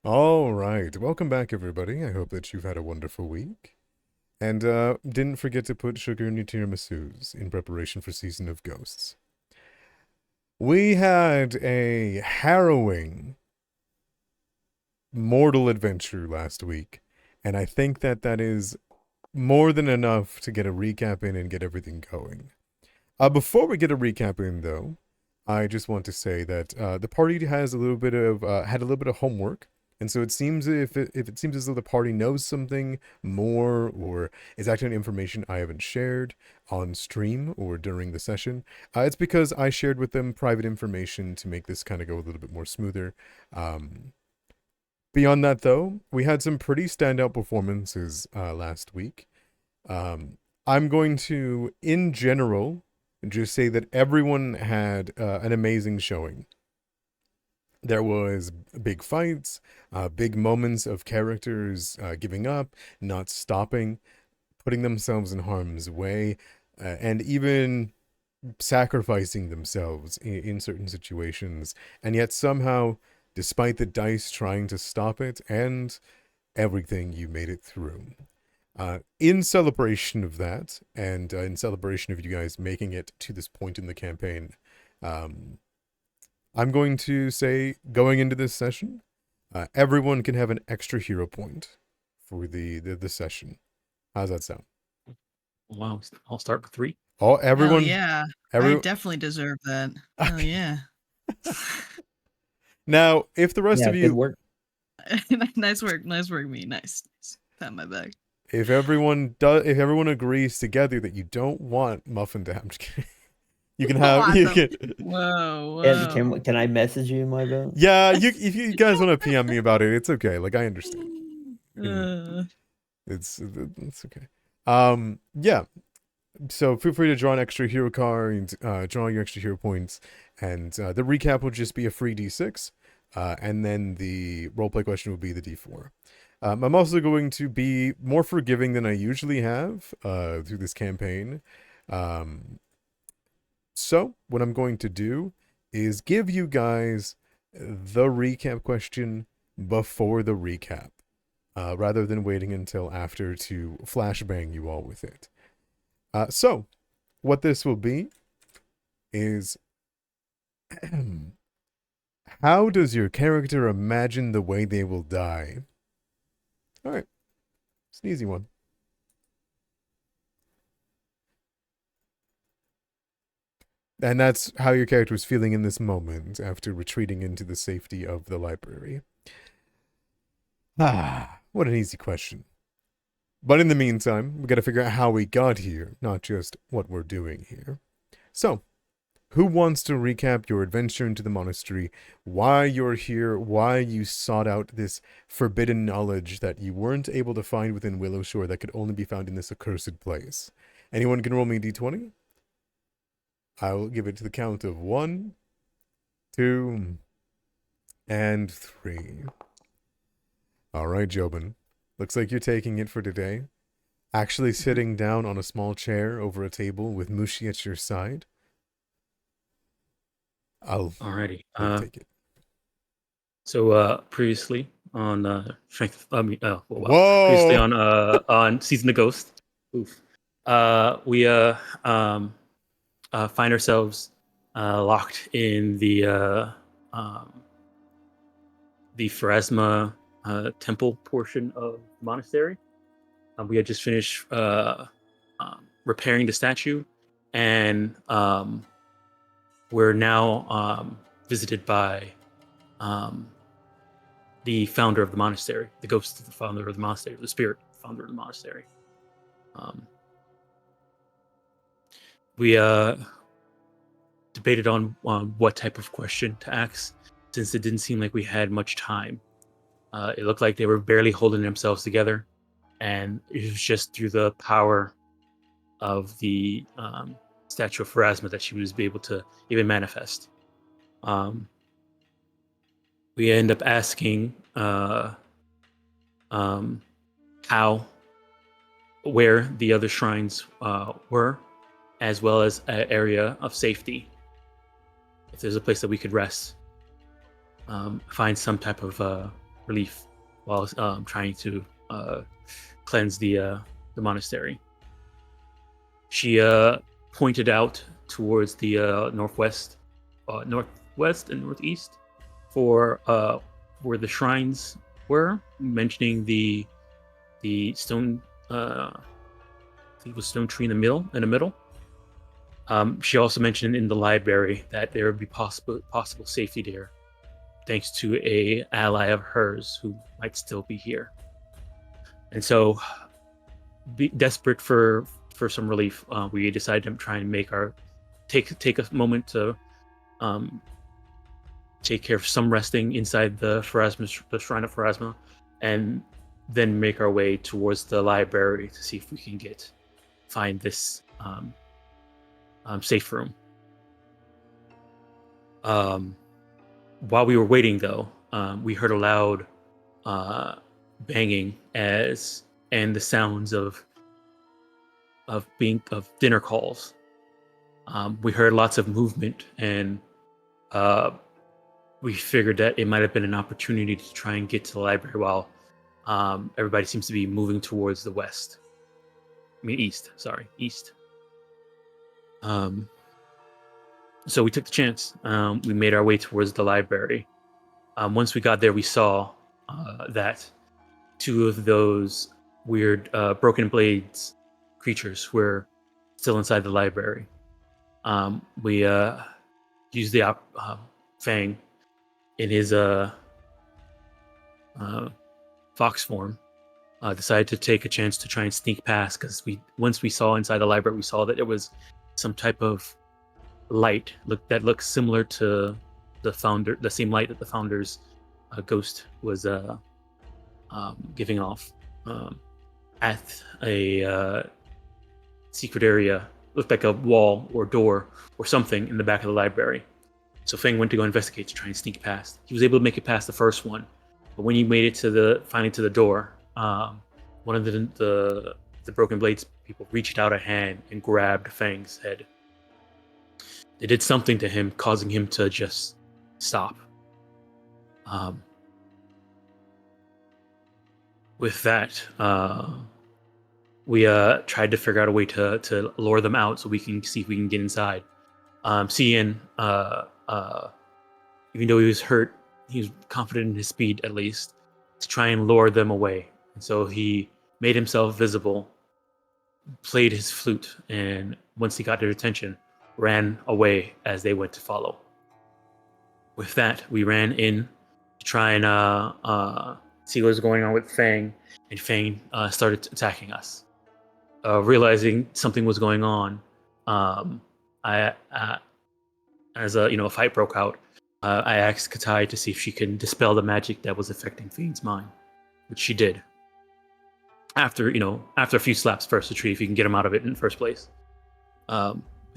All right. Welcome back, everybody. I hope that you've had a wonderful week. And didn't forget to put sugar in your tiramisus in preparation for Season of Ghosts. We had a harrowing mortal adventure last week, and I think that is more than enough to get a recap in and get everything going. Before we get a recap in, though, I just want to say that the party has a little bit of had a little bit of homework, and so it seems if it seems as though the party knows something more or is actually information I haven't shared on stream or during the session, it's because I shared with them private information to make this kind of go a little bit more smoother. Um, Beyond that, though, we had some pretty standout performances last week. I'm going to, in general, just say that everyone had an amazing showing. There was big fights, big moments of characters giving up, not stopping, putting themselves in harm's way, and even sacrificing themselves in certain situations. And yet somehow, despite the dice trying to stop it and everything, you made it through. In celebration of that, and in celebration of you guys making it to this point in the campaign, um, I'm going to say, going into this session, everyone can have an extra hero point for the session. How's that sound? Wow, I'll start with 3. Oh, Hell everyone, yeah. I every. definitely deserve that. Hell Okay. yeah. Now, if the rest Yeah, of good you, work. Nice work, me. Nice. Pat my back. if everyone agrees together that you don't want Muffin to have, I'm just kidding. You can have, What you the? can, Whoa, And whoa. can I message you my vote? yeah. If you guys want to PM me about it, it's okay. Like I understand. Uh, It's okay. Yeah. So feel free to draw an extra hero card, draw your extra hero points, and the recap will just be a free D6, and then the roleplay question will be the D4. I'm also going to be more forgiving than I usually have through this campaign. So what I'm going to do is give you guys the recap question before the recap, rather than waiting until after to flashbang you all with it. So, what this will be is how does your character imagine the way they will die? All right, it's an easy one. And that's how your character is feeling in this moment after retreating into the safety of the library. What an easy question. But in the meantime, we gotta figure out how we got here, not just what we're doing here. So, who wants to recap your adventure into the monastery, why you're here, why you sought out this forbidden knowledge that you weren't able to find within Willowshore that could only be found in this accursed place? Anyone can roll me a d20? I will give it to the count of 1, 2, and 3. All right, Jobin. Looks like you're taking it for today. Actually sitting down on a small chair over a table with Mushi at your side. Alrighty. Take it. So previously on strength, previously Whoa! on Season of Ghost, oof. We find ourselves locked in the Pharasma temple portion of the monastery. We had just finished repairing the statue, and we're now visited by the founder of the monastery, the ghost of the founder of the monastery, the spirit founder of the monastery. We debated on what type of question to ask, since it didn't seem like we had much time. It looked like they were barely holding themselves together, and it was just through the power of the statue of Pharasma that she was able to even manifest. We end up asking where the other shrines were, as well as an area of safety. If there's a place that we could rest, find some type of relief while trying to cleanse the monastery. She pointed out towards the northwest and northeast for where the shrines were, mentioning the stone. I think it was stone tree in the middle. She also mentioned in the library that there would be possible safety there, thanks to a ally of hers who might still be here. And so, desperate for some relief, we decided to try and take a moment to take care of some resting inside the Shrine of Pharasma, and then make our way towards the library to see if we can find this safe room. While we were waiting, though, we heard a loud banging and the sounds of dinner calls. We heard lots of movement, and we figured that it might have been an opportunity to try and get to the library while everybody seems to be moving towards the west. East. Sorry, east. So we took the chance. We made our way towards the library. Once we got there, we saw that two of those weird broken blades creatures were still inside the library. We used the Fang in his fox form. Decided to take a chance to try and sneak past, because once we saw inside the library, we saw that there was some type of light that looks similar to the same light that the founder's ghost was giving off at a secret area. Looked like a wall or door or something in the back of the library. So Feng went to go investigate to try and sneak past. He was able to make it past the first one, but when he made it finally to the door, one of the Broken Blades people reached out a hand and grabbed Fang's head. They did something to him, causing him to just stop. With that, we tried to figure out a way to lure them out so we can see if we can get inside. Cian, even though he was hurt, he was confident in his speed, at least, to try and lure them away. And so he made himself visible, played his flute, and once he got their attention, ran away as they went to follow. With that, we ran in to try and see what was going on with Fang, and Fang started attacking us. Realizing something was going on, as a fight broke out, I asked Katai to see if she can dispel the magic that was affecting Fang's mind, which she did. After a few slaps first to tree, if you can get him out of it in the first place.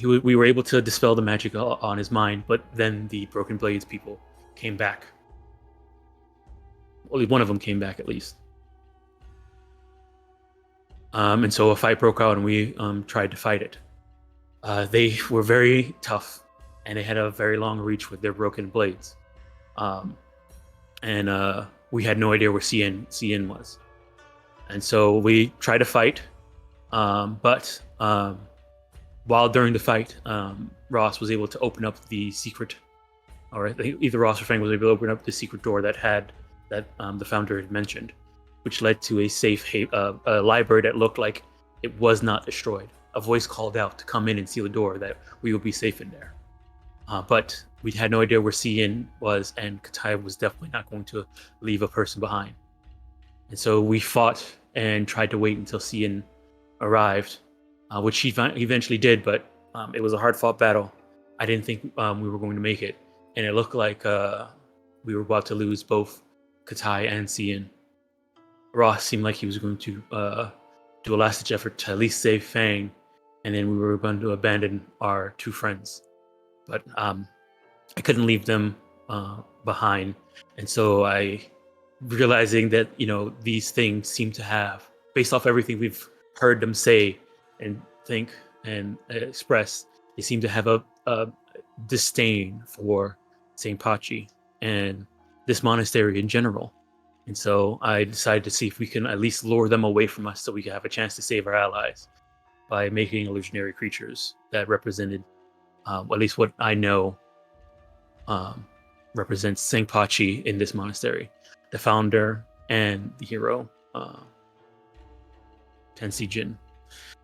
We were able to dispel the magic on his mind, but then the Broken Blades people came back. Only one of them came back, at least. And so a fight broke out, and we tried to fight it. They were very tough, and they had a very long reach with their broken blades. And we had no idea where Cian was. And so we tried to fight, but while during the fight, Ross was able to open up the secret, or either Ross or Fang was able to open up the secret door that the founder had mentioned, which led to a safe a library that looked like it was not destroyed. A voice called out to come in and seal the door, that we would be safe in there. But we had no idea where Cian was, and Katai was definitely not going to leave a person behind. And so we fought and tried to wait until Cian arrived, which he eventually did, but it was a hard-fought battle. I didn't think we were going to make it, and it looked like we were about to lose both Katai and Cian. Ross seemed like he was going to do a last-ditch effort to at least save Fang, and then we were going to abandon our two friends. But I couldn't leave them behind, and so realizing that these things seem to have, based off everything we've heard them say and think and express, they seem to have a disdain for St. Pachi and this monastery in general. And so I decided to see if we can at least lure them away from us so we could have a chance to save our allies by making illusionary creatures that represented, at least what I know, represents Sengpachi in this monastery, the founder and the hero, Tensi Jin.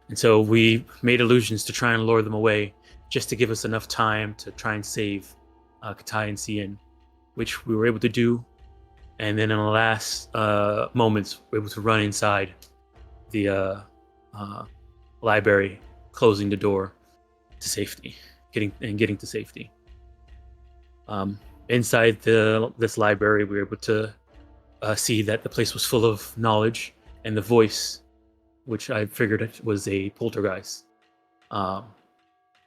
And so we made illusions to try and lure them away, just to give us enough time to try and save Katai and Cien, which we were able to do. And then in the last moments, we were able to run inside the library, closing the door to safety, getting to safety. Inside this library, we were able to see that the place was full of knowledge, and the voice, which I figured was a poltergeist,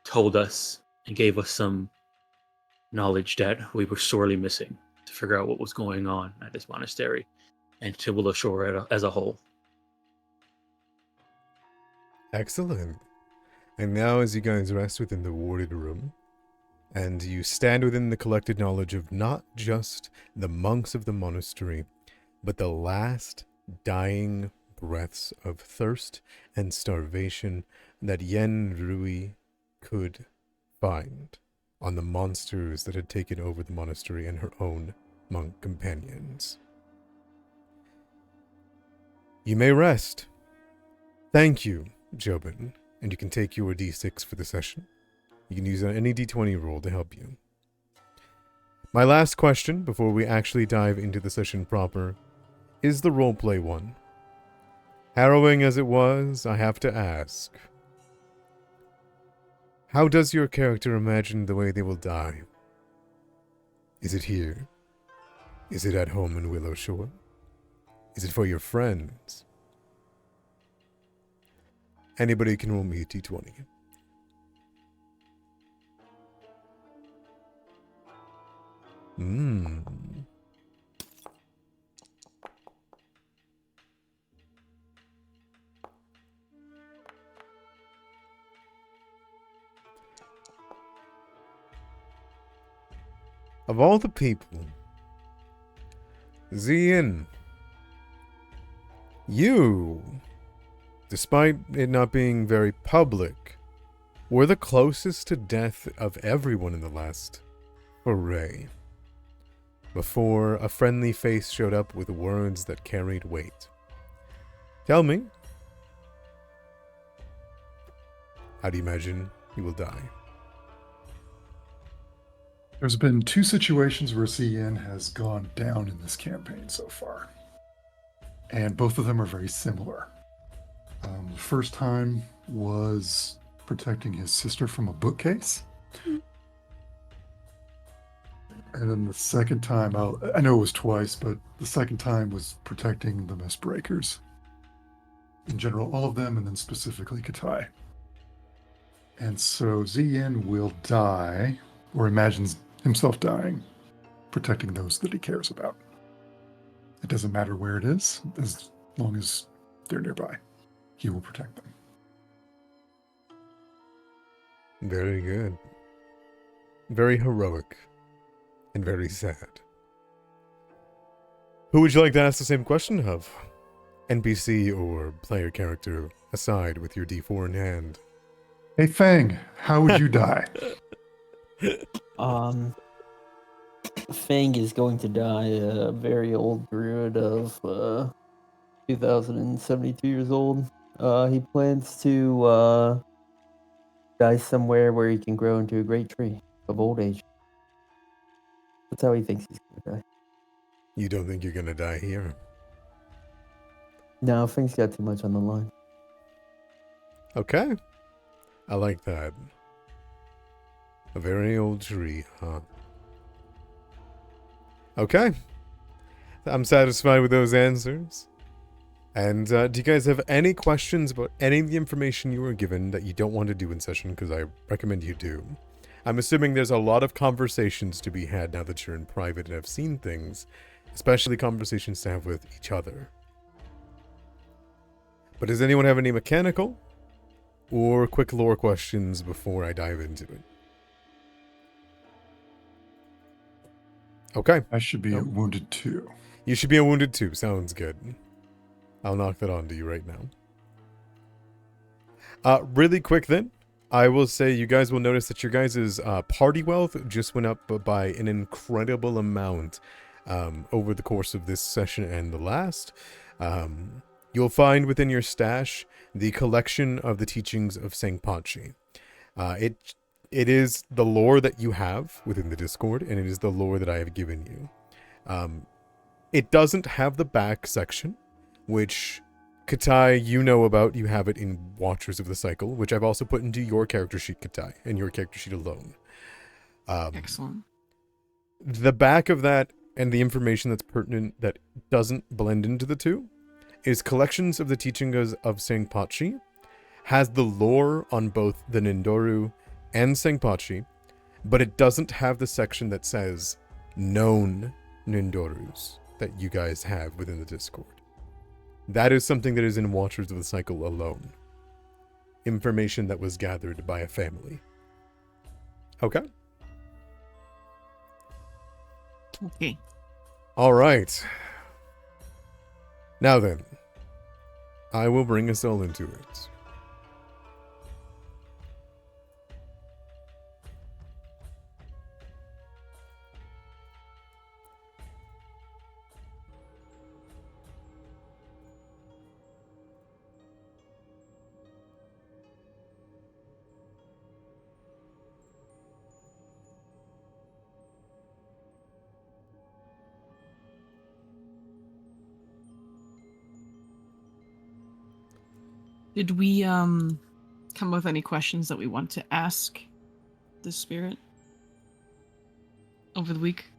told us and gave us some knowledge that we were sorely missing to figure out what was going on at this monastery and to Willowshore as a whole. Excellent. And now as you guys rest within the warded room, and you stand within the collected knowledge of not just the monks of the monastery, but the last dying breaths of thirst and starvation that Yen Rui could find on the monsters that had taken over the monastery and her own monk companions. You may rest. Thank you, Jobin, and you can take your D6 for the session. You can use any D20 roll to help you. My last question, before we actually dive into the session proper, is the roleplay one. Harrowing as it was, I have to ask, how does your character imagine the way they will die? Is it here? Is it at home in Willowshore? Is it for your friends? Anybody can roll me a D20. Of all the people, Zien, you, despite it not being very public, were the closest to death of everyone in the last foray, before a friendly face showed up with words that carried weight. Tell me, how do you imagine you will die? There's been 2 situations where CN has gone down in this campaign so far. And both of them are very similar. The first time was protecting his sister from a bookcase. And then the second time, I know it was twice, but the second time was protecting the Mistbreakers. In general, all of them, and then specifically Katai. And so ZN will die, or imagines himself dying, protecting those that he cares about. It doesn't matter where it is, as long as they're nearby. He will protect them. Very good. Very heroic. And very sad. Who would you like to ask the same question of? NPC or player character aside with your D4 in hand. Hey Fang, how would you die? Fang is going to die a very old druid of 2072 years old. He plans to die somewhere where he can grow into a great tree of old age. That's how he thinks he's gonna die. You don't think you're gonna die here? No, Fang's got too much on the line. Okay. I like that. A very old tree, huh? Okay. I'm satisfied with those answers. And do you guys have any questions about any of the information you were given that you don't want to do in session? Because I recommend you do. I'm assuming there's a lot of conversations to be had now that you're in private and have seen things, especially conversations to have with each other. But does anyone have any mechanical or quick lore questions before I dive into it? Okay. I should be at wounded 2. You should be a wounded 2. Sounds good. I'll knock that onto you right now. Really quick then, I will say you guys will notice that your guys' party wealth just went up by an incredible amount over the course of this session and the last. You'll find within your stash the collection of the teachings of Sangpachi. It is the lore that you have within the Discord, and it is the lore that I have given you. It doesn't have the back section, which Katai, you know about. You have it in Watchers of the Cycle, which I've also put into your character sheet, Katai, and your character sheet alone. Excellent. The back of that and the information that's pertinent that doesn't blend into the two is collections of the teachings of Sangpachi, has the lore on both the Nindoru and Sangpachi, but it doesn't have the section that says known Nindorus that you guys have within the Discord. That is something that is in Watchers of the Cycle alone. Information that was gathered by a family. Okay? Okay. All right. Now then, I will bring us all into it. Did we come with any questions that we want to ask the spirit over the week?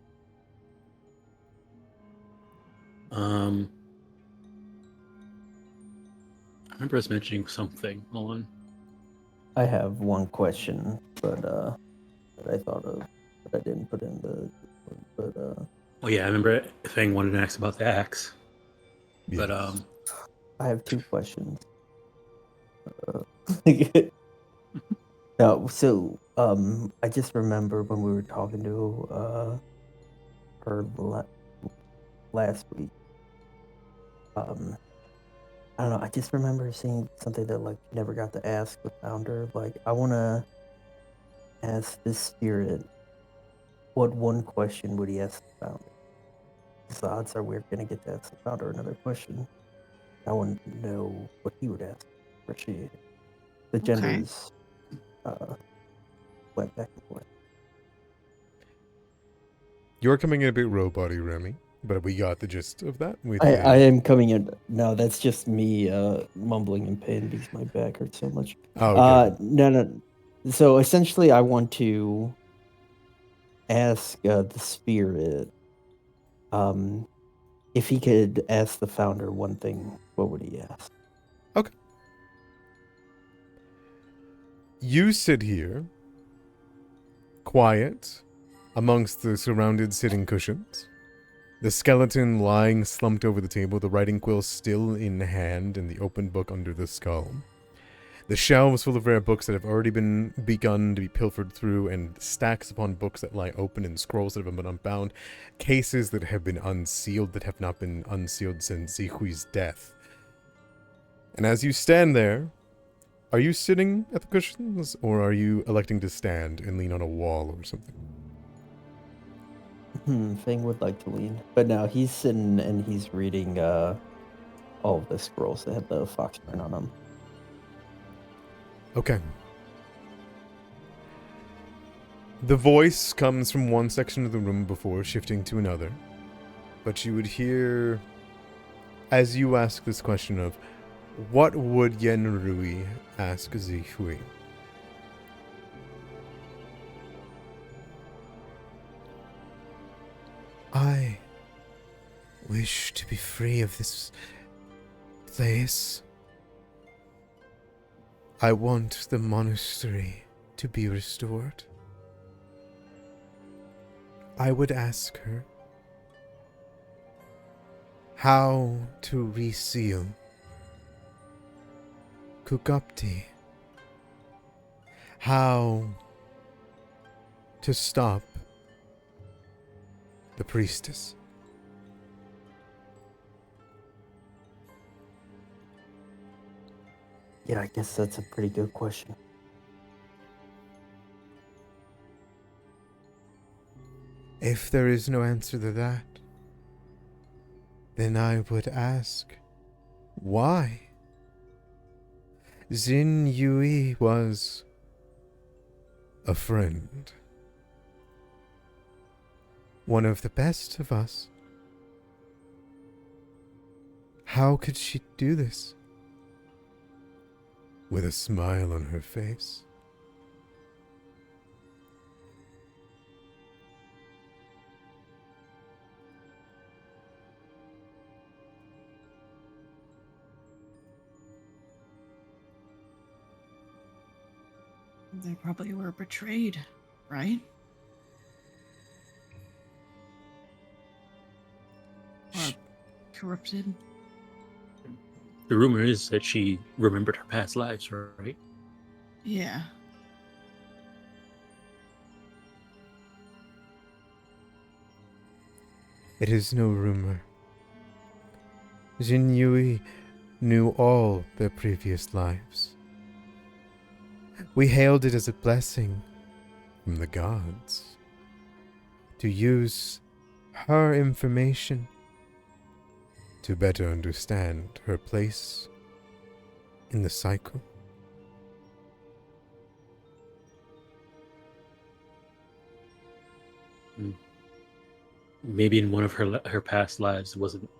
I remember us mentioning something. Hold on. I have one question, but that I thought of, but I didn't put in the. But Oh yeah, I remember Fang wanted to ask about the axe. But Yes. I have 2 questions. No, so I just remember when we were talking to her last week. I don't know. I just remember seeing something that like never got to ask the founder. Like, I want to ask this spirit, what one question would he ask the founder? Because the odds are we're gonna get to ask the founder another question. I want to know what he would ask. Appreciate it. The Okay. genders went back and forth. You're coming in a bit robot-y, Remy, but we got the gist of that. I am coming in. No, that's just me mumbling in pain because my back hurts so much. Oh, okay. No. So essentially, I want to ask the spirit if he could ask the founder one thing. What would he ask? You sit here, quiet, amongst the surrounded sitting cushions. The skeleton lying slumped over the table, the writing quill still in hand, and the open book under the skull. The shelves full of rare books that have already been begun to be pilfered through, and stacks upon books that lie open, and scrolls that have been unbound, cases that have been unsealed that have not been unsealed since Zihui's death. And as you stand there, are you sitting at the cushions, or are you electing to stand and lean on a wall or something? Fang would like to lean, but no, he's sitting and he's reading all of the scrolls that have the fox print on them. Okay. The voice comes from one section of the room before shifting to another, but you would hear, as you ask this question of, what would Yen Rui ask Zihui? I wish to be free of this place. I want the monastery to be restored. I would ask her how to reseal Kukupti. How to stop the priestess. Yeah, I guess that's a pretty good question. If there is no answer to that, then I would ask, why? Xin Yui was a friend. One of the best of us. How could she do this? With a smile on her face. They probably were betrayed, right? Or corrupted. The rumor is that she remembered her past lives, right? Yeah. It is no rumor. Jin Yui knew all their previous lives. We hailed it as a blessing from the gods to use her information to better understand her place in the cycle. Maybe in one of her past lives it wasn't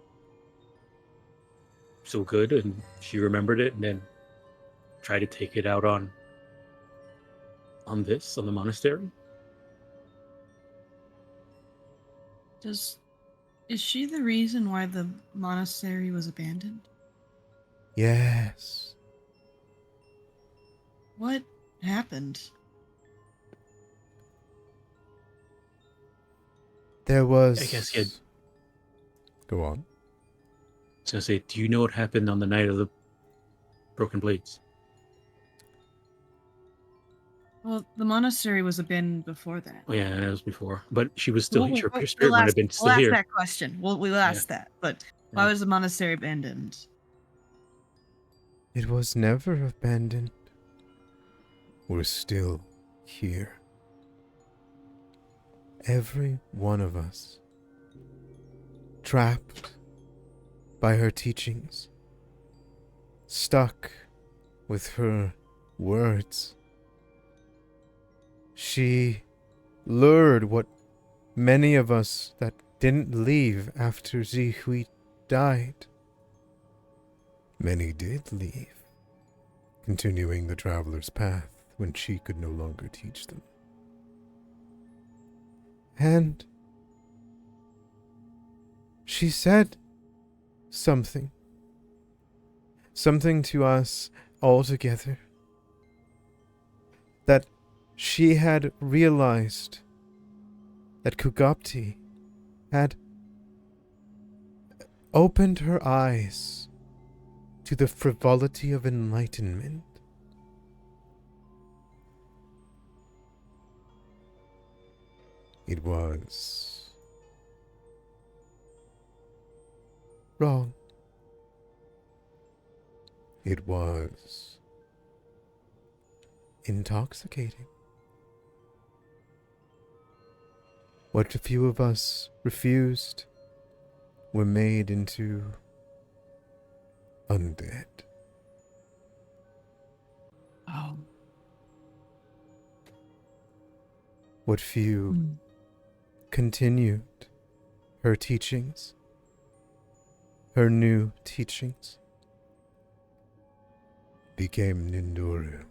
so good, and she remembered it, and then tried to take it out on the monastery. Is she the reason why the monastery was abandoned? Yes. What happened? There was... I guess he had. Go on. I was gonna say, do you know what happened on the night of the broken blades? Well, the monastery was abandoned before that. Oh yeah, that was before, but she was still. Her We'll spirit might have been still ask here. that question. We'll ask that. But why Yeah. was the monastery abandoned? It was never abandoned. We're still here. Every one of us. Trapped by her teachings. Stuck with her words. She lured what many of us that didn't leave after Zihui died. Many did leave, continuing the traveler's path when she could no longer teach them. And she said something to us all together, that she had realized that Kugapti had opened her eyes to the frivolity of enlightenment. It was wrong. It was intoxicating. What a few of us refused were made into undead. Oh. What few continued her teachings, her new teachings, became Ninduru.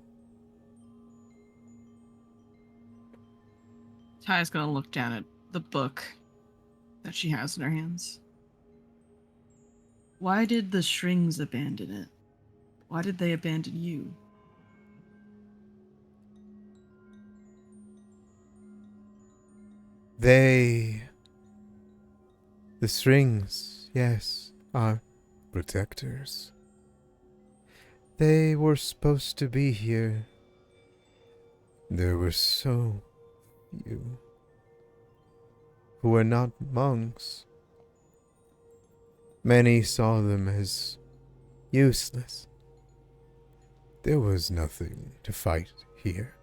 Ty's gonna look down at the book that she has in her hands. Why did the strings abandon it? Why did they abandon you? The strings, yes, are protectors. They were supposed to be here. There were so few who were not monks. Many saw them as useless. There was nothing to fight here.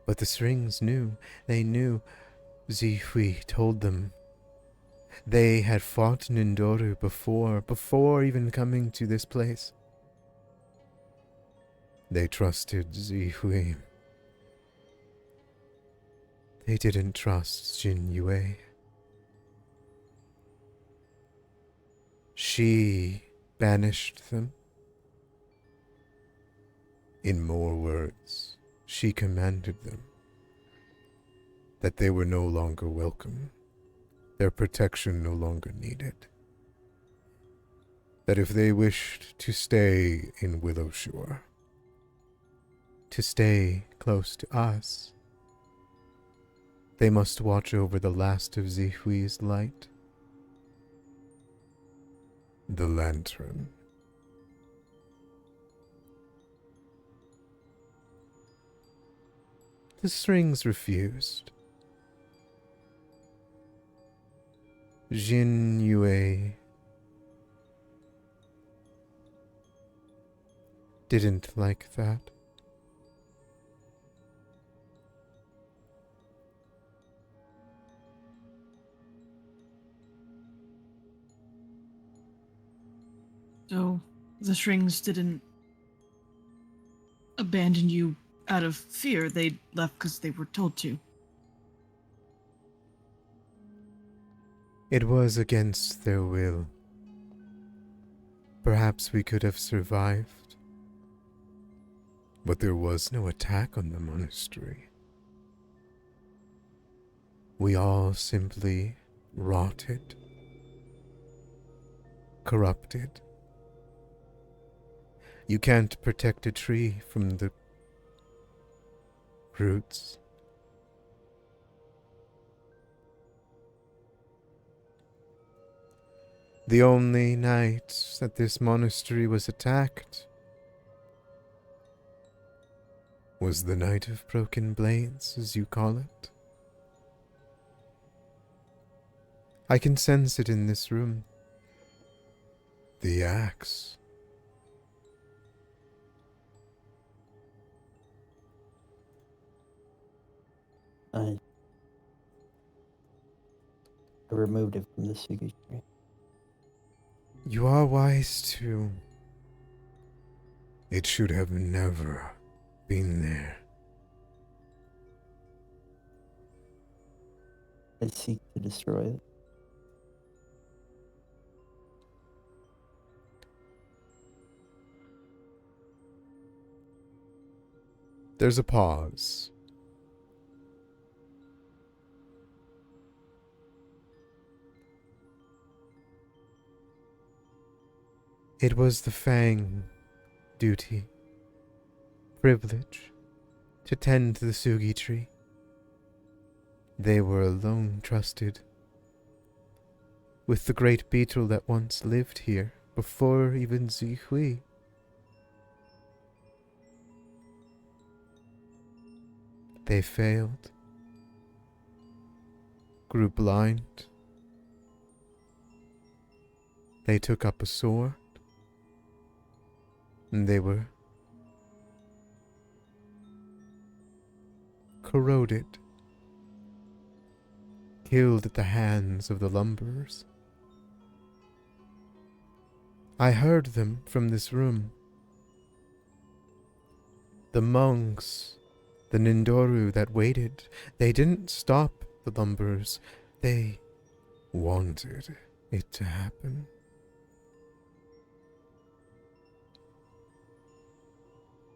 But the strings knew. They knew. Zihui told them. They had fought Nindoru before even coming to this place. They trusted Zihui. They didn't trust Jin Yue. She banished them. In more words, she commanded them that they were no longer welcome, their protection no longer needed, that if they wished to stay in Willowshore, to stay close to us, they must watch over the last of Zihui's light, the lantern. The strings refused. Jin Yue didn't like that. So the strings didn't abandon you out of fear. They left because they were told to. It was against their will. Perhaps we could have survived. But there was no attack on the monastery. We all simply rotted, corrupted. You can't protect a tree from the roots. The only night that this monastery was attacked was the night of broken blades, as you call it. I can sense it in this room. The axe. I removed it from the Sugi tree. You are wise too. It should have never been there. I seek to destroy it. There's a pause. It was the Fang duty, privilege, to tend the Sugi tree. They were alone trusted with the great beetle that once lived here before even Zihui. They failed, grew blind. They took up a sword, and they were corroded, killed at the hands of the lumberers. I heard them from this room. The monks, the Nindoru that waited, they didn't stop the lumberers. They wanted it to happen.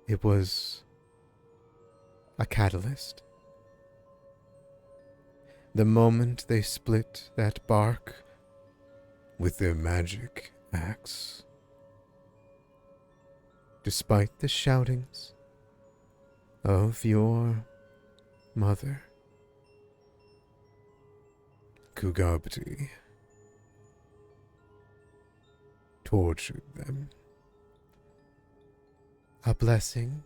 It was a catalyst. The moment they split that bark with their magic axe, despite the shoutings of your mother, Kugabti tortured them. A blessing.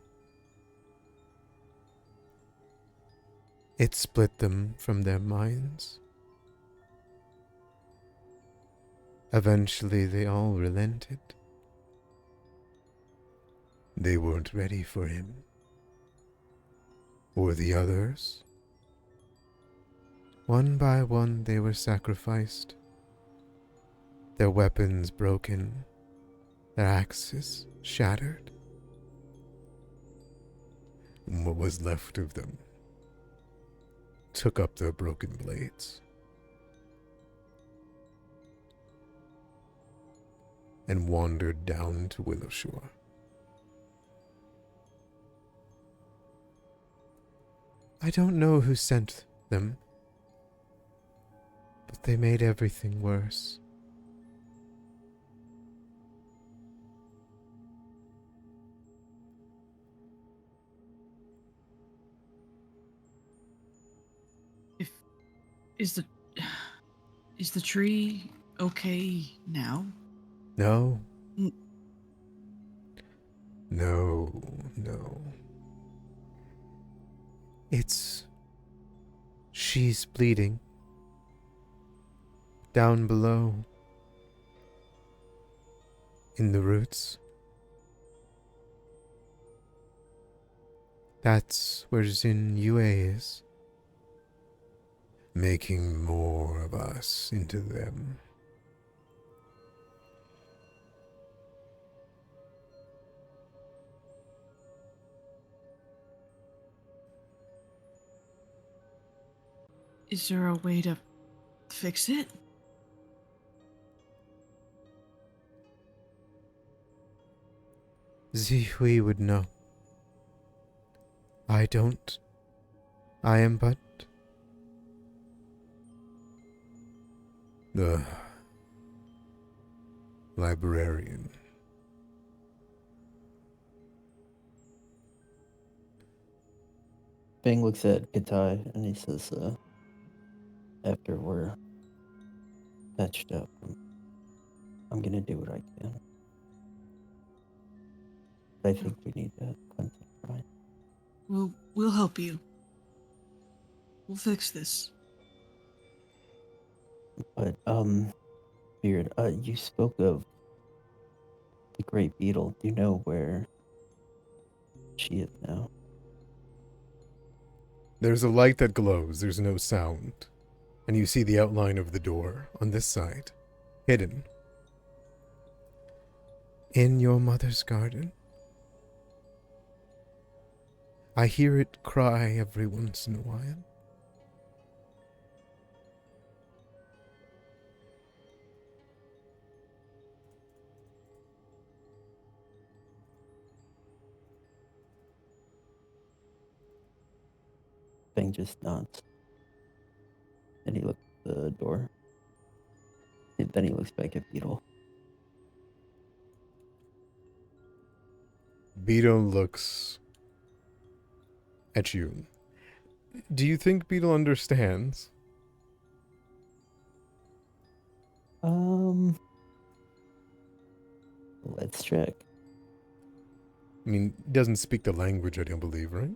It split them from their minds. Eventually they all relented. They weren't ready for him. Or the others. One by one they were sacrificed. Their weapons broken. Their axes shattered. And what was left of them took up their broken blades and wandered down to Willowshore. I don't know who sent them, but they made everything worse. Is the tree okay now? No. Mm. No. She's bleeding. Down below. In the roots. That's where Xin Yue is. Making more of us into them. Is there a way to fix it? Zihui would know. I don't. I am but the librarian. Bang looks at Katai and he says, after we're patched up, I'm gonna do what I can. I think we need to cleanse it, right? We'll help you. We'll fix this. But, Beard, you spoke of the Great Beetle. Do you know where she is now? There's a light that glows, there's no sound. And you see the outline of the door on this side, hidden. In your mother's garden. I hear it cry every once in a while. Bang just nods. And he looks at the door. And then he looks back at Beetle. Beetle looks at you. Do you think Beetle understands? Let's check. I mean, he doesn't speak the language, I don't believe, right?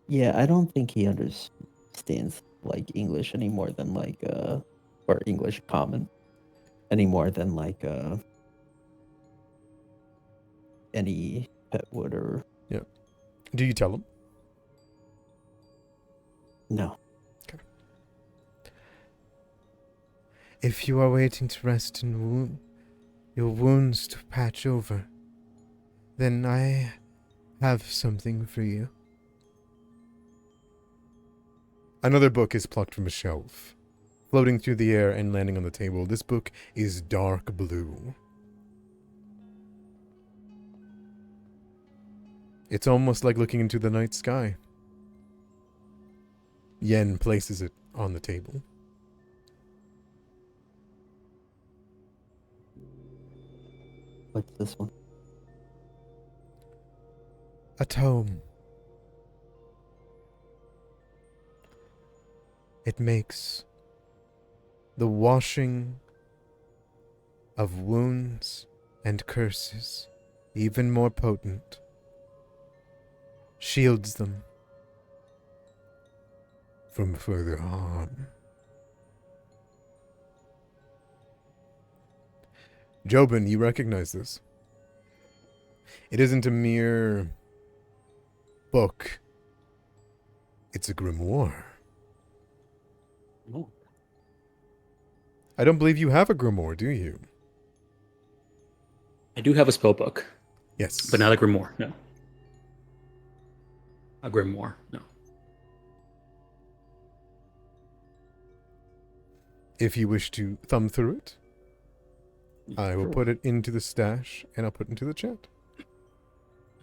Yeah, I don't think he understands like English any more than like or English common any more than like any pet would or Do you tell him? no. If you are waiting to rest in your wounds to patch over, then I have something for you. Another book is plucked from a shelf, floating through the air and landing on the table. This book is dark blue. It's almost like looking into the night sky. Yen places it on the table. What's this one? A tome. It makes the washing of wounds and curses even more potent. Shields them from further harm. Jobin, you recognize this. It isn't a mere book. It's a grimoire. Oh. I don't believe you have a grimoire, do you? I do have a spell book, Yes. but not a grimoire. No. A grimoire. No. If you wish to thumb through it, I will Sure. put it into the stash and I'll put it into the chat.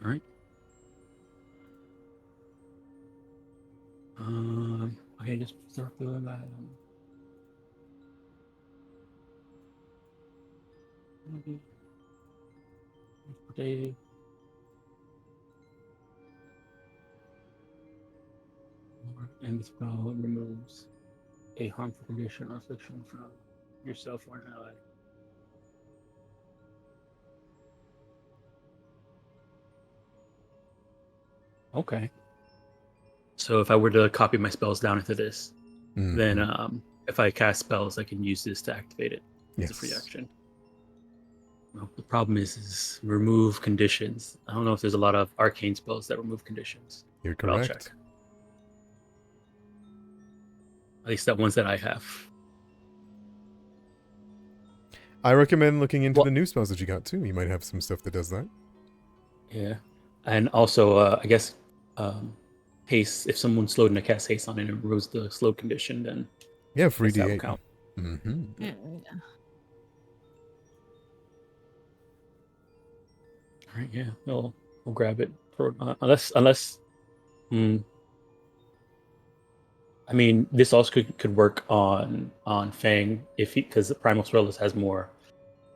All right. Okay, just start doing that. Day. And the spell removes a harmful condition or affliction from yourself or an ally. Okay. So if I were to copy my spells down into this, Mhm. then if I cast spells, I can use this to activate it. It's a free Yes. action. Well, the problem is remove conditions. I don't know if there's a lot of arcane spells that remove conditions. You're But I'll correct. check. At least the ones that I have. I recommend looking into Well- the new spells that you got too. You might have some stuff that does that. Yeah. And also, I guess haste, if someone's slowed and I cast haste on it and removes the slow condition, then Yeah, free guess that will D8. count. Mm-hmm. Yeah. All right, yeah, we'll grab it for unless. I mean, this also could work on Fang because the Primal Swirless has more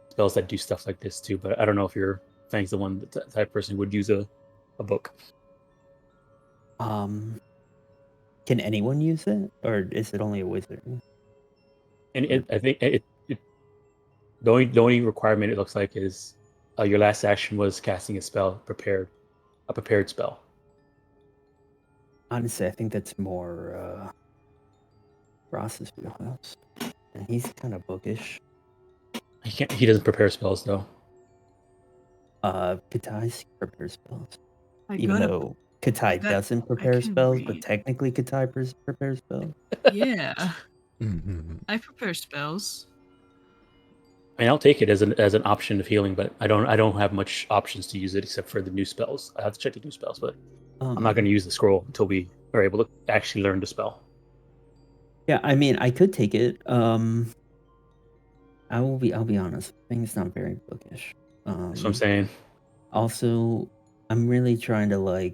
spells that do stuff like this too. But I don't know if Fang's the one the type of person who would use a book. Can anyone use it, or is it only a wizard? And I think the only requirement it looks like is your last action was casting a prepared spell. Honestly, I think that's more Ross's wheelhouse, and he's kind of bookish. He doesn't prepare spells though. Katai prepares spells, I even gotta- though Katai that- doesn't I prepare can spells, but read. technically Katai prepares spells. Yeah, Mm-hmm. I prepare spells. I mean, I'll take it as an option of healing, but I don't have much options to use it except for the new spells. I have to check the new spells, but I'm not going to use the scroll until we are able to actually learn the spell. Yeah, I mean, I could take it. I'll be honest. Thing's not very bookish. That's what I'm saying. Also, I'm really trying to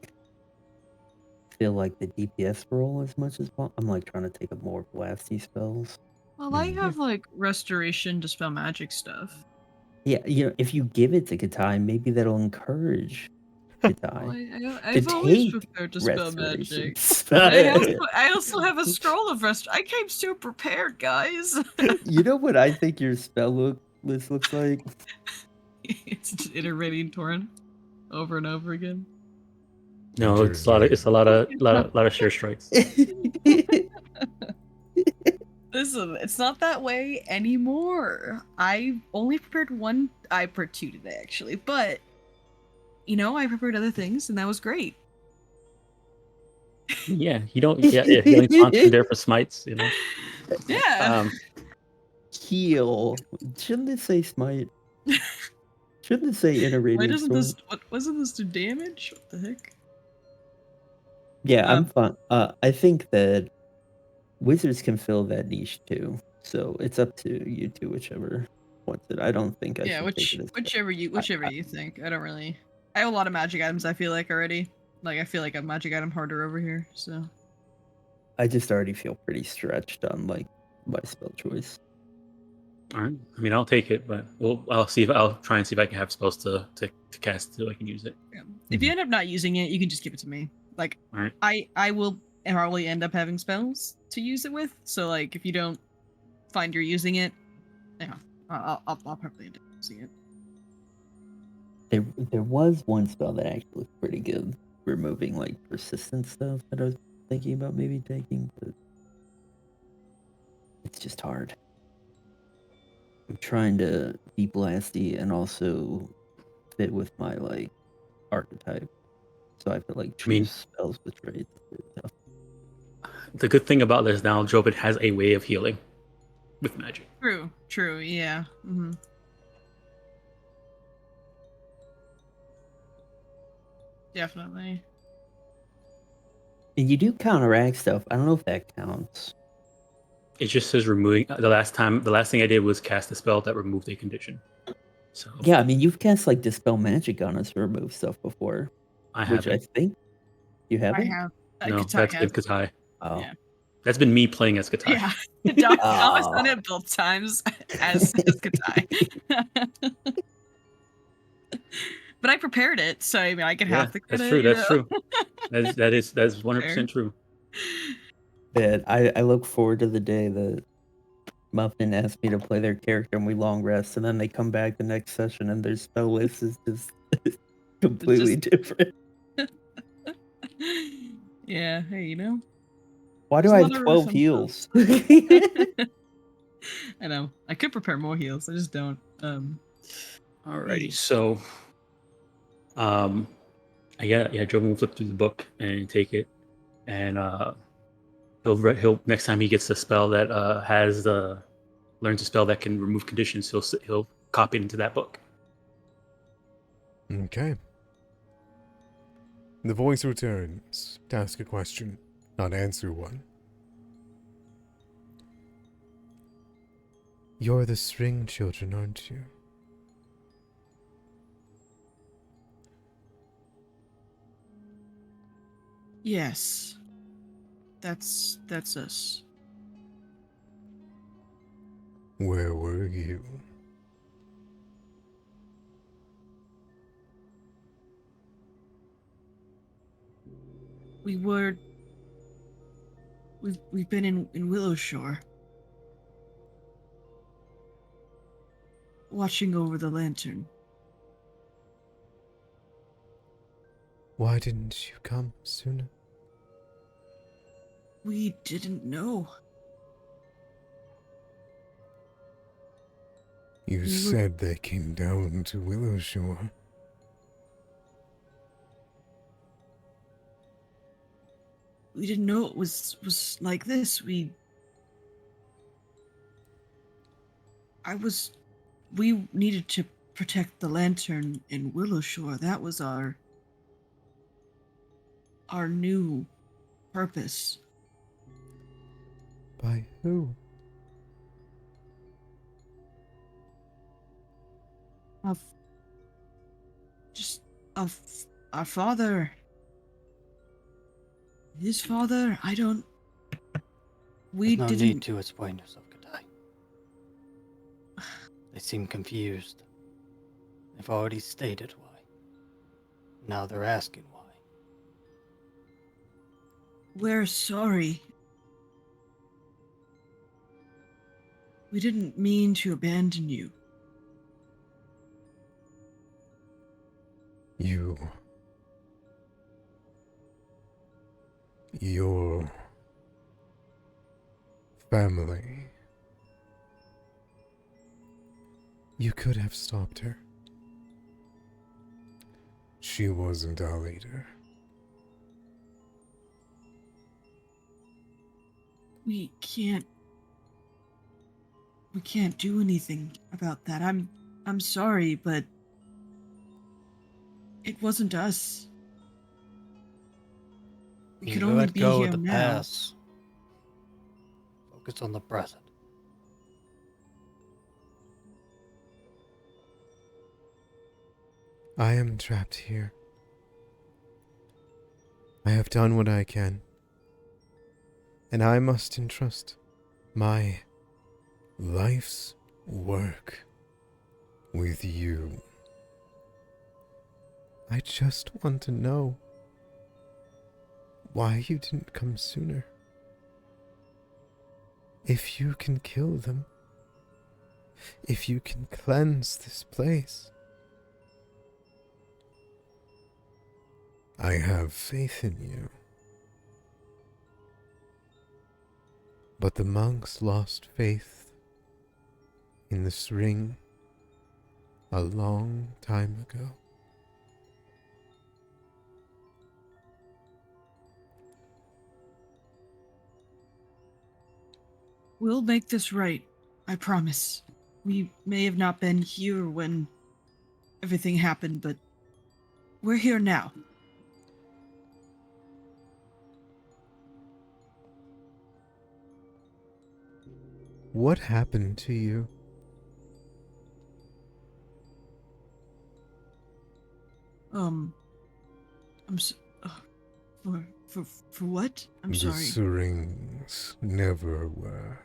feel like the DPS role as much as possible. I'm trying to take up more blasty spells. Well, I Mhm. have restoration, dispel magic stuff. Yeah, if you give it to Katai, maybe that'll encourage Katai. Well, I've to always take prepared dispel restoration magic. spell. I also have a scroll of rest. I came so prepared, guys. You know what I think your spell list looks like? It's just iterating torrent over and over again. No, it's a lot of sheer strikes. Listen, it's not that way anymore. I only prepared one. I prepared two today, actually, but I prepared other things, and that was great. Yeah, you don't. Yeah, healing function there for smites. Yeah. Heal. Shouldn't it say smite? Shouldn't it say Why iterative doesn't sword? this? What wasn't this do damage? What the heck? Yeah, I'm fine. I think that wizards can fill that niche too. So it's up to you two, whichever wants it. I don't think I should take it as whichever you think. I don't really. I have a lot of magic items. I feel like already. I feel like a magic item hoarder over here. So. I just already feel pretty stretched on my spell choice. All right. I mean, I'll take it, but I'll try and see if I can have spells to cast so I can use it. Yeah. If you end up not using it, you can just give it to me. All right. I will probably end up having spells to use it with. So if you don't find you're using it, yeah, I'll probably end up using it. There was one spell that actually looked pretty good, removing persistent stuff that I was thinking about maybe taking, but it's just hard. I'm trying to be blasty and also fit with my like archetype. So I have to like I mean- choose spells with traits. It's tough. The good thing about this now, Jobin has a way of healing with magic. True, yeah. Definitely. And you do counteract stuff. I don't know if that counts. It just says removing. The last thing I did was cast a spell that removed a condition. So Yeah, I mean you've cast like dispel magic on us to remove stuff before, I which haven't. I think you I haven't. have. No, Katai that's has. been Katai. Oh, Yeah. That's been me playing as Katai. Yeah. Dom has Oh. done it both times as Katai. But I prepared it, so I mean I can Yeah, have the credit. that's true. you That's know? true. That is 100% true. man, I look forward to the day that Muffin asked me to play their character and we long rest, and then they come back the next session and their spell list is just completely different. Yeah, hey, you know. Why do There's I a have lot of 12 some heals? I know. I could prepare more heals. I just don't. Alrighty, so Jobin will flip through the book and take it, and he'll next time he gets a spell that learns a spell that can remove conditions, he'll copy it into that book. Okay. The voice returns to ask a question, not answer one. You're the string children, aren't you? Yes. That's us. Where were you? We've been in Willowshore. Watching over the lantern. Why didn't you come sooner? We didn't know. You said they came down to Willowshore. We didn't know it was like this. We needed to protect the lantern in Willowshore. That was our new purpose. By who? Of our father. His father, I don't. We There's no didn't. need to explain yourself, Katai. They seem confused. They've already stated why. Now they're asking why. We're sorry. We didn't mean to abandon you. Your family. You could have stopped her. She wasn't our leader. We can't do anything about that. I'm sorry, but it wasn't us. We could You only let be go here of the now. past. Focus on the present. I am trapped here. I have done what I can. And I must entrust my life's work with you. I just want to know why you didn't come sooner. If you can kill them, if you can cleanse this place, I have faith in you. But the monks lost faith in this ring a long time ago. We'll make this right. I promise. We may have not been here when everything happened, but we're here now. What happened to you? I'm so, for what? I'm The sorry. Surings never were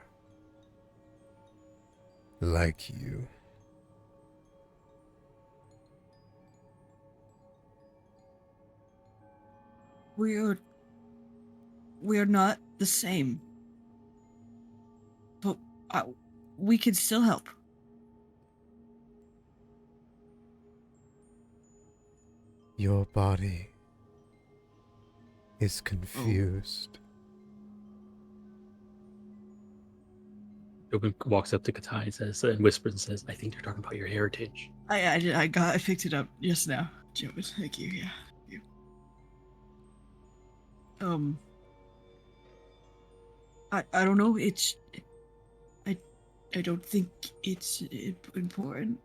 like you. We're not the same. But we can still help. Your body is confused. Jobin walks up to Katai and says, and whispers and says, "I think they're talking about your heritage." I picked it up just now. Joe, thank you. Yeah. Thank you. I don't know. I don't think it's important.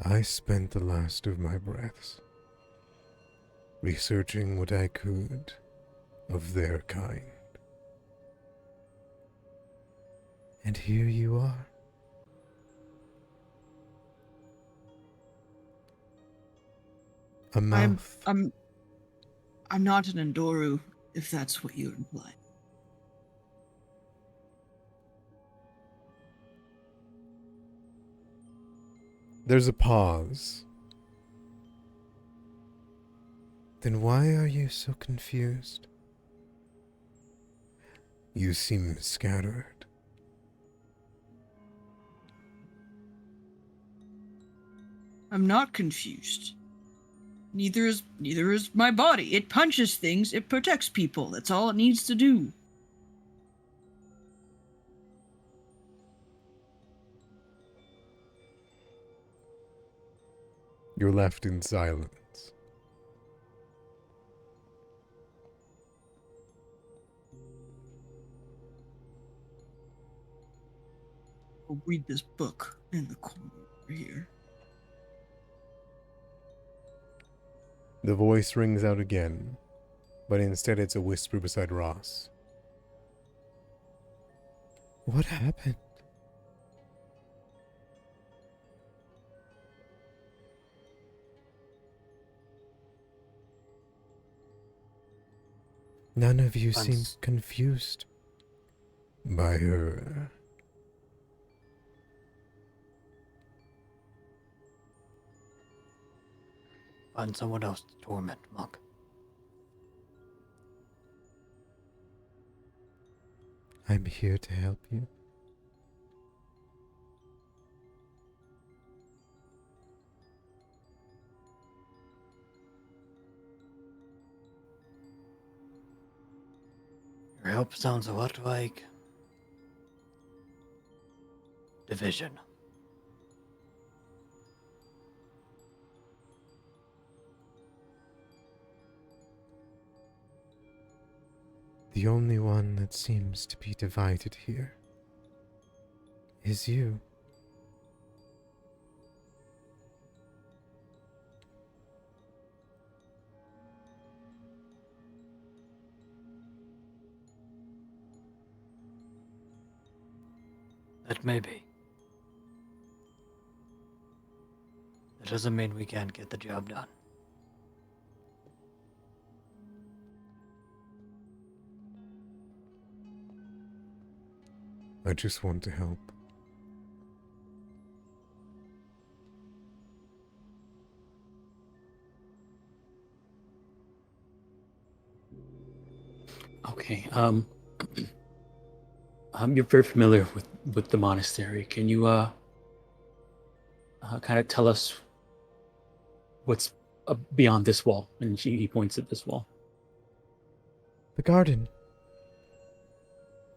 I spent the last of my breaths researching what I could of their kind. And here you are. A mouth. I'm not an Endoru, if that's what you imply. There's a pause. Then why are you so confused? You seem scattered. I'm not confused. Neither is my body. It punches things, it protects people. That's all it needs to do. You're left in silence. I'll read this book in the corner over here. The voice rings out again, but instead it's a whisper beside Ross. What happened? None of you seem confused by her. Find someone else to torment, Monk. I'm here to help you. Your help sounds a lot like division. The only one that seems to be divided here is you. That may be. That doesn't mean we can't get the job done. I just want to help. Okay. You're very familiar with the monastery. Can you kind of tell us what's beyond this wall? And he points at this wall. The garden.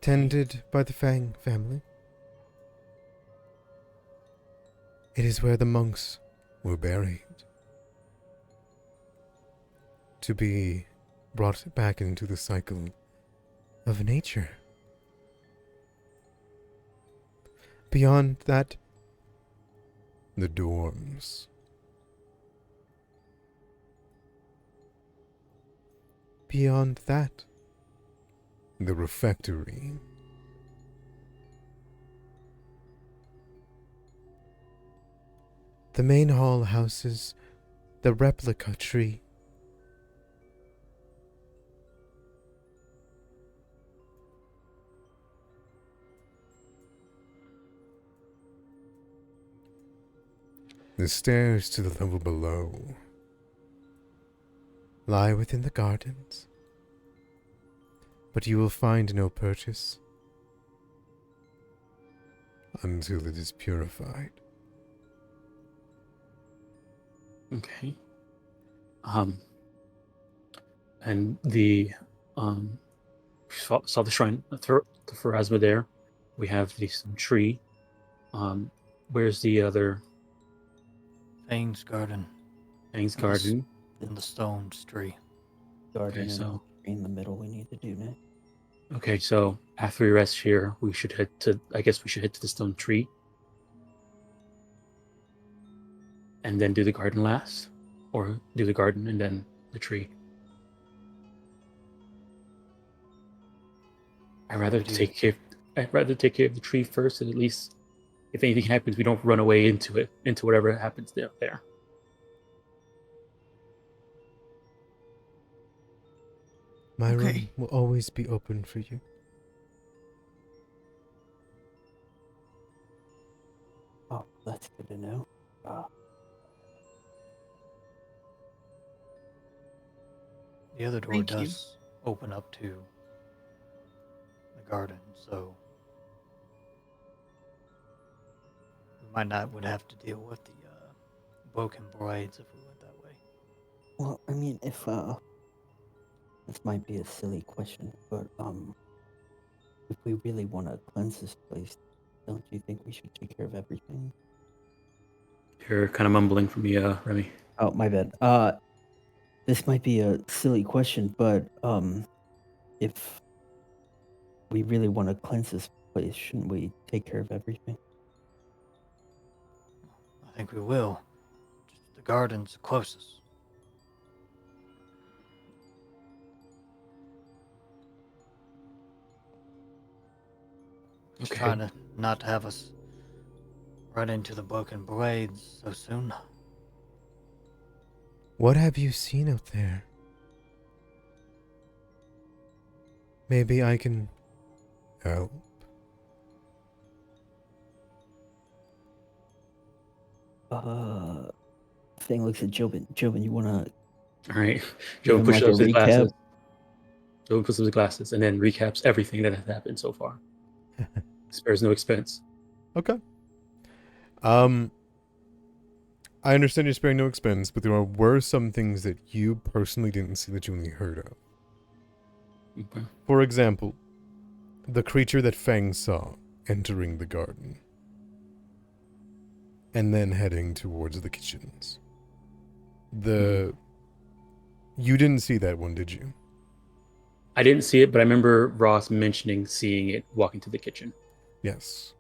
tended by the Fang family. It is where the monks were buried, to be brought back into the cycle of nature. Beyond that, the dorms. Beyond that, the refectory. The main hall houses the replica tree. The stairs to the level below lie within the gardens, but you will find no purchase until it is purified. Okay. And the saw the shrine, the Pharasma there. We have the some tree. Where's the other Fang's garden Fang's Yes. garden? in the stone tree. Garden Okay, and so in the middle we need to do next. okay, so after we rest here, we should head to. I guess we should head to the stone tree, and then do the garden last, or do the garden and then the tree. I'd rather Do you- take care. I'd rather take care of the tree first, and at least if anything happens, we don't run away into it, into whatever happens there. My Okay. room will always be open for you. Oh, that's good to know. The other door Thank you. does open up to the garden, so we might not would have to deal with the broken braids if we went that way. Well, I mean, if this might be a silly question, but if we really want to cleanse this place, don't you think we should take care of everything? You're kind of mumbling for me, Remy. Oh, my bad. This might be a silly question, but if we really want to cleanse this place, shouldn't we take care of everything? I think we will. Just the garden's closest. Just Okay. trying to not have us run into the broken blades so soon. What have you seen out there? Maybe I can help. Thing looks at Jobin. Jobin, you wanna All right. give Joe him pushes like a up his recap? glasses. Joe puts up his glasses and then recaps everything that has happened so far. Spares no expense. Okay. I understand you're sparing no expense, but there were some things that you personally didn't see that you only heard of. Okay. For example, the creature that Fang saw entering the garden and then heading towards the kitchens. You didn't see that one, did you? I didn't see it, but I remember Ross mentioning seeing it walking to the kitchen. Yes.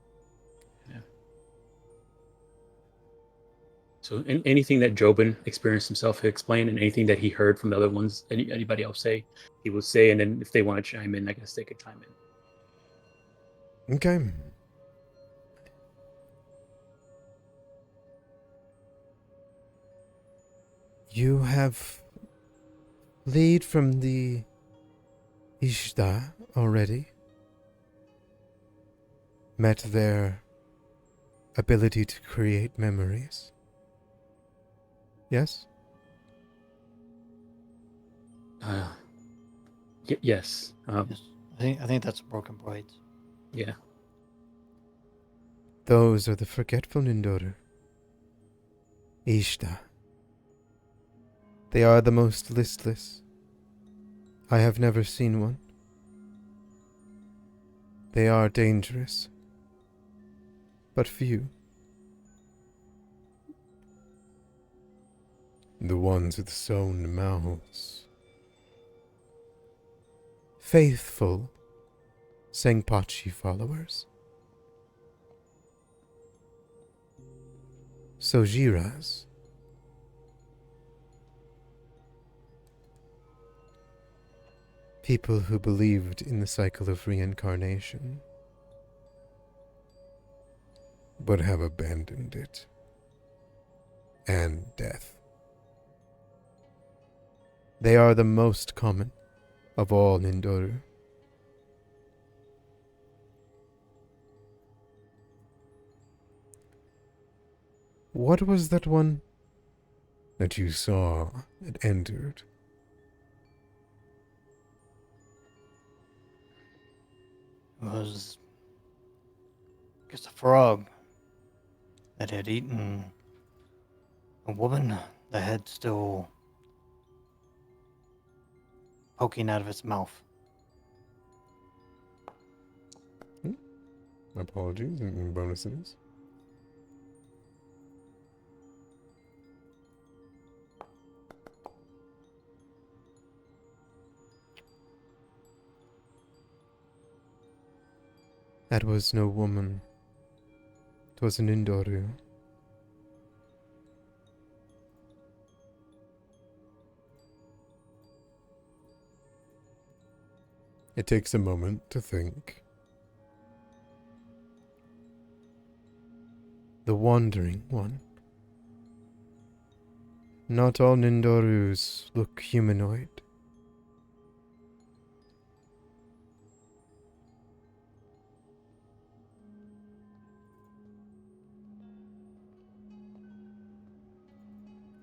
So anything that Jobin experienced himself, he'll explain, and anything that he heard from the other ones, anybody else say, he will say, and then if they want to chime in, I guess they could chime in. Okay. You have lead from the Ishta already. Met their ability to create memories. Yes? Yes. Yes, I think that's broken braids. Yeah. Those are the forgetful Nindoru. Ishta. They are the most listless. I have never seen one. They are dangerous, but few. The ones with sewn mouths. Faithful Sengpachi followers. Sojiras. People who believed in the cycle of reincarnation, but have abandoned it. And death. They are the most common of all Nindoru. What was that one that you saw that entered? It was, I guess, a frog that had eaten a woman, the head still poking out of its mouth. Apologies and bonuses. That was no woman. It was an Indoru. It takes a moment to think. The wandering one. Not all Nindorus look humanoid.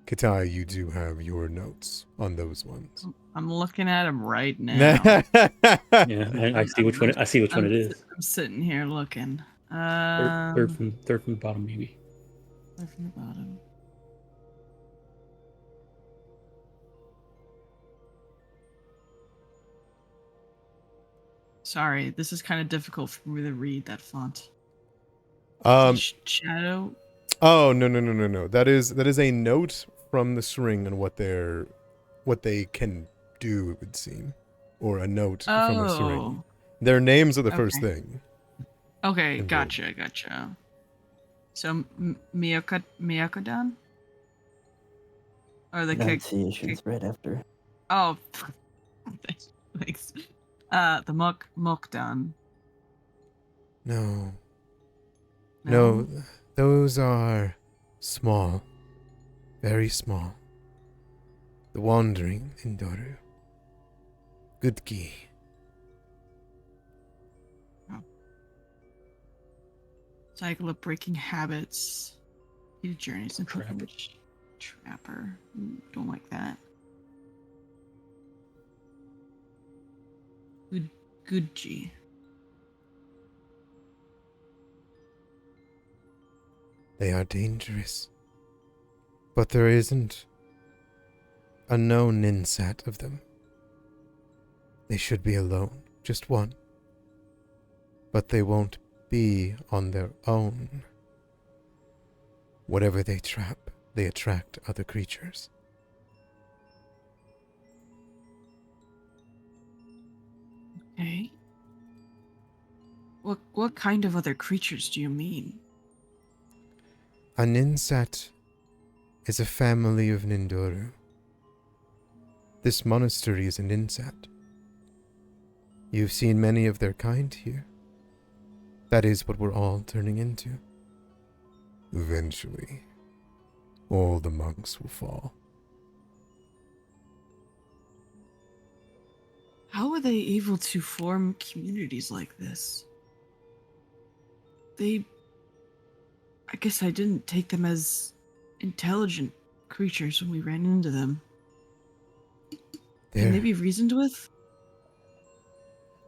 Kitai, you do have your notes on those ones. I'm looking at him right now. Yeah, I see which one. I see which one it is. I'm sitting here looking. Third from the bottom, maybe. Third from the bottom. Sorry, this is kind of difficult for me to read that font. Shadow. Oh no. That is a note from the string on what they can do, it would seem. Or a note from a string. Their names are the first thing. Okay, And gotcha. So Miyakodan? Or the Pronunciation's right after. Oh, thanks. The Mokdan. No, those are small. Very small. The wandering Indoru. Good key. Cycle of breaking habits. Huge journeys and Trapper. Don't like that. Good G. They are dangerous. But there isn't a known Ninsat of them. They should be alone, just one. But they won't be on their own. Whatever they trap, they attract other creatures. Okay. What kind of other creatures do you mean? A Ninsat is a family of Nindoru. This monastery is a Ninsat. You've seen many of their kind here. That is what we're all turning into. Eventually, all the monks will fall. How are they able to form communities like this? I guess I didn't take them as intelligent creatures when we ran into them. Can they be reasoned with?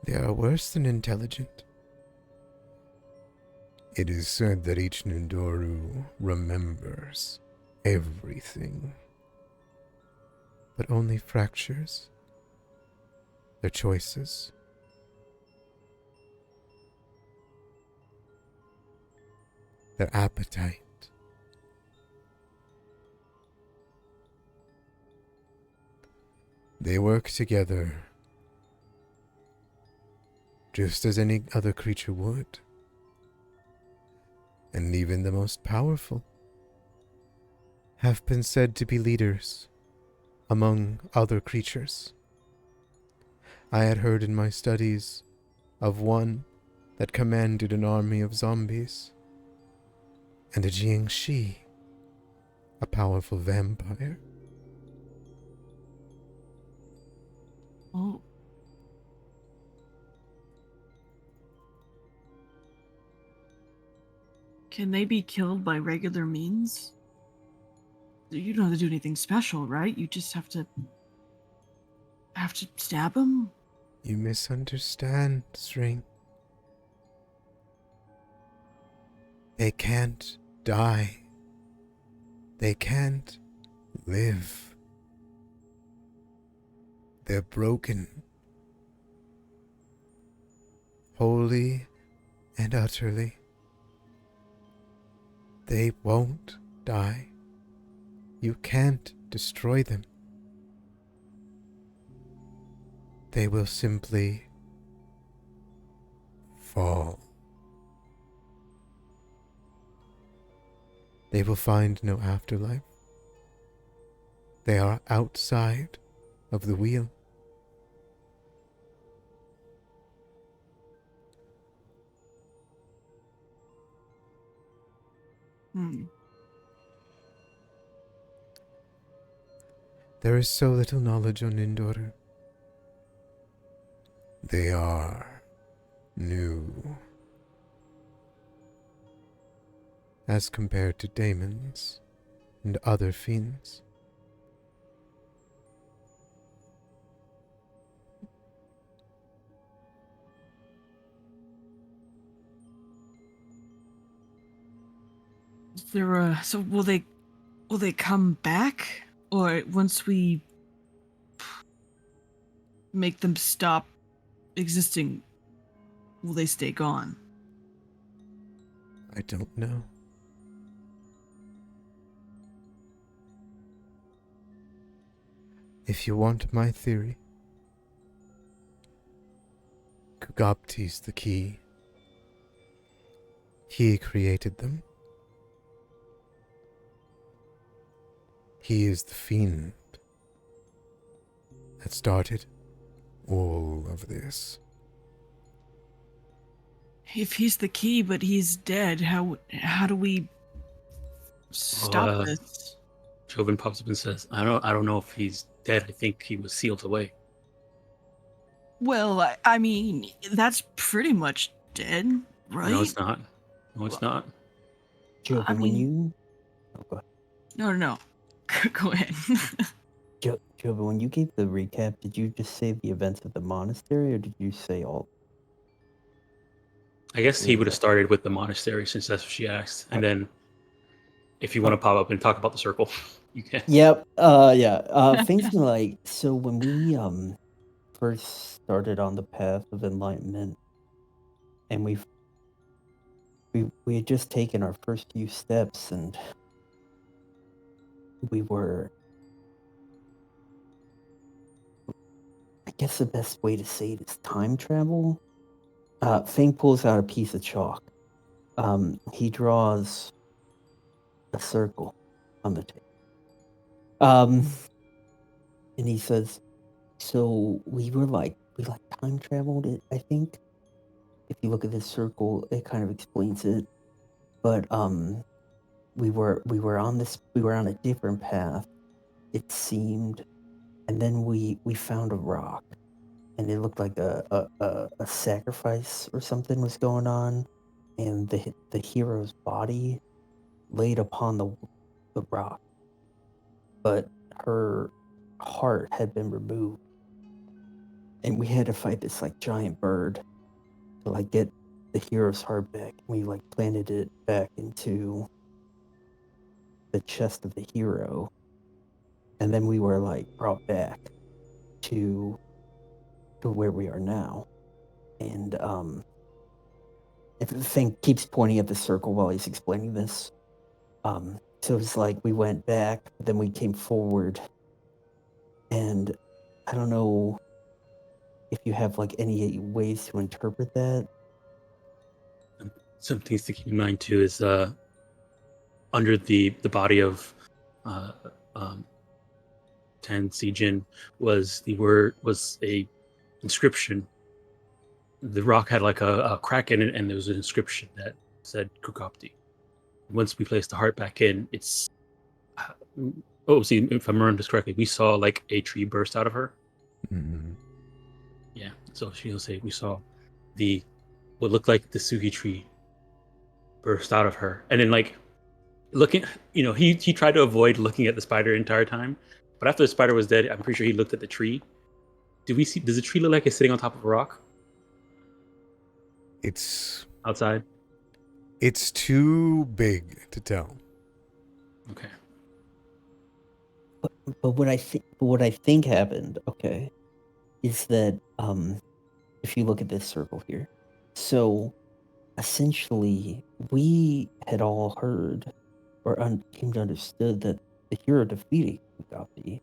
They are worse than intelligent. It is said that each Nindoru remembers everything, but only fractures, their choices, their appetite. They work together just as any other creature would. And even the most powerful have been said to be leaders among other creatures. I had heard in my studies of one that commanded an army of zombies, and a Jiangshi, a powerful vampire. Oh. Can they be killed by regular means? You don't have to do anything special, right? You just have to stab them? You misunderstand, String. They can't die. They can't live. They're broken. Wholly and utterly. They won't die. You can't destroy them. They will simply fall. They will find no afterlife. They are outside of the wheel. There is so little knowledge on Indor. They are new as compared to daemons and other fiends. So will they come back? Or once we make them stop existing, will they stay gone? I don't know. If you want my theory, Kugapti's the key. He created them. He is the fiend that started all of this. If he's the key, but he's dead, how do we stop this? Joven pops up and says, I don't know if he's dead. I think he was sealed away. Well, I mean, that's pretty much dead, right? No, it's not. No, it's not. Joven, I when mean- you... Oh, go ahead. No. Go ahead. Joven, when you gave the recap, did you just say the events of the monastery, or did you say all? I guess he would have started with the monastery since that's what she asked. And then if you want to pop up and talk about the circle, you can. Yep. Things like, so when we first started on the path of enlightenment, and we had just taken our first few steps, and we were, I guess the best way to say it is time travel. Fang pulls out a piece of chalk. He draws a circle on the table. And he says, so we time traveled it, I think. If you look at this circle, it kind of explains it. But we were on a different path, it seemed, and then we found a rock, and it looked like a sacrifice or something was going on, and the hero's body laid upon the rock, but her heart had been removed, and we had to fight this giant bird to get the hero's heart back. We planted it back into the chest of the hero, and then we were brought back to where we are now. And the thing keeps pointing at the circle while he's explaining this. So it's like we went back, then we came forward, and I don't know if you have like any ways to interpret that. Some things to keep in mind too is under the body of uh, um, Tan Si Jin was a inscription. The rock had like a crack in it, and there was an inscription that said Kukopti. Once we placed the heart back in, it's see, if I remember this correctly, we saw like a tree burst out of her. Mhm. Yeah, so she'll say we saw what looked like the Sugi tree burst out of her, and then like looking, he tried to avoid looking at the spider the entire time, but after the spider was dead, I'm pretty sure he looked at the tree. Does the tree look like it's sitting on top of a rock It's outside? too big to tell. Okay. But what I think happened, okay, is that if you look at this circle here, so essentially we had all heard or came to understood that the hero defeated Kukopti,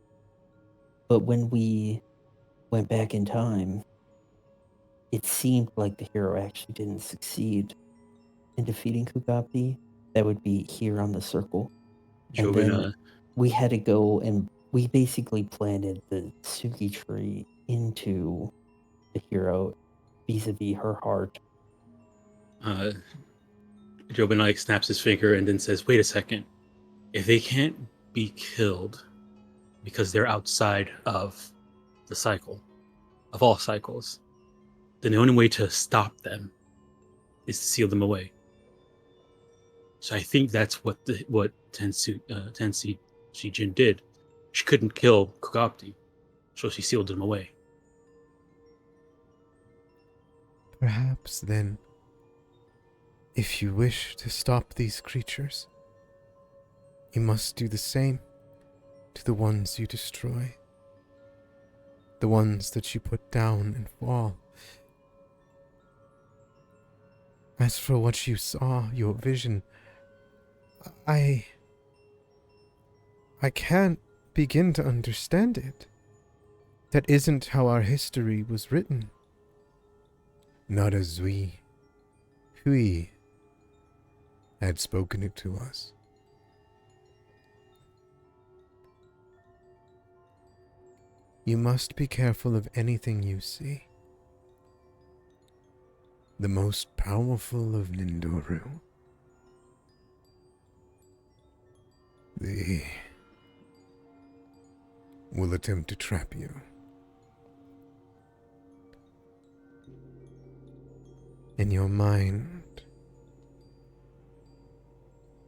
but when we went back in time, it seemed like the hero actually didn't succeed in defeating Kukopti. That would be here on the circle. And Jobin, then we had to go and we basically planted the Sugi tree into the hero vis-a-vis her heart. Jobin like snaps his finger and then says, "Wait a second. If they can't be killed because they're outside of the cycle of all cycles, then the only way to stop them is to seal them away." So I think that's what Tensi Shijin did. She couldn't kill Kukopti, so she sealed them away. Perhaps then, if you wish to stop these creatures, you must do the same to the ones you destroy. The ones that you put down and fall. As for what you saw, your vision, I can't begin to understand it. That isn't how our history was written. Not as we had spoken it to us. You must be careful of anything you see. The most powerful of Nindoru. They will attempt to trap you. In your mind,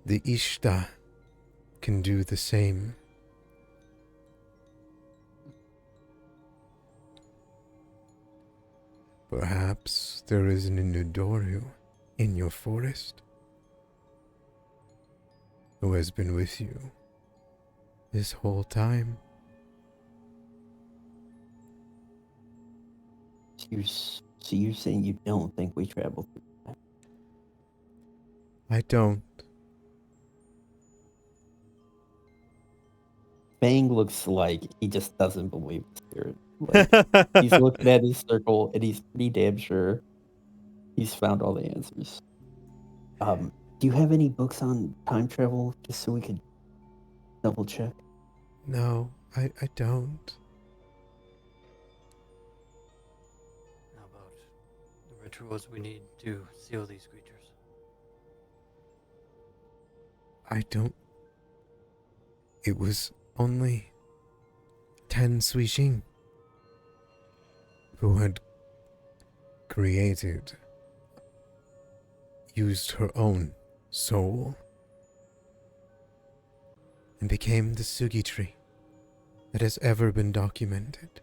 the Ishta can do the same. Perhaps there is an Nindoru in your forest who has been with you this whole time. So you're saying you don't think we traveled through time? I don't. Fang looks like he just doesn't believe the spirit. Like, he's looking at his circle and he's pretty damn sure he's found all the answers. Do you have any books on time travel just so we could double check? No, I don't. How about the rituals we need to seal these creatures? I don't. It was only Tan Suijing who had used her own soul and became the Sugi tree that has ever been documented.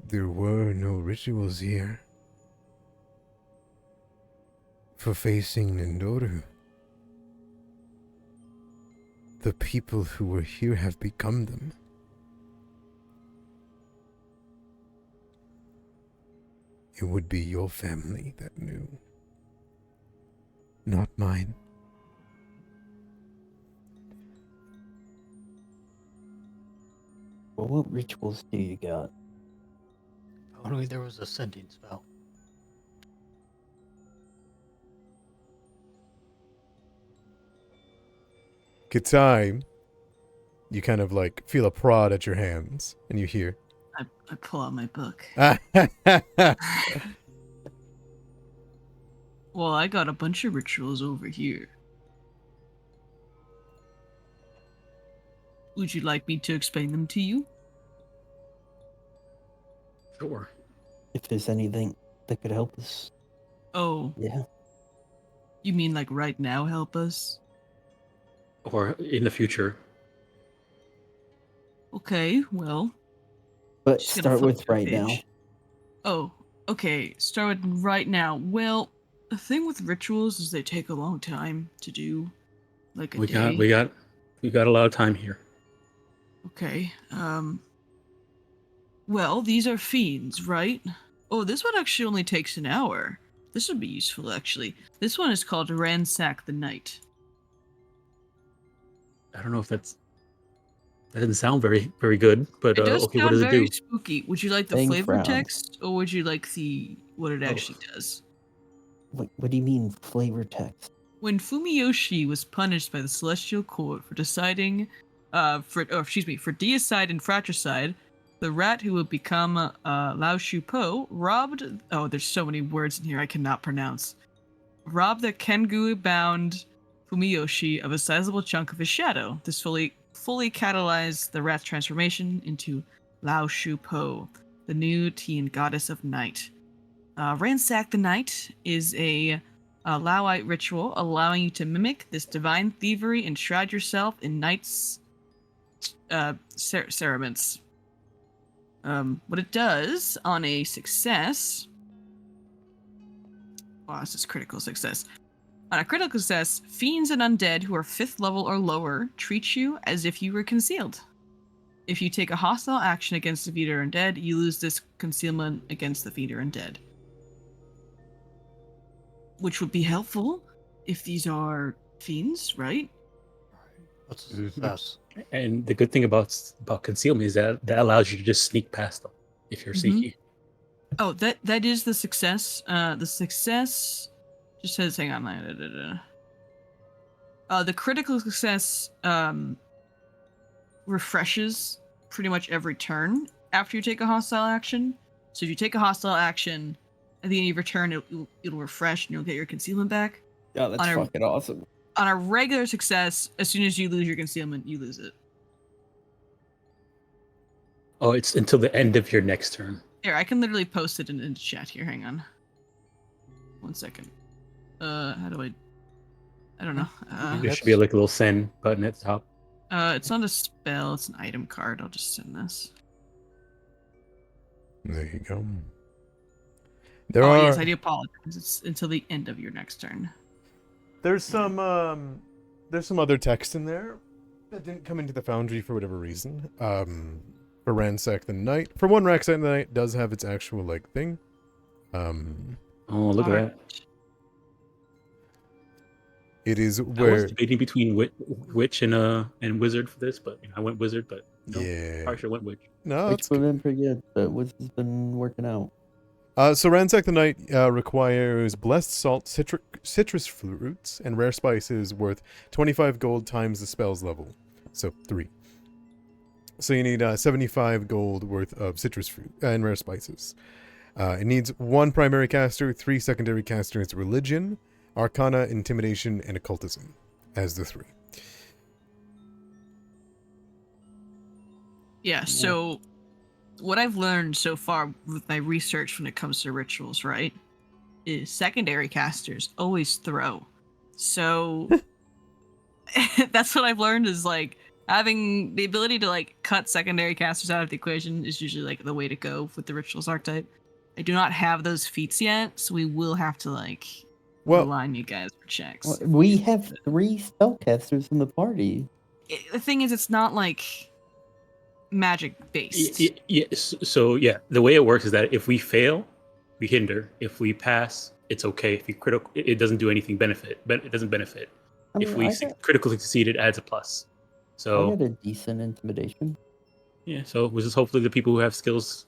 There were no rituals here for facing Nindoru. The people who were here have become them. it would be your family that knew. Not mine. Well, what rituals do you got? If only there was a sending spell. Kitai, you kind of like feel a prod at your hands, and you hear. I pull out my book. Well, I got a bunch of rituals over here. Would you like me to explain them to you? Sure. If there's anything that could help us. Oh, Yeah. you mean like right now help us? Or in the future. Okay, well. But just gonna start flip with to a right now. page. Oh, okay. Start with right now. Well, the thing with rituals is they take a long time to do. Like a day. We got a lot of time here. Okay. Well, these are fiends, right? Oh, this one actually only takes an hour. This would be useful, actually. This one is called Ransack the Night. I don't know if that doesn't sound very good, but It does okay, what sound does it very do? spooky. Would you like the Thing flavor frowned. text, or would you like what it Oh. actually does? What do you mean flavor text? When Fumiyoshi was punished by the Celestial Court for deciding, for deicide and fratricide, the rat who would become Lao Shu Po robbed. Oh, there's so many words in here I cannot pronounce. Robbed the Kengu-bound Fumiyoshi of a sizable chunk of his shadow. This fully catalyzed the rat's transformation into Lao Shu Po, the new Tian goddess of night. Ransack the Night is a Laoite ritual allowing you to mimic this divine thievery and shroud yourself in night's cerements. What it does on a success... Wow, this is critical success. On a critical success, fiends and undead who are 5th level or lower treat you as if you were concealed. If you take a hostile action against the fiend or undead, you lose this concealment against the fiend or undead. Which would be helpful if these are fiends, right? What's a success? And the good thing about concealment is that allows you to just sneak past them if you're sneaky. Oh, that is the success. The success just says, hang on. The critical success refreshes pretty much every turn after you take a hostile action. So if you take a hostile action, at the end of your turn, it'll refresh and you'll get your concealment back. Oh, that's fucking awesome. On a regular success, as soon as you lose your concealment, you lose it. Oh, it's until the end of your next turn. Here, I can literally post it in chat here. Hang on. 1 second. How do I don't know. There should be like a little send button at the top. It's not a spell, it's an item card. I'll just send this. There you go. Yes, I do apologize. It's until the end of your next turn. There's some other text in there that didn't come into the Foundry for whatever reason. For Ransack the Night. For one, Ransack the Night does have its actual like thing. Oh, look at that. It is I was where debating between witch and wizard for this, but I went wizard. But no, yeah, probably should have went witch. no, Which it's would have been pretty good, but which has been working out. So Ransack the Night requires blessed salt, citrus fruits, and rare spices worth 25 gold times the spell's level. So 3. So you need 75 gold worth of citrus fruit and rare spices. It needs 1 primary caster, 3 secondary casters, religion, arcana, intimidation, and occultism as the 3. Yeah, so what I've learned so far with my research when it comes to rituals, right, is secondary casters always throw. So that's what I've learned is like having the ability to like cut secondary casters out of the equation is usually like the way to go with the rituals archetype. I do not have those feats yet, so we will have to like rely on you guys for checks. Well, we have 3 spellcasters in the party. The thing is, it's not like magic based. Yes. So yeah, the way it works is that if we fail, we hinder. If we pass, it's okay. If we critical, it doesn't do anything benefit, but it doesn't benefit. I If mean, we I got, critically succeed, it adds a plus. I So got a decent intimidation. yeah, so it was just hopefully the people who have skills,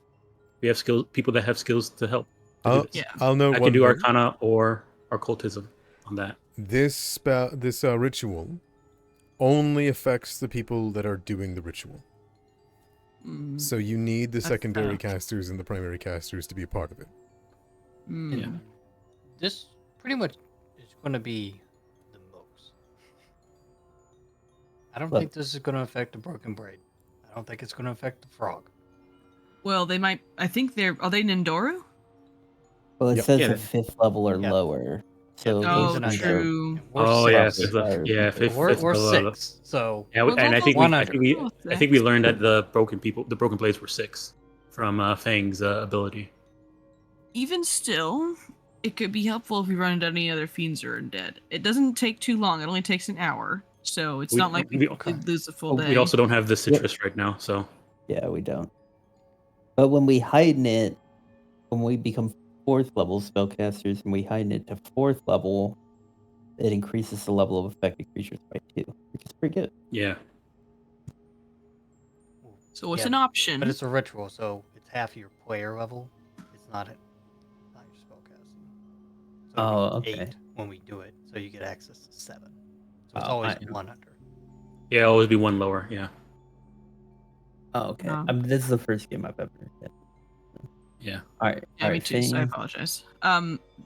we have skills, people that have skills to help. To do I'll, this. Yeah. I'll note I one can do thing. Arcana or occultism on that. This ritual only affects the people that are doing the ritual. Mm, So you need the That's secondary tough. casters and the primary casters to be a part of it. mm. Yeah. This pretty much is going to be the most. I don't Look. think this is going to affect the broken braid. I don't think it's going to affect the frog. Well, they might. I think are they Nindoru? Well, it Yep. says Yeah, at 5th level or yeah. lower. So the Oh, things those that I things know. are true. And we're Oh six. yeah, six. fifth. We're below. 6, so Yeah, Well, and I think well, One I under. think we learned that the broken blades were 6 from Fang's ability. Even still, it could be helpful if we run into any other fiends or undead. It doesn't take too long. It only takes an hour, so it's We- not like we- we lose a full day. We also don't have the citrus right now, so Yeah, we don't. But when we heighten it, when we become 4th level spellcasters and we heighten it to 4th level, it increases the level of affected creatures by 2, which is pretty good. yeah. So it's Yeah, an option. But it's a ritual, so it's half your player level. It's not your spellcasting. So Oh, it'd be okay. 8 when we do it, so you get access to 7. So it's Oh, always I- 1 under. Yeah, it'll always be one lower. Yeah, Oh, okay. Um, This is the first game I've ever had. yeah. All right. Yeah, all me right, too. So I Fang. apologize.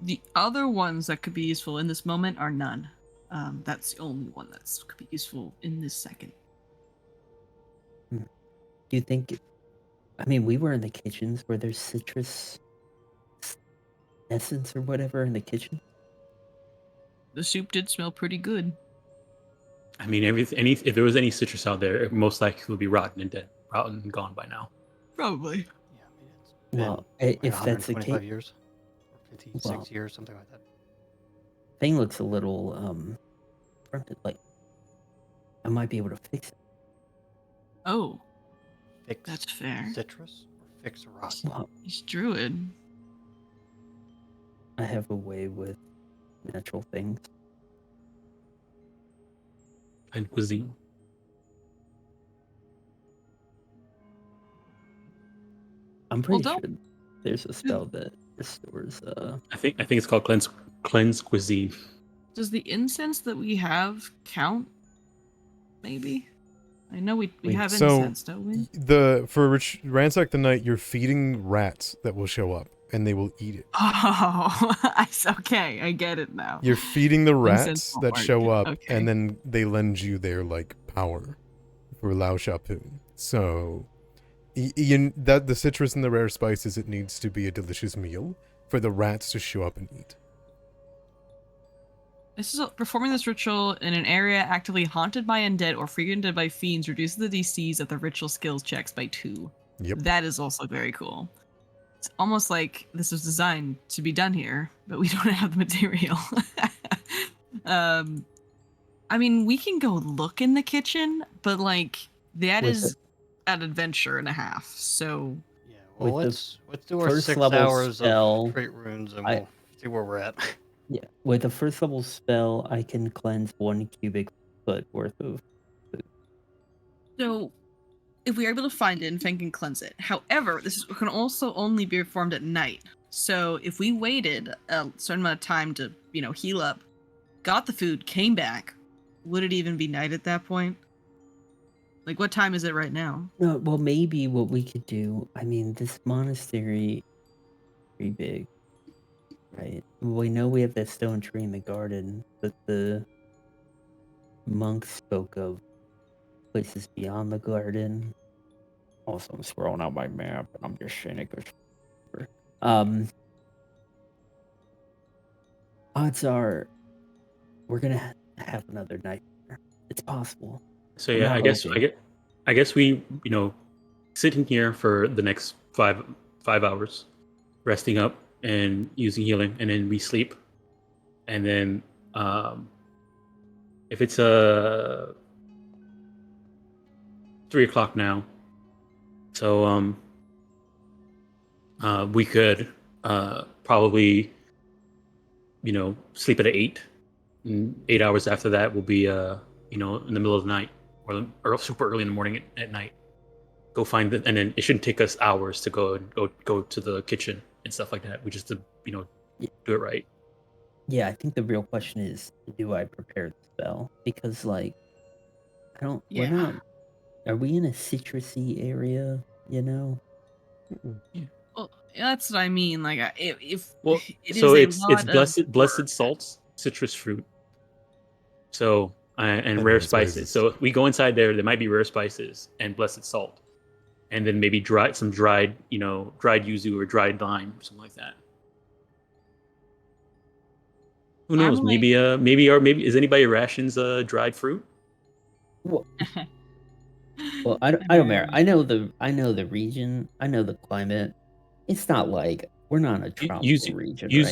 The other ones that could be useful in this moment are none. That's the only one that's could be useful in this second. Do you think? I mean, we were in the kitchens where there's citrus essence or whatever in the kitchen. The soup did smell pretty good. I mean, if there was any citrus out there, it most likely would be rotten and gone by now. Probably. Yeah, I mean, it's been Well, like if that's the 125 case, years, or 56 Well- years, something like that. Fang looks a little fronted. Like, I might be able to fix it. Oh, Fix that's fair. citrus or fix rock. Well, He's druid. I have a way with natural things. And cuisine. I'm pretty don't- sure there's a spell that restores. I think it's called cleanse cuisine. Does the incense that we have count? Maybe. I know we Wait, have so- incense, don't we? For Ransack the Night, you're feeding rats that will show up and they will eat it. Oh, okay. I get it now. You're feeding the Incense rats won't that work. show up, Okay. and then they lend you their like power for Lao Shapu. So, that the citrus and the rare spices, it needs to be a delicious meal for the rats to show up and eat. This is performing this ritual in an area actively haunted by undead or frequented by fiends reduces the DCs of the ritual skills checks by 2. Yep. That is also very cool. It's almost like this was designed to be done here, but we don't have the material. I mean, we can go look in the kitchen, but like that With is an adventure and a half. So Yeah, well, With the let's do our first 6 level hours spell, of trait runes, and I- we'll see where we're at. Yeah, with the first level spell, I can cleanse 1 cubic foot worth of. So, if we are able to find it, Fang can cleanse it. However, can also only be performed at night. So, if we waited a certain amount of time to, heal up, got the food, came back, would it even be night at that point? Like, what time is it right now? No, well, maybe what we could do. I mean, this monastery is pretty big, right? We know we have that stone tree in the garden, but the monks spoke of places beyond the garden. Also, I'm scrolling out my map, and I'm just saying it goes. Odds are, we're gonna have another night. It's possible. So I'm yeah, not I guess we sit in here for the next five hours, resting up and using healing, and then we sleep, and then if it's 3 o'clock now, so we could probably, sleep at 8. And 8 hours after that will be, in the middle of the night or super early in the morning at night. Go find it, and then it shouldn't take us hours to go to the kitchen and stuff like that. We just Yeah. do it right. Yeah, I think the real question is, do I prepare the spell? Because I don't. We're Yeah. not. Are we in a citrusy area? Well, that's what I mean. Like, if Well, it so is a it's lot of blessed work. salts, citrus fruit, so and And rare rare spices. spices. So if we go inside there might be rare spices and blessed salt, and then maybe dried yuzu or dried lime or something like that. Who I'm knows? like, Maybe is anybody rations dried fruit? Well, I don't. I I don't matter. mean, I know the region. I know the climate. It's not like we're not in a tropical region, right?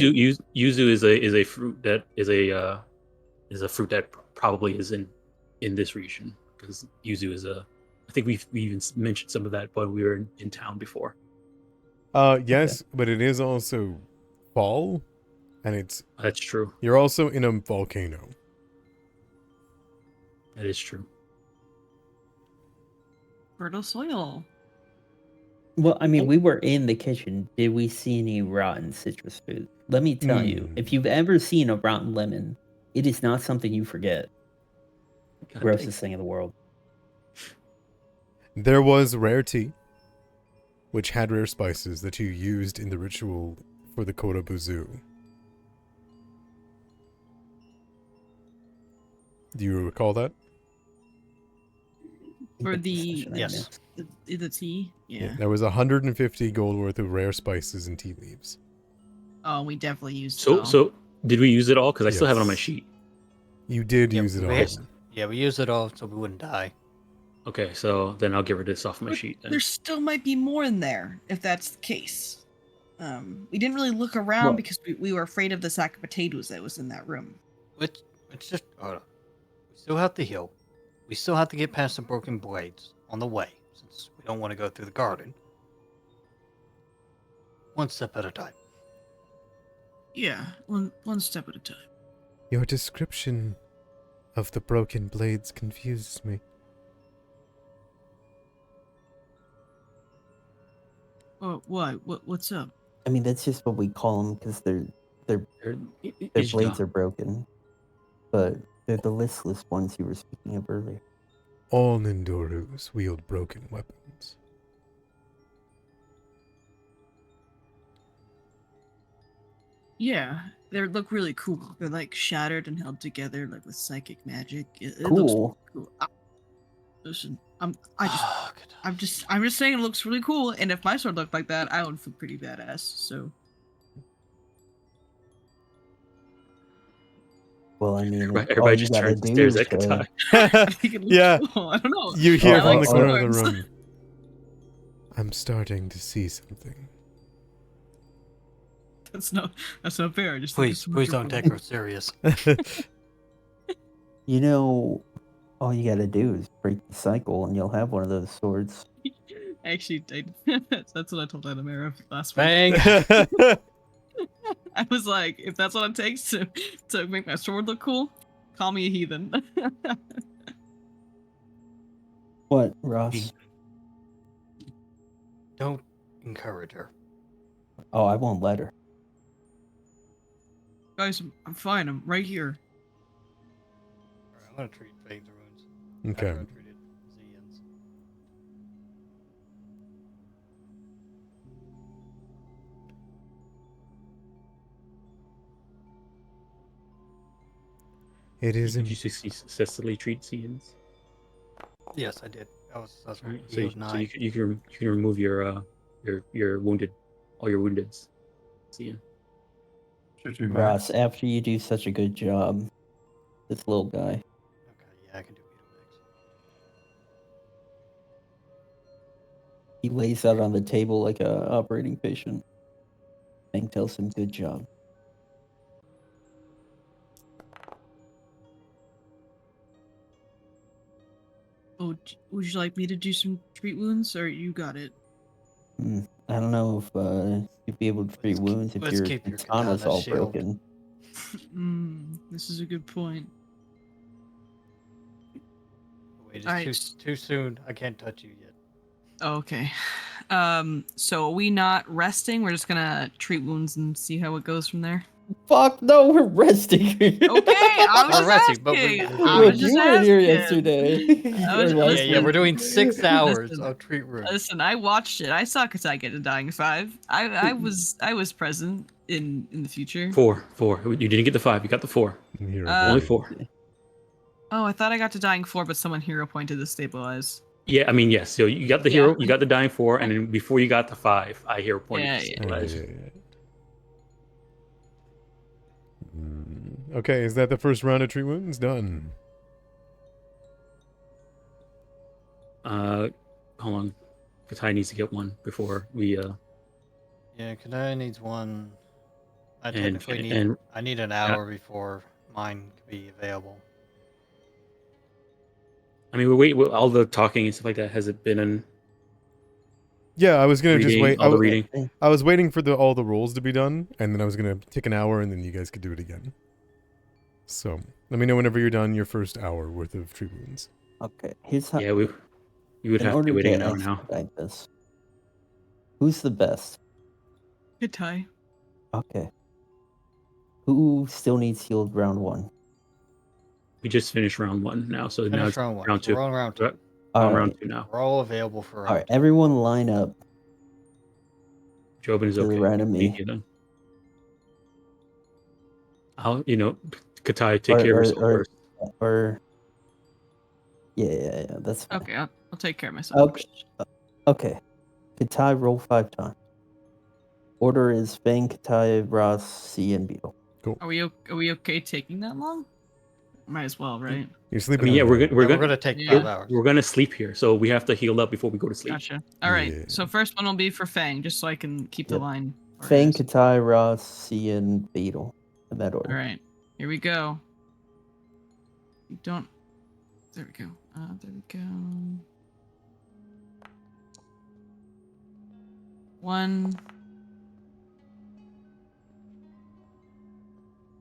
Yuzu is a fruit that is a fruit that probably is in this region, because yuzu is a. I think we even mentioned some of that when we were in town before. Yes, but it is also fall, and That's true. you're also in a volcano. That is true. fertile soil. Well, I mean, we were in the kitchen. Did we see any rotten citrus fruit? Let me tell you, if you've ever seen a rotten lemon, it is not something you forget. God Grossest thing in the world. There was rare tea, which had rare spices that you used in the ritual for the Korabuzu. Do you recall that? For What the session I yes. missed. the tea. Yeah. There was 150 gold worth of rare spices and tea leaves. Oh, we definitely used it So all. so did we use it all? Because I still have it on my Yes. sheet. You did Yeah, use it we all. used- Yeah, we used it all so we wouldn't die. Okay, so then I'll get rid of this off my But sheet. Then. there still might be more in there if that's the case. We didn't really look around Well- because we were afraid of the sack of potatoes that was in that room. It's just hold on. We still have to heal. We still have to get past the broken blades on the way, since we don't want to go through the garden. One step at a time. Yeah, one step at a time. Your description of the broken blades confuses me. Oh, why? What's up? I mean, that's just what we call them because their Ijda. blades are broken, but they're the listless ones you were speaking of earlier. All Nindorus wield broken weapons. Yeah, they look really cool. They're like shattered and held together, like with psychic magic. It Cool. looks cool. Listen, I'm just saying it looks really cool. And if my sword looked like that, I would feel pretty badass. So Well, I mean, all Everybody you just gotta turns and do stares is at Katai. I think it looks Yeah. cool. I don't know. You hear I from like the corner of the swords. room. I'm starting to see something. That's not fair. I just think Please, it's please super don't cool. take her serious. all you gotta do is break the cycle, and you'll have one of those swords. Actually, that's what I told Adamara last week. Bang! I was like, if that's what it takes to make my sword look cool, call me a heathen. What, Ross? Don't encourage her. Oh, I won't let her. Guys, I'm fine. I'm right here. Alright, I'm gonna treat Fade's wounds. Okay. After I treated Zian's. It Did isn't. you successfully treat Cians? Yes, I did. I was Right. he So, was 9. you can remove your wounded, all your woundeds. Cian. Should you Ross, max? after you do such a good job, this little guy. Okay, yeah, I can do Beetle He lays out on the table like a operating patient. Hank tells him, "Good job." Oh, would you like me to do some treat wounds, or you got it? I don't know if you'd be able to treat wounds if let's your keep your katana's katana all shield. broken. This is a good point. Wait, Alright. it's too soon. I can't touch you yet. Okay. So are we not resting? We're just gonna treat wounds and see how it goes from there. Fuck no, we're resting. Okay, I was We're just resting, but asking. we're I doing- was just you weren't here asking. yesterday. I was- Or last listen, Yeah, we're week. doing 6 hours Listen, of treat room. Listen, I watched it. I saw Katai get a dying 5. I was present in the future. 4. You didn't get the 5. You got the 4. Here, Only boy. 4. Oh, I thought I got to dying 4, but someone hero pointed to stabilize. Yeah, I mean, yes. So you got the Yeah. hero, you got the dying 4, and then before you got the 5, I hero pointed. Yeah, to yeah. stabilize. Okay, is that the first round of treat wounds? Done. Hold on. Katai needs to get one before we Yeah, Kanaya needs one. I And- technically need. and- I need an hour before mine can be available. I mean, all the talking and stuff like that. Has it been an Yeah, I was gonna just reading? wait. All the reading. I was waiting for all the rolls to be done, and then I was gonna take an hour, and then you guys could do it again. So let me know whenever you're done your first hour worth of treat wounds. Okay, here's how. Yeah, you would in have to order be waiting an to hour now. expedite this, who's the best? Katai. Okay. Who still needs healed round 1? We just finished round 1 now, so now Finish it's round 1. round 2. We're on round 2. We're All on right. round 2 now. We're all available for round All right, 2. everyone line up. Jobin is To the okay. right of me. Thank you, then. I'll, Katai, take care of yourself first. Or yeah, that's fine. Okay, I'll take care of myself. Okay. Okay. Katai, roll 5 times. Order is Fang, Katai, Ross, C, and Beetle. Are we okay taking that long? Might as well, right? You're I sleeping. mean, yeah, on we're the- gonna We're gonna take Yeah. 5 hours. we're gonna sleep here, so we have to heal up before we go to sleep. Gotcha. All right. Yeah. So first one will be for Fang, just so I can keep the Yep. line. Fang, organized. Katai, Ross, C, and Beetle. In that order. All right. Here we go. You don't. There we go. There we go. 1.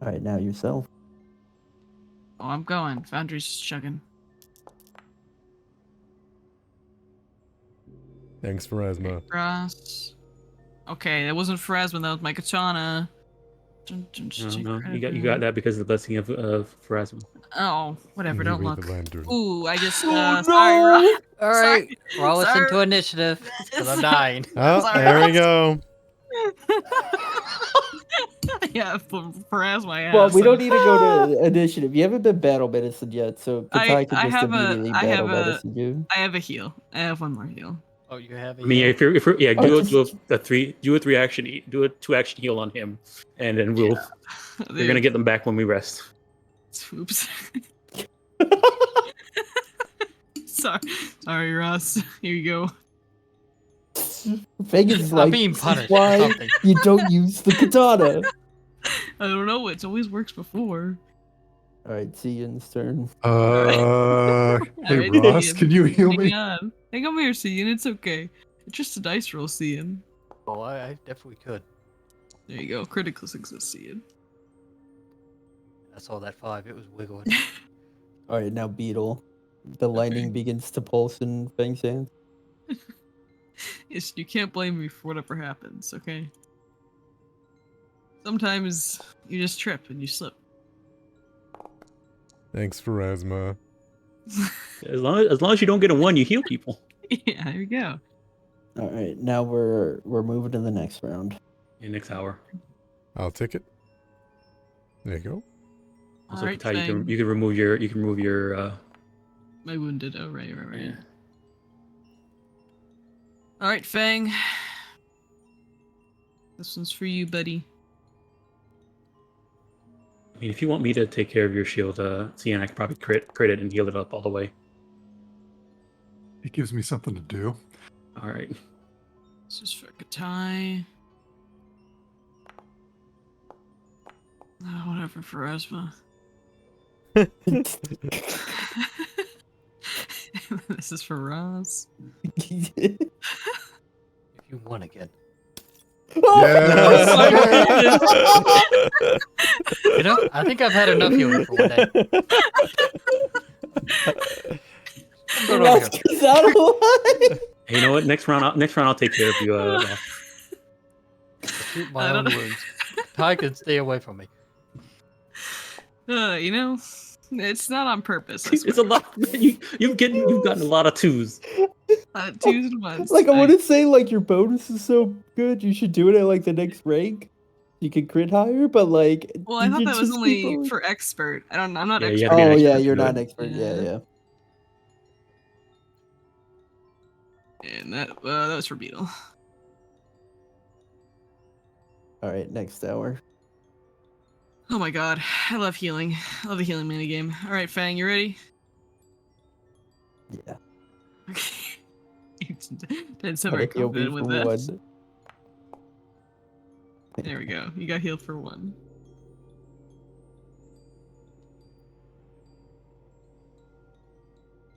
All right, now yourself. Oh, I'm going. Foundry's chugging. Thanks for Asma. Ross. Okay, that wasn't Phrasma, that was my katana. No, you got that because of the blessing of Pharasma. Oh, whatever, don't You were the look. lantern. Ooh, I just. Oh, Sorry, no! Ross. All right, roll us Sorry. into initiative. Because I'm dying. Oh, Sorry, there we Ross. go. Yeah, Phrasma, I Well, have we some- don't need to go to initiative. You haven't been battle medicine yet, so Katai can I just have a- immediately I battle have a- medicine you. I have a heal. I have one more heal. Oh, you have a. I mean, heal? if you're yeah, Oh, do a 3 action, do a 2 action heal on him, and then we're gonna get them back when we rest. Oops. Sorry, Ross. Here you go. Vegas is I'm like, being "This is punished or why something. you don't use the katana. I don't know. It's always works before. All right, see you in this turn. Hey, Alright, Ross, Cian. can you heal Hang me? on. Hang on here, Cian. It's okay. It's just a dice roll, Cian. Oh, I definitely could. There you go. Critical success, Cian. I saw that 5. It was wiggling. All right, now Beetle. The lightning begins to pulse in Fang's hands. Yes, you can't blame me for whatever happens, okay? Sometimes you just trip and you slip. Thanks for Asma. As long as you don't get a 1, you heal people. Yeah, there you go. All right, now we're moving to the next round. In next hour. I'll take it. There you go. Also, Alright, Katai, Fang. you can remove your My wounded. Oh, right. yeah. Alright, Fang. This one's for you, buddy. I mean, if you want me to take care of your shield, Cian, I could probably crit it and heal it up all the way. It gives me something to do. All right. This is for Katai. Whatever for Esma. This is for Ross. If you You won again. Yes. You know, I think I've had enough healing for one day. I'm going over here. He's out of line. Hey, you know what? Next round, I'll take care of you. Ross. Shoot my I own don't- wounds. Ty can stay away from me. You know, it's not on purpose. I It's a swear. lot. You've gotten a lot of twos. Twos and ones. Like, I wouldn't say, like, your bonus is so good, you should do it at, like, the next rank. You could crit higher, but, like... Well, I you thought could that was just keep only rolling. for expert. I'm not Yeah, you expert. gotta be an Oh, expert yeah, to you're do not it. an expert. Yeah, Yeah. yeah. And that was for Beetle. Alright, next hour. Oh my god, I love healing. I love the healing minigame. All right, Fang, you ready? Yeah. Okay. Didn't sound Gotta very heal me confident with for that. one. There we go. You got healed for one.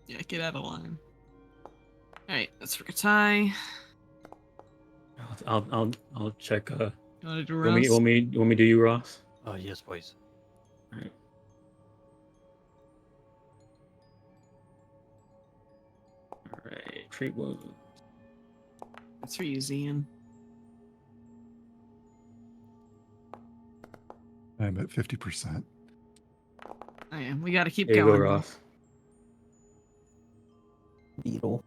Yeah, get out of line. All right, that's for Katai. I'll check. You want to do Want me Ross? to do you, Ross? Oh, yes, please. Alright. Alright, treat wounds. That's for you, Zian. I'm at 50%. Oh yeah, we got to keep There you going. go, though. Ross. Beetle.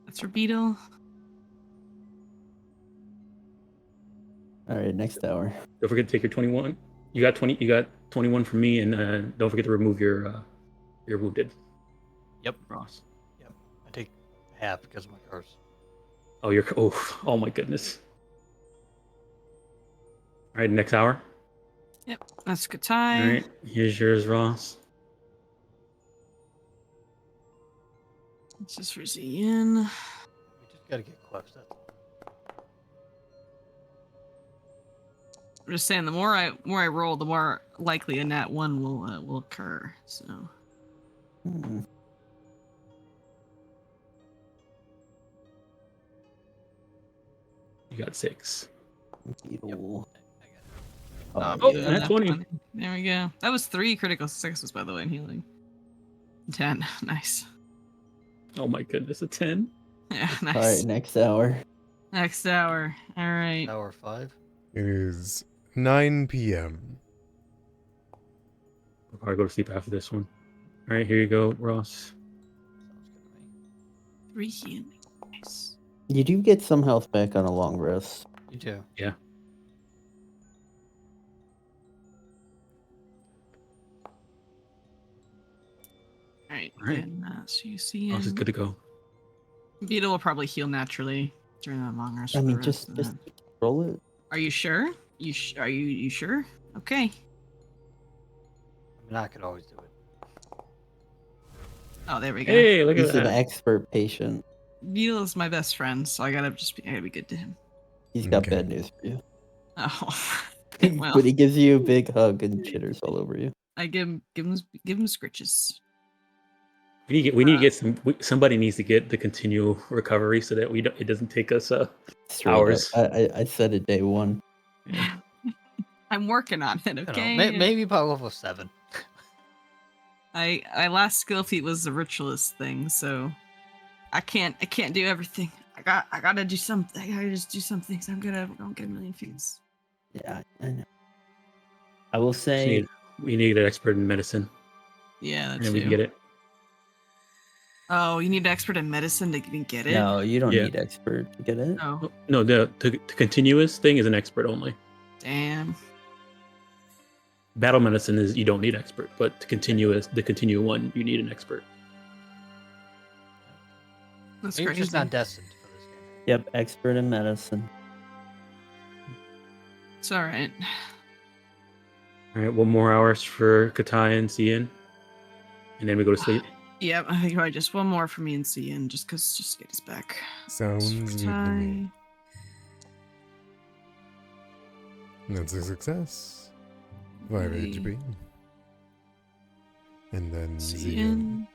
That's for Beetle. Alright, next hour. Don't forget to take your 21. You got 20. You got 21 from me, and don't forget to remove your wounded. Yep. Ross. I take half because of my curse. Oh, oh my goodness. All right, next hour. That's Katai. All right, here's yours, Ross. This is for Zian. We just gotta get close. That's all. I'm just saying, the more I roll, the more likely a nat 1 will occur. So Hmm. You got 6. Beetle. I got it. Oh, Beetle nat got 20. There we go. That was 3 critical successes, by the way, in healing. 10. Nice. Oh my goodness, a 10. Yeah, nice. Alright, next hour. Next hour. All right. Hour 5. It is 9 p.m. I'll probably go to sleep after this one. All right, here you go, Ross. Sounds good to me. 3 healing. Nice. You do get some health back on a long rest. You do. Yeah. All right. All right. And so you see Ross is good to go. Beetle will probably heal naturally during that long rest. I for the mean, rest just of that. roll it. Are you sure? Are you sure? Okay. I mean, I could always do it. Oh, there we go. Hey, look at He's an that. expert patient. Beetle is my best friend, so I gotta be good to him. He's got Okay. bad news for you. Oh, well, But he gives you a big hug and chitters all over you. I give him scritches. We need to get somebody needs to get the continual recovery so that it doesn't take us Straight up. hours. I said it day one. I'm working on it. You know, Okay. maybe by level 7. I last skill feat was the ritualist thing, so I can't do everything. I gotta do something. I gotta just do some things. I don't get a million feats. Yeah, I know. I will say, We need an expert in medicine, Yeah, and that's then we can get it. Oh, you need an expert in medicine to even get it. no, you don't Yeah. need expert to get it. Oh, No, the continuous thing is an expert only. damn. Battle medicine is you don't need expert, but the continue one you need an expert. That's Maybe crazy. just not destined for this game. Yep, expert in medicine. It's all right. All right, 1 more hours for Katai and Cian, and then we go to sleep. Yep, I think probably just one more for me and Cian, just to get us back. Sounds good to me. That's a success. 5 Yay. HP. And then Zian. Cian.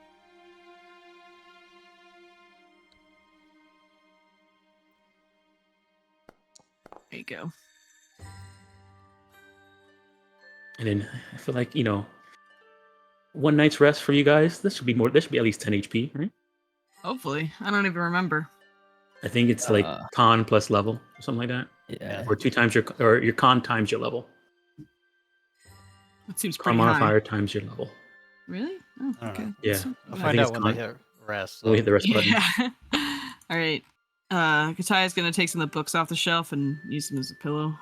There you go. And then I feel like, one night's rest for you guys. This should be more. This should be at least 10 HP, right? Hopefully. I don't even remember. I think it's like con plus level or something like that, Yeah. or 2 times your con times your level. That seems Con pretty high. modifier times your level. Really? Oh, I don't okay. know. Yeah. I'll I find think out it's when con. I hit rest. We'll hit the rest button. Yeah. All right. Katai's gonna take some of the books off the shelf and use them as a pillow.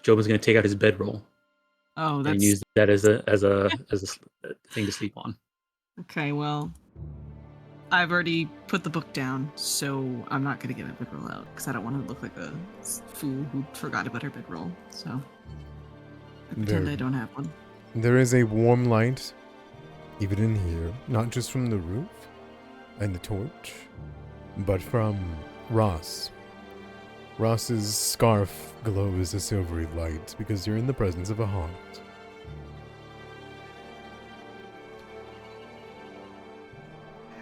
Jobin's gonna take out his bedroll Oh, and that's use that as a thing to sleep on. okay. Well, I've already put the book down, so I'm not gonna get my bedroll out because I don't want to look like a fool who forgot about her bedroll. So I pretend I don't have one. There is a warm light, even in here, not just from the roof and the torch, but from Ross. Ross's scarf glows a silvery light because you're in the presence of a haunt.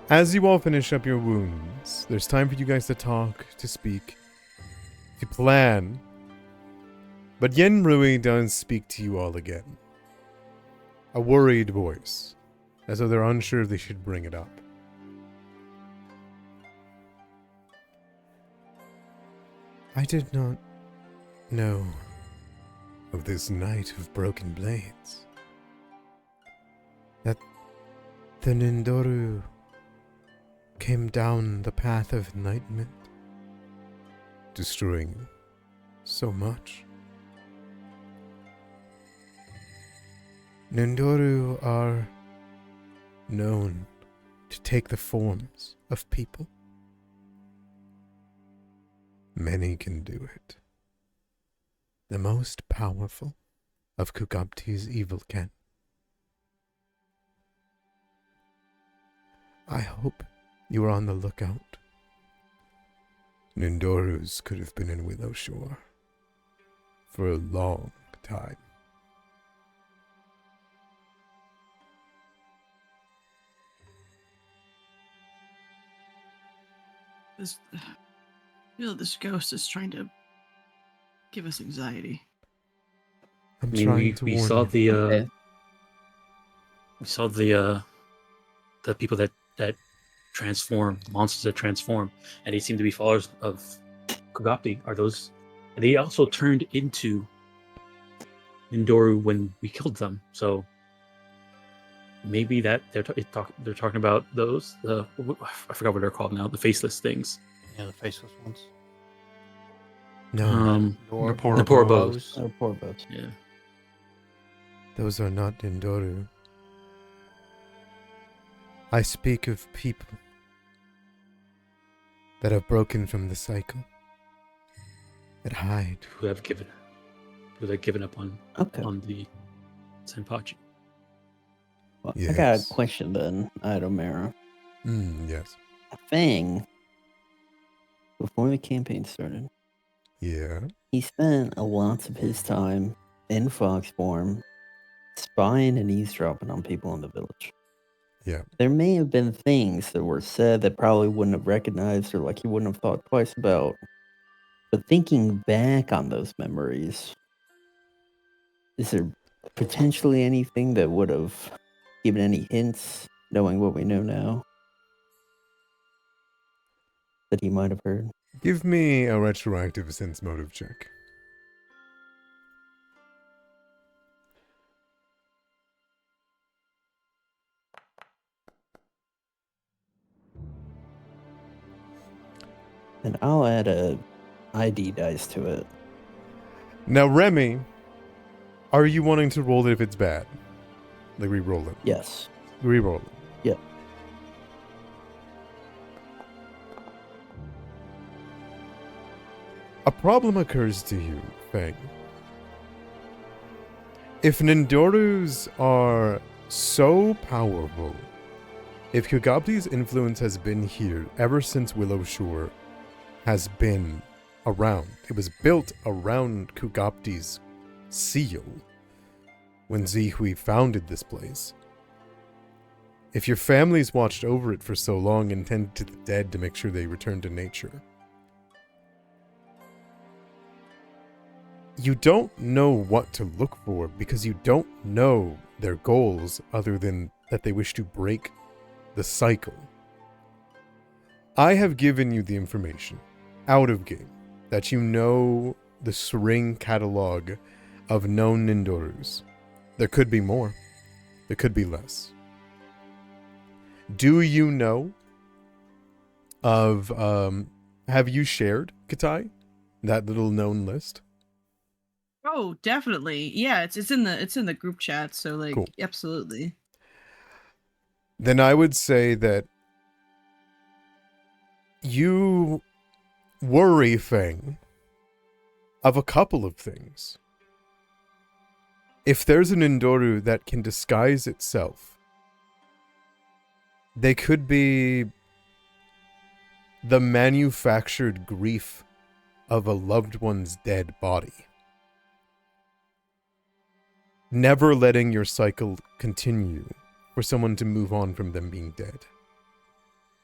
As you all finish up your wounds, there's time for you guys to talk, to speak, to plan. But Yen Rui does speak to you all again. A worried voice, as though they're unsure if they should bring it up. I did not know of this night of broken blades. That the Nindoru came down the path of enlightenment, destroying so much. Nindoru are known to take the forms of people. Many can do it. The most powerful of Kugabti's evil can. I hope you are on the lookout. Nindoru's could have been in Willowshore for a long time. I feel this ghost is trying to give us anxiety. I'm I mean, trying to we warn saw you. Okay. the people that transform, monsters that transform, and they seem to be followers of Kugabti. Are those? And they also turned into Nindoru when we killed them. So maybe that they're talking about those. I forgot what they're called now. The faceless things. Yeah, the faceless ones. No, Naporobos. Oh, poor boats. Yeah. those are not Nindoru. I speak of people that have broken from the cycle, that hide. Who have given up on Okay. the Senpachi. Well, I got a Yes. question then, Idomara. Yes. Fang, before the campaign started, Yeah. he spent a lot of his time in fox form, spying and eavesdropping on people in the village. Yeah. There may have been things that were said that probably wouldn't have recognized or like he wouldn't have thought twice about. But thinking back on those memories, is there potentially anything that would have given any hints, knowing what we know now, that he might have heard? Give me a retroactive sense motive check. And I'll add a ID dice to it. Now, Remy, are you wanting to roll it if it's bad? Like, re-roll it. Yes. Re-roll it. Yeah. A problem occurs to you, Fang. If Nindorus are so powerful, if Kugabti's influence has been here ever since Willowshore has been around, it was built around Kugabti's seal when Zihui founded this place. If your family's watched over it for so long and tended to the dead to make sure they return to nature, you don't know what to look for because you don't know their goals other than that they wish to break the cycle. I have given you the information out of game that you know the Sring catalog of known Nindorus. There could be more. There could be less. Do you know of, have you shared, Katai, that little known list? Oh, definitely. Yeah, it's in the group chat, so like Cool. absolutely. Then I would say that you worry, Fang, of a couple of things. If there's an Indoru that can disguise itself, they could be the manufactured grief of a loved one's dead body. Never letting your cycle continue for someone to move on from them being dead.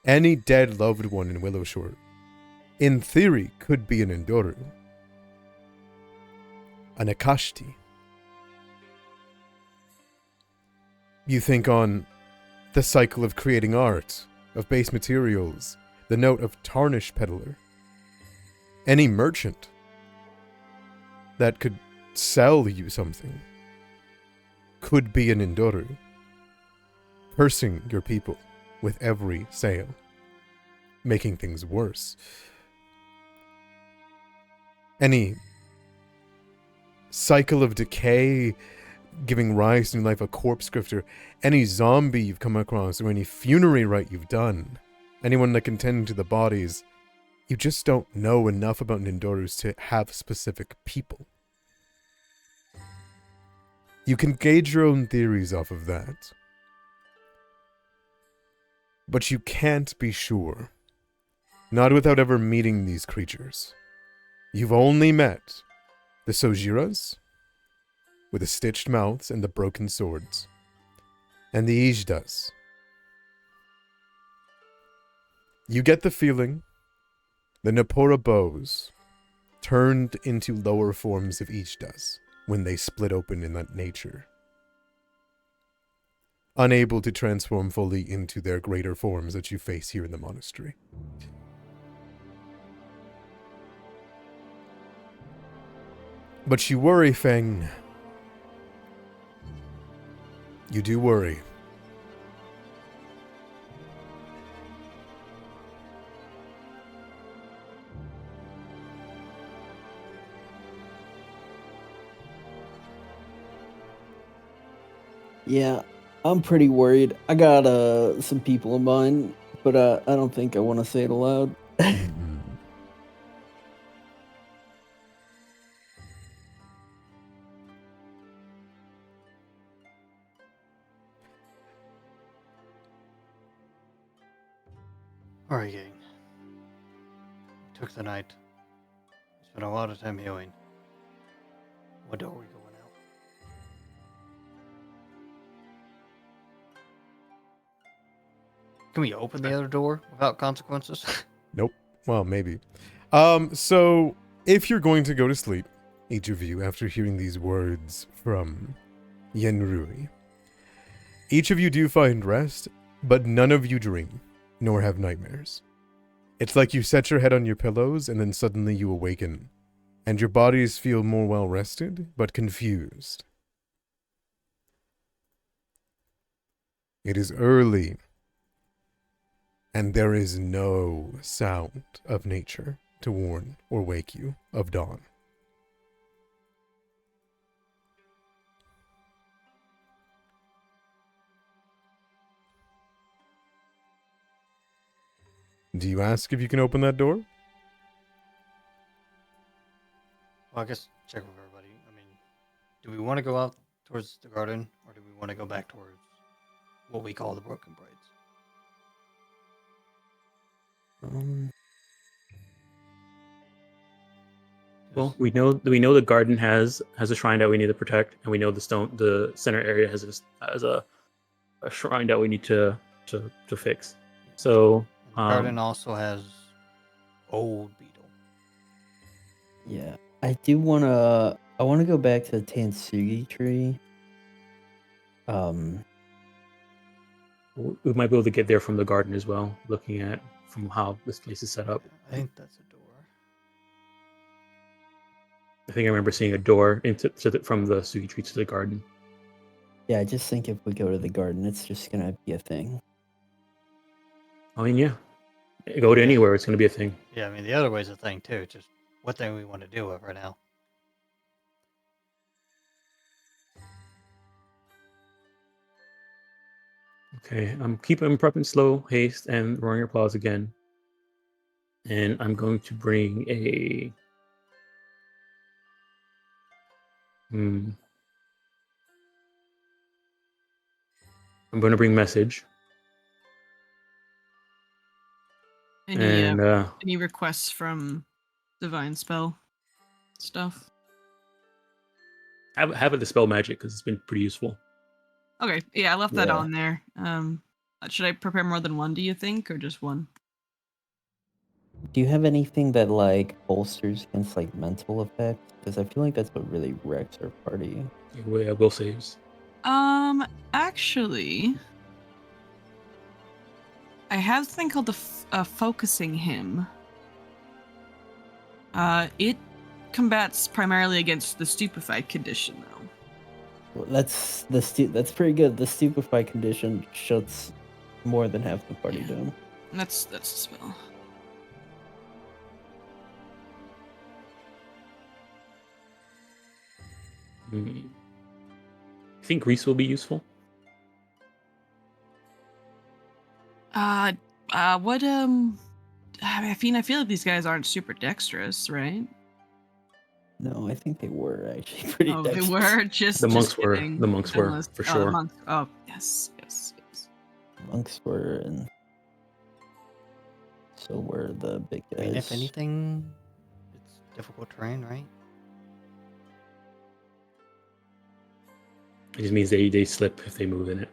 Any dead loved one in Willowshore, in theory, could be an Indoru. An Akashti. You think on the cycle of creating art, of base materials, the note of tarnish peddler. Any merchant that could sell you something could be an Indoru, cursing your people with every sale, making things worse. Any cycle of decay giving rise to new life, a corpse grifter, any zombie you've come across, or any funerary rite you've done, anyone that can tend to the bodies, you just don't know enough about Nindorus to have specific people. You can gauge your own theories off of that. But you can't be sure. Not without ever meeting these creatures. You've only met the Sojiras, with the stitched mouths and the broken swords, and the Ijdas. You get the feeling the Napora bows turned into lower forms of Ijdas when they split open in that nature, unable to transform fully into their greater forms that you face here in the monastery. But you worry, Feng. You do worry. Yeah, I'm pretty worried. I got some people in mind, but I don't think I want to say it aloud. Alright, gang. Took the night. Spent a lot of time healing. What door are we going out? Can we open the other door without consequences? Nope. Well, maybe. So, if you're going to go to sleep, each of you, after hearing these words from Yenrui, each of you do find rest, but none of you dream, nor have nightmares. It's like you set your head on your pillows and then suddenly you awaken, and your bodies feel more well rested, but confused. It is early, and there is no sound of nature to warn or wake you of dawn. Do you ask if you can open that door? Well, I guess check with everybody. I mean, do we want to go out towards the garden, or do we want to go back towards what we call the broken braids? Well, we know the garden has a shrine that we need to protect, and we know the center area has a shrine that we need to fix. So And the garden also has old beetle. Yeah, I do want to I want to go back to the Tansugi tree. Um, We might be able to get there from the garden as well, looking at from how this place is set up. I think that's a door. I think I remember seeing a door from the Sugi tree to the garden. yeah, I just think if we go to the garden, it's just gonna be a thing. I mean, yeah. Go to anywhere, it's going to be a thing. Yeah, I mean, the other way's a thing, too. Just what thing we want to do with right now. Okay, I'm prepping slow haste and roaring applause again. And I'm going to bring a I'm going to bring message. Any requests from divine spell stuff? Have it dispel magic because it's been pretty useful. Okay, yeah, I left that Yeah. on there. Should I prepare more than one, do you think, or just one? Do you have anything that like bolsters against like mental effects? Because I feel like that's what really wrecks our party. Will saves. Actually, I have a thing called the focusing him. It combats primarily against the stupefied condition, though. Well, that's pretty good. The stupefied condition shuts more than half the party down. That's the spell. I think Grease will be useful. What I feel like these guys aren't super dexterous, right? No, I think they were actually pretty. Oh, dexterous. they were just The monks just were. kidding. The monks were Unless- for oh, the sure. monks. Oh, yes. Monks were, and so were the big guys. I mean, if anything, it's difficult terrain, right? It just means they slip if they move in it.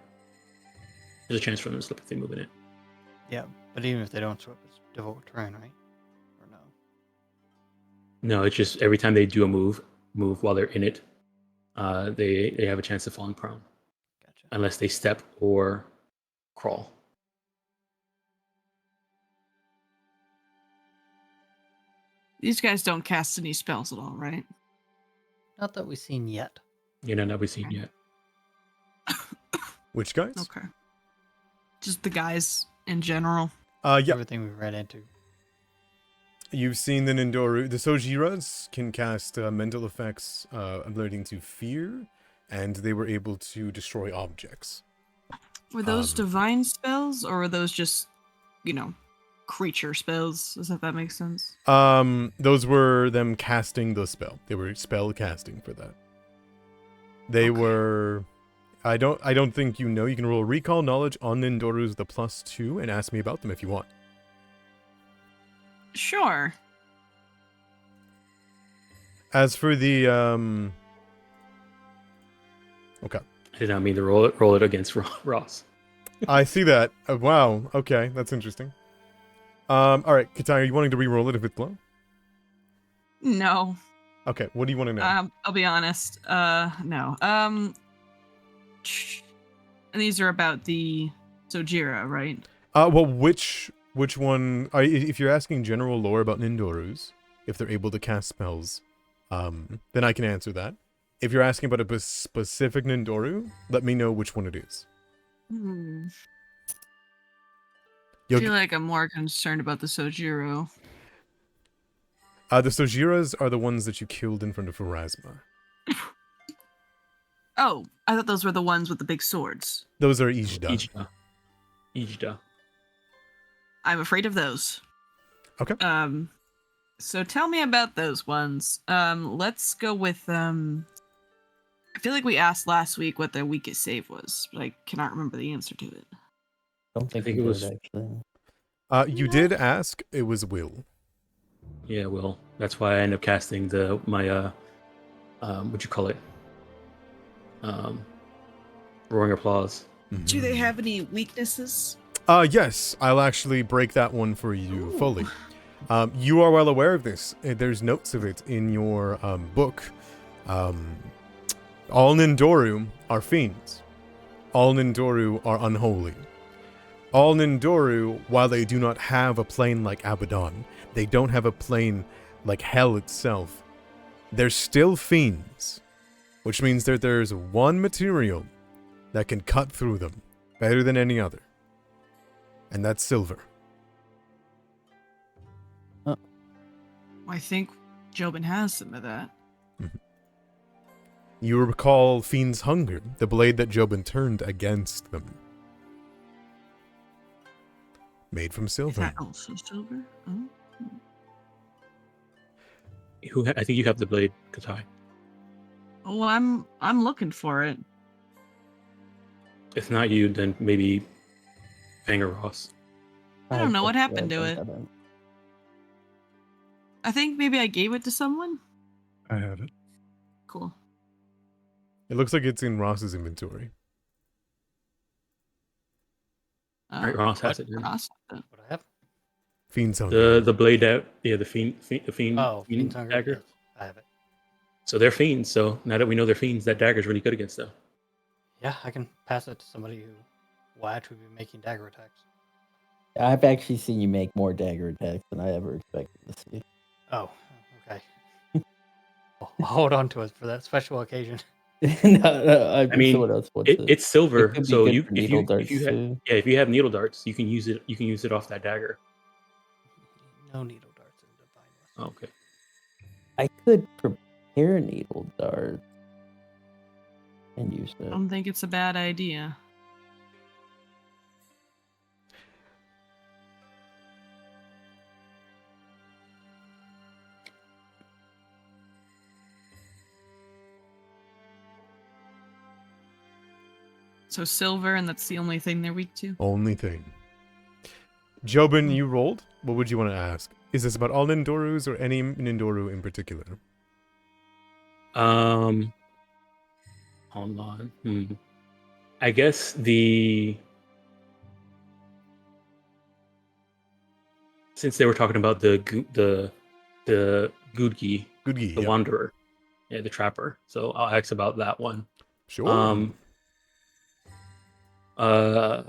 There's a chance for them to slip if they move in it. Yeah, but even if they don't slip, it's difficult terrain, right? Or no? No, it's just every time they do a move while they're in it, they have a chance of falling prone Gotcha. unless they step or crawl. These guys don't cast any spells at all, right? Not that we've seen yet. Not be seen yet. Which guys? Okay. Just the guys in general. Yeah. Everything we read into. You've seen the Nindoru. The Sojiras can cast mental effects alerting to fear, and they were able to destroy objects. Were those Um, divine spells, or were those just, creature spells? Does that make sense? Those were them casting the spell. They were spell casting for that. They Okay. were. I don't think you know. You can roll recall knowledge on Nindorus the +2 and ask me about them if you want. Sure. As for the okay. I did not mean to roll it against Ross. I see that. Wow. Okay, that's interesting. All right, Kataya, are you wanting to re-roll it if it's low? No. Okay, what do you want to know? I'll be honest. No. And these are about the Sojira, right? Well, which one? If you're asking general lore about Nindorus, if they're able to cast spells, then I can answer that. If you're asking about a specific Nindoru, let me know which one it is. I You'll feel like I'm more concerned about the Sojiro. The Sojiras are the ones that you killed in front of Pharasma. Oh, I thought those were the ones with the big swords. Those are Ijda. Ijda. I'm afraid of those. Okay. So tell me about those ones. Let's go with I feel like we asked last week what their weakest save was, but I cannot remember the answer to it. Don't think, think we it did, was- actually. You did ask. It was Will. Yeah, well, that's why I ended up casting my what'd you call it? Roaring applause. Do they have any weaknesses? Yes, I'll actually break that one for you fully. You are well aware of this. There's notes of it in your book All Nindoru are fiends. All Nindoru are unholy. All Nindoru, while they do not have a plane like Abaddon, they don't have a plane like hell itself, they're still fiends. Which means that there's one material that can cut through them better than any other. And that's silver. I think Jobin has some of that. You recall Fiend's Hunger, the blade that Jobin turned against them. Made from Is silver. that also silver? Oh. I think you have the blade, Katai. Oh, I'm looking for it. If not you, then maybe Banger Ross. I don't know what think happened to I it. have it. I think maybe I gave it to someone. I have it. Cool. It looks like it's in Ross's inventory. Right, Ross has it. Ross. What I have? Fiend's Hunger. The blade that the fiend Oh, fiend Fiend's Hunger, dagger. yes, I have it. So they're fiends. So now that we know they're fiends, that dagger's really good against them. Yeah, I can pass it to somebody who will actually be making dagger attacks. I've actually seen you make more dagger attacks than I ever expected to see. Oh, okay. I'll hold on to it for that special occasion. I mean, someone else wants it. It's silver, It could be so good you for if needle you darts if you have too. if you have needle darts, you can use it off that dagger. No needle darts in Divine West. Oh, okay. I could prepare needle darts and use I it. don't think it's a bad idea. So silver, and that's the only thing they're weak to? Only thing. Jobin, you rolled? What would you want to ask? Is this about all Nindorus or any Nindoru in particular? Hold on. I guess since they were talking about the Gudgi, Gudgi, the yeah. Wanderer, yeah, the Trapper. So I'll ask about that one. Sure. I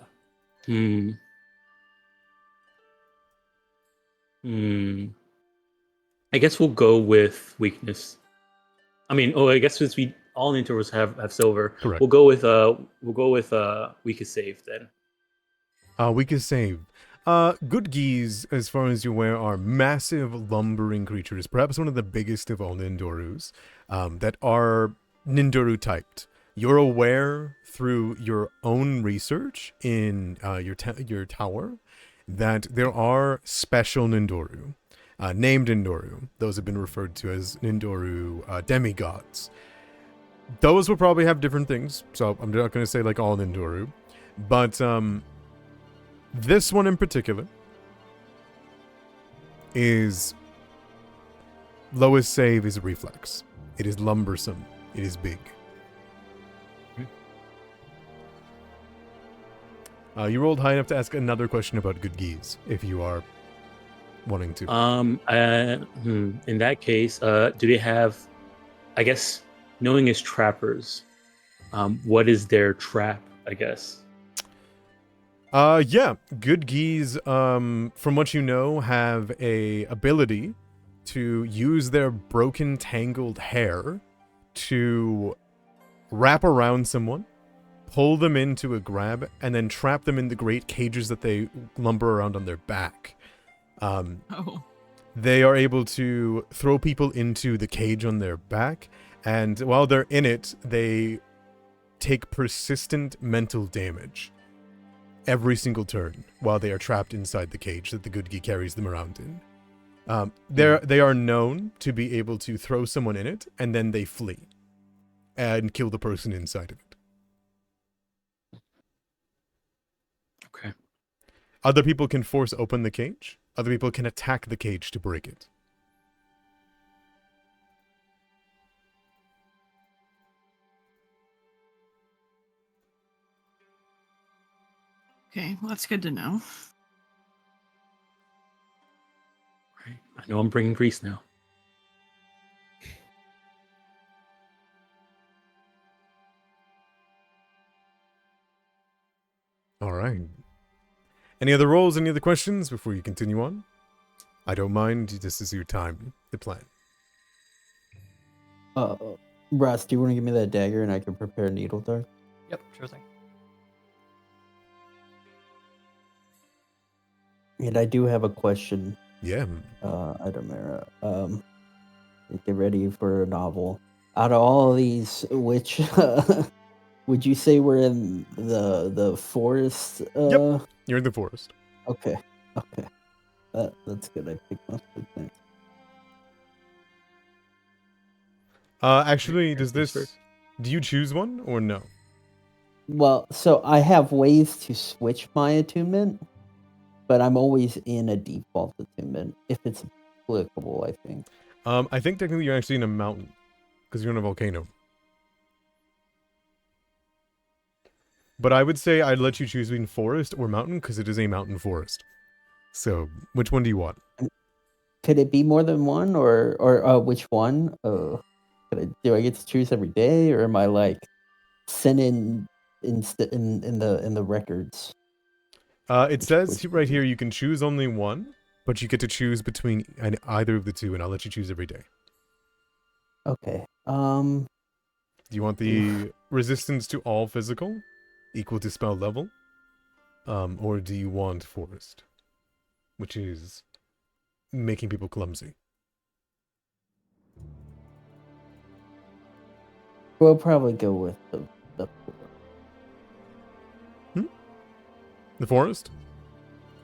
guess we'll go with weakness. I mean, I guess since we all Nintendos have silver, Correct. we'll go with weakest save then. Weakest save. Gudgis, as far as you're aware, are massive lumbering creatures, perhaps one of the biggest of all Nindorus, that are Nindoru typed. You're aware through your own research in your tower that there are special Nindoru, named Nindoru. Those have been referred to as Nindoru demigods. Those will probably have different things, so I'm not going to say like all Nindoru, but this one in particular is lowest save is reflex. It is lumbersome. It is big. You rolled high enough to ask another question about Gudgis, if you are wanting to. In that case, do they have? I guess knowing as trappers, what is their trap? I guess. Yeah, Gudgis, from what you know, have a ability to use their broken, tangled hair to wrap around someone, pull them into a grab, and then trap them in the great cages that they lumber around on their back. They are able to throw people into the cage on their back, and while they're in it, they take persistent mental damage every single turn while they are trapped inside the cage that the Gudgi carries them around in. They are known to be able to throw someone in it, and then they flee and kill the person inside of it. Okay. Other people can force open the cage. Other people can attack the cage to break it. Okay, well, that's good to know. Right. I know I'm bringing grease now. Any other roles? Any other questions before you continue on? I don't mind. This is your time to plan. Russ, do you want to give me that dagger and I can prepare needle dart? Yep, sure thing. And I do have a question, Yeah. Adamara. Get ready for a novel. Out of all of these, which would you say we're in the forest? Yep. You're in the forest. Okay. Okay. That's good. I picked my good thing. Actually, does First. this... Do you choose one or no? Well, so I have ways to switch my attunement, but I'm always in a default attunement if it's applicable, I think. I think technically you're actually in a mountain because you're in a volcano. But I would say I'd let you choose between forest or mountain because it is a mountain forest. So, which one do you want? Could it be more than one, or which one? Do I get to choose every day, or am I like sent in the records? It says which right here you can choose only one, but you get to choose between either of the two, and I'll let you choose every day. Okay. Do you want the resistance to all physical, equal to spell level? Or do you want forest, which is making people clumsy? We'll probably go with the The forest?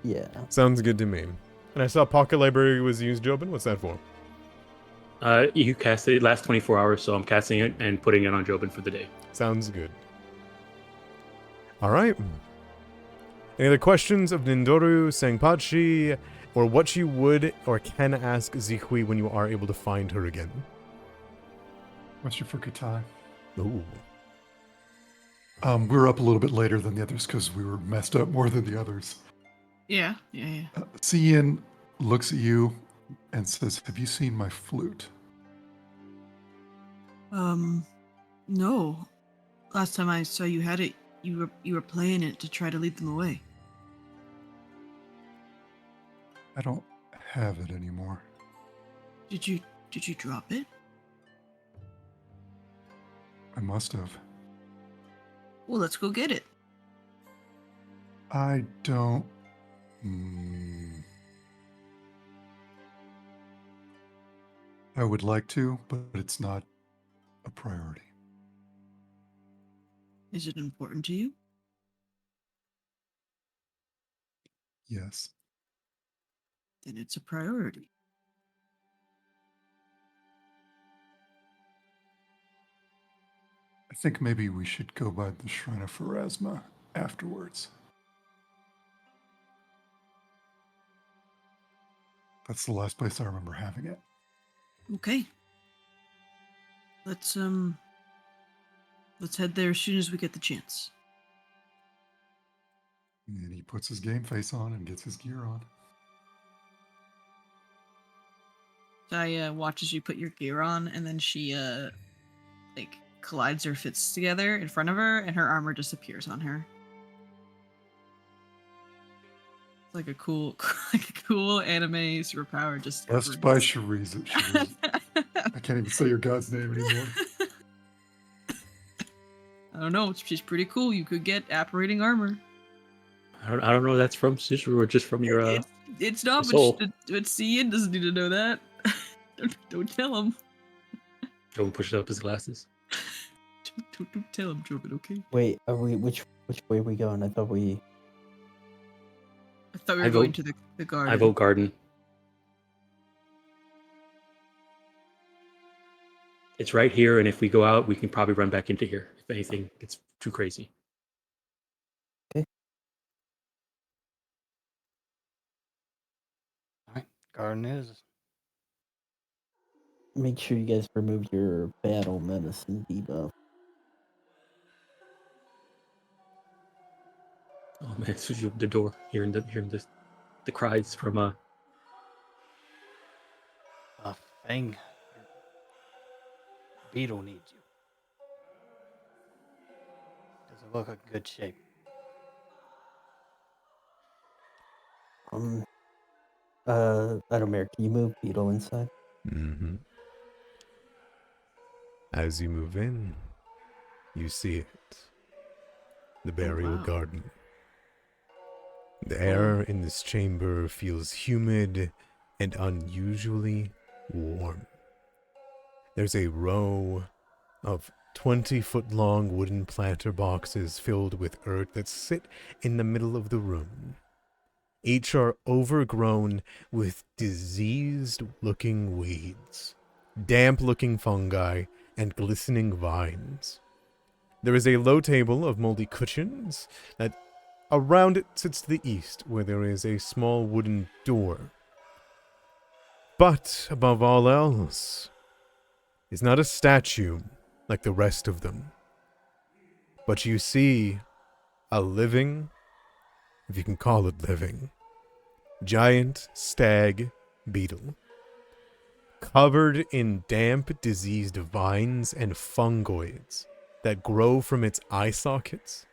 yeah. Sounds good to me. And I saw Pocket Library was used, Jobin. What's that for? You cast it. It lasts 24 hours, so I'm casting it and putting it on Jobin for the day. Sounds good. All right. Any other questions of Nindoru, Sangpachi, or what you would or can ask Zikhui when you are able to find her again? Question for Katai. Ooh. We were up a little bit later than the others because we were messed up more than the others. Yeah. Cian looks at you and says, "Have you seen my flute?" No. Last time I saw you had it, you were playing it to try to lead them away. I don't have it anymore. Did you drop it? I must have. Well, let's go get it. I don't. I would like to, but it's not a priority. Is it important to you? Yes. Then it's a priority. I think maybe we should go by the Shrine of Pharasma afterwards. That's the last place I remember having it. Okay. Let's head there as soon as we get the chance. And he puts his game face on and gets his gear on. I watch as you put your gear on, and then she like collides her fists together in front of her, and her armor disappears on her. It's like a cool anime superpower. Just Blessed by Shariza. I can't even say your god's name anymore. I don't know. She's pretty cool. You could get apparating armor. I don't know if that's from Sister or just from your It's not, soul. but Cian doesn't need to know that. Don't tell him. Jobin pushes up his glasses. Don't tell him, Jobin, okay? Wait, are we which way are we going? I thought we were going to the garden. I vote garden. It's right here, and if we go out, we can probably run back into here. If anything gets too crazy. Okay. All right, garden is. make sure you guys remove your battle medicine debuff. Oh man, it's just the door, hearing the cries from Fang. Beetle needs you. Doesn't look like good shape. Adomir, can you move Beetle inside? Mm-hmm. As you move in, you see it. The burial wow. garden. The air in this chamber feels humid and unusually warm. There's a row of 20-foot-long wooden planter boxes filled with earth that sit in the middle of the room. Each are overgrown with diseased-looking weeds, damp-looking fungi, and glistening vines. There is a low table of moldy cushions that around it sits to the east, where there is a small wooden door. But, above all else, is not a statue like the rest of them. But you see a living, if you can call it living, giant stag beetle, covered in damp, diseased vines and fungoids that grow from its eye sockets,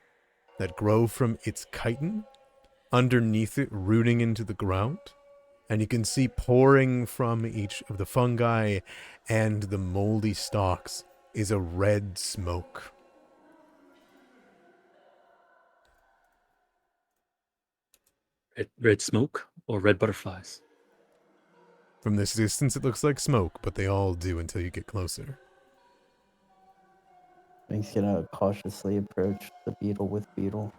that grow from its chitin, underneath it, rooting into the ground. And you can see pouring from each of the fungi and the moldy stalks is a red smoke. Red smoke or red butterflies? From this distance, it looks like smoke, but they all do until you get closer. He's gonna cautiously approach the beetle with Beetle.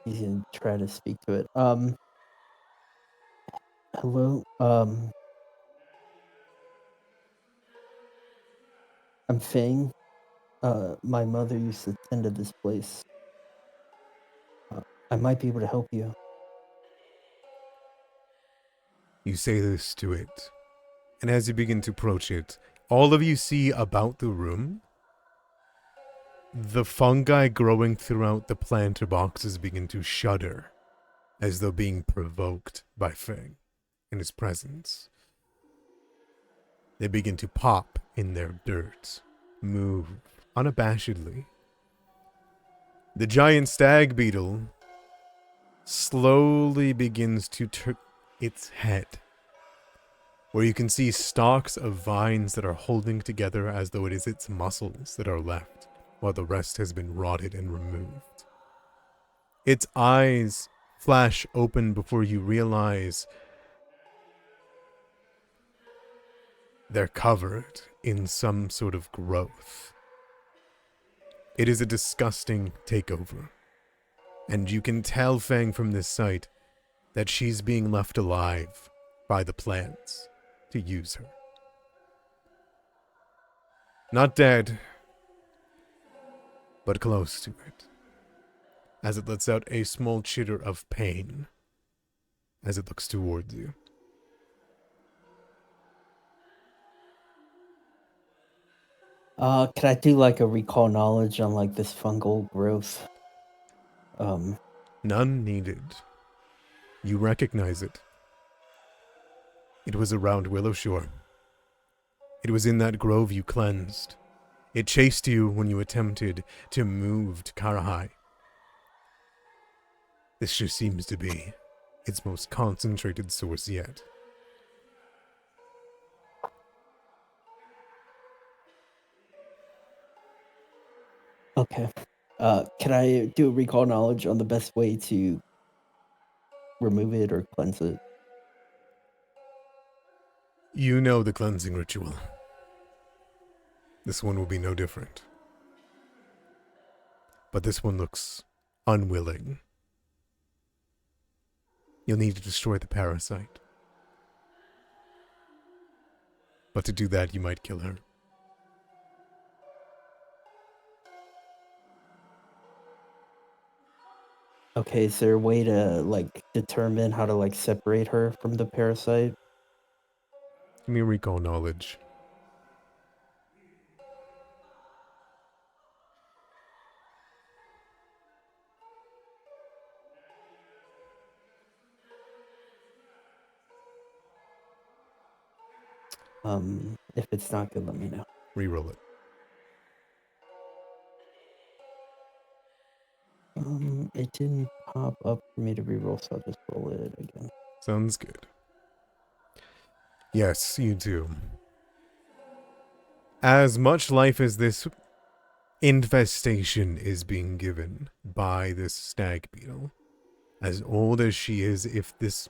He's gonna try to speak to it. Hello. I'm Fang. My mother used to tend to this place. I might be able to help you. You say this to it, and as you begin to approach it, all of you see about the room the fungi growing throughout the planter boxes begin to shudder, as though being provoked by Fang in his presence. They begin to pop in their dirt, move unabashedly. The giant stag beetle slowly begins to turn its head, where you can see stalks of vines that are holding together as though it is its muscles that are left, while the rest has been rotted and removed. Its eyes flash open before you realize they're covered in some sort of growth. It is a disgusting takeover, and you can tell Fang from this sight that she's being left alive by the plants to use her. Not dead, but close to it, as it lets out a small chitter of pain as it looks towards you. Can I do like a recall knowledge on like this fungal growth? None needed. You recognize it. It was around Willowshore. It was in that grove you cleansed. It chased you when you attempted to move to Karahai. This just seems to be its most concentrated source yet. Okay. Can I do a recall knowledge on the best way to remove it or cleanse it? You know the cleansing ritual. This one will be no different. But this one looks unwilling. You'll need to destroy the parasite. But to do that, you might kill her. Okay, is there a way to like determine how to like separate her from the parasite? Give me recall knowledge. If it's not good, let me know. Reroll it. It didn't pop up for me to reroll, so I'll just roll it again. Sounds good. Yes, you do. As much life as this infestation is being given by this stag beetle, as old as she is, if this,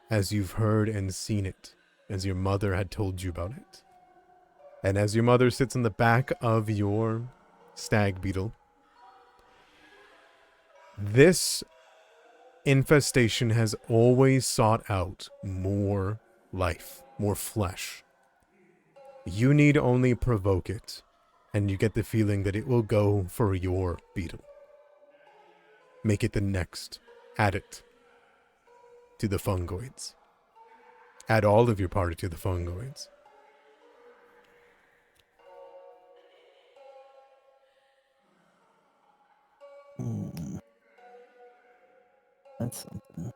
as you've heard and seen it, as your mother had told you about it, and as your mother sits on the back of your stag beetle, this infestation has always sought out more life, more flesh. You need only provoke it, and you get the feeling that it will go for your beetle. Make it the next. Add it to the fungoids. Add all of your party to the fungoids. That's something.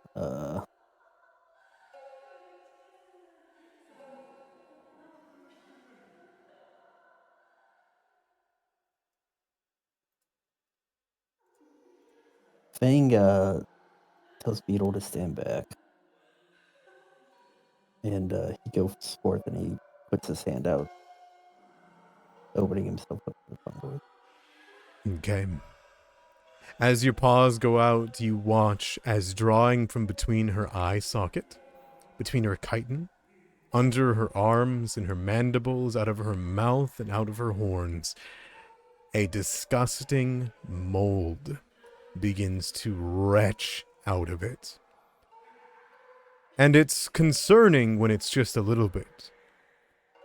Fang tells Beetle to stand back. And he goes forth and he puts his hand out, opening himself up to the fungoid. Okay. As your paws go out, you watch as drawing from between her eye socket, between her chitin, under her arms and her mandibles, out of her mouth and out of her horns, a disgusting mold begins to retch out of it. And it's concerning when it's just a little bit.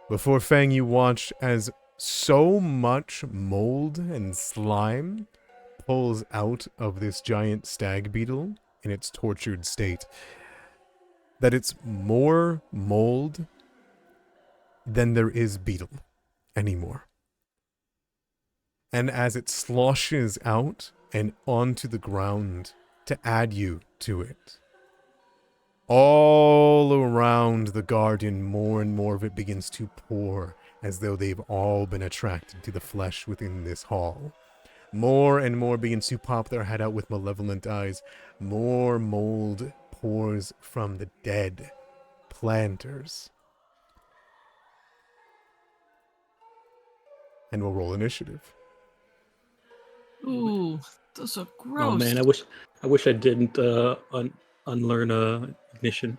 Before Fang, you watch as so much mold and slime pulls out of this giant stag beetle in its tortured state that it's more mold than there is beetle anymore. And as it sloshes out and onto the ground to add you to it, all around the garden, more and more of it begins to pour as though they've all been attracted to the flesh within this hall. More and more begins to pop their head out with malevolent eyes. More mold pours from the dead planters. And we'll roll initiative. Ooh, those are gross. Oh man, I wish I didn't unlearn ignition.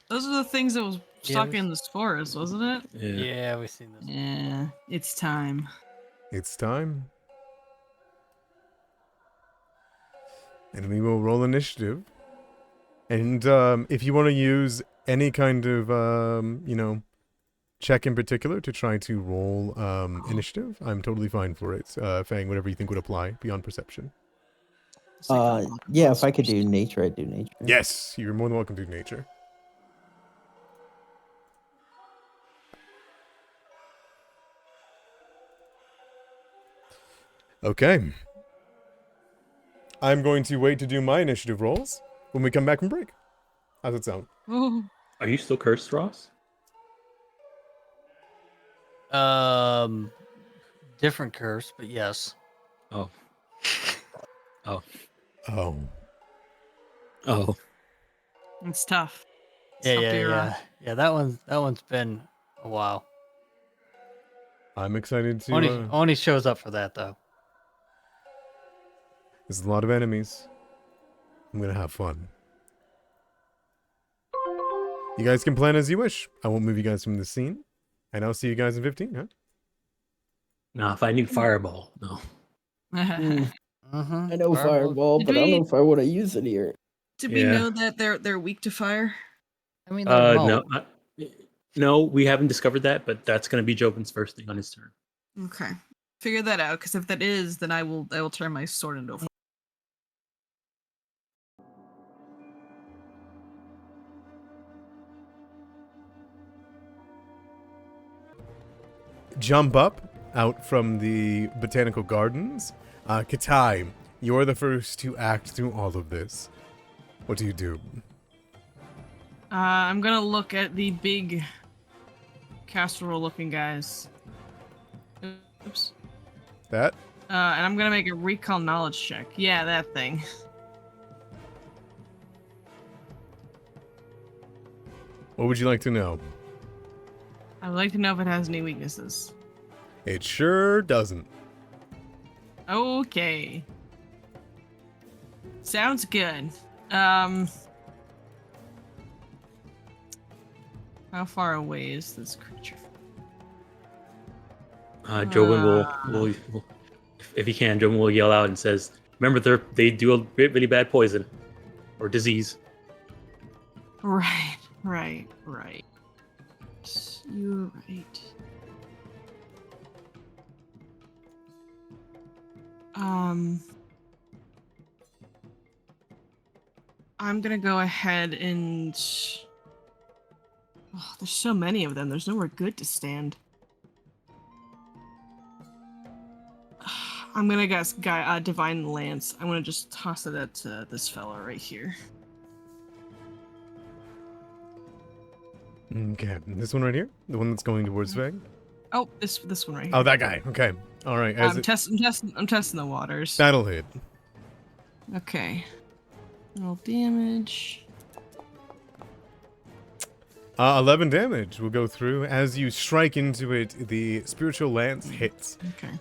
Those are the things that was stuck we- in this forest, wasn't it? Yeah. We've seen this. Yeah, it's time. It's time. And we will roll initiative. And if you want to use any kind of, check in particular to try to roll initiative, I'm totally fine for it. Fang, whatever you think would apply beyond perception. It's like a Yeah, if I could do monster. nature, I'd do nature. Yes, you're more than welcome to do nature. Okay. I'm going to wait to do my initiative rolls when we come back from break. How's it sound? Ooh. Are you still cursed, Ross? Different curse, but yes. Oh. Oh. Oh. Oh. It's tough. It's Yeah, tough to be yeah, rough. yeah. Yeah, that one's been a while. I'm excited to... Oni shows up for that though. There's a lot of enemies. I'm gonna have fun. You guys can plan as you wish. I won't move you guys from the scene. And I'll see you guys in 15, huh? Nah, if I need fireball, no. Mm-hmm. I know fireball, Did but I don't we- know if I want to use it here. Did we Yeah. know that they're weak to fire? I mean, they're No, mold. no, we haven't discovered that, but that's gonna be Jobin's first thing on his turn. Okay, figure that out. Because if that is, then I will turn my sword into a. Jump up out from the botanical gardens. Katai, you're the first to act through all of this. What do you do? I'm gonna look at the big casserole-looking guys. Oops. That? And I'm gonna make a recall knowledge check. Yeah, that thing. What would you like to know? I would like to know if it has any weaknesses. It sure doesn't. Okay. Sounds good. How far away is this creature? Jobin will, if he can, Jobin will yell out and says, "Remember, they do a really bad poison or disease." Right. You're right. I'm gonna go ahead and. Oh, there's so many of them. There's nowhere good to stand. I'm gonna guess Divine Lance. I'm gonna just toss it at this fella right here. Okay, this one right here? The one that's going towards Sveg? Oh, this one right here. Oh, that guy. Okay. All right. I'm testing the waters. That'll hit. Okay. Roll damage. 11 damage will go through. As you strike into it, the spiritual lance hits. Okay.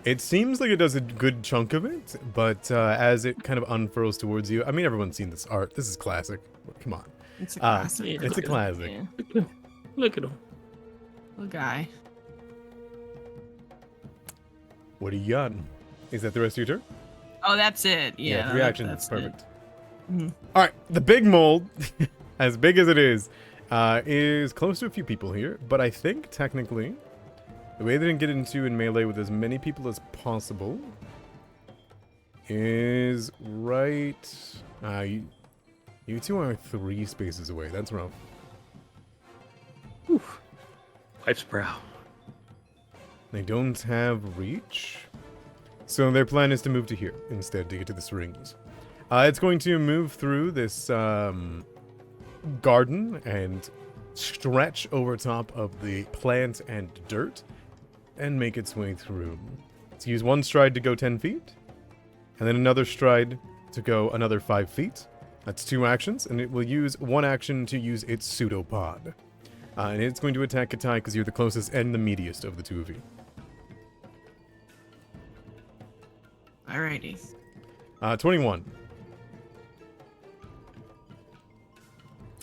It seems like it does a good chunk of it, but as it kind of unfurls towards you, I mean, everyone's seen this art. This is classic. Come on. It's a classic. It's a classic. Yeah. Look at him. Little guy. What do you got? Is that the rest of your turn? Oh, that's it. Yeah. 3 actions. That's Perfect. Mhm. All right. The big mold, as big as it is close to a few people here, but I think technically the way they didn't get into in melee with as many people as possible is right. You two are 3 spaces away. That's rough. Wipes brow. They don't have reach, so their plan is to move to here instead to get to the rings. It's going to move through this garden and stretch over top of the plant and dirt and make its way through. Let's use 1 stride to go 10 feet, and then another stride to go another 5 feet. That's 2 actions, and it will use 1 action to use its pseudopod. And it's going to attack Katai because you're the closest and the meatiest of the 2 of you. Alrighty. 21.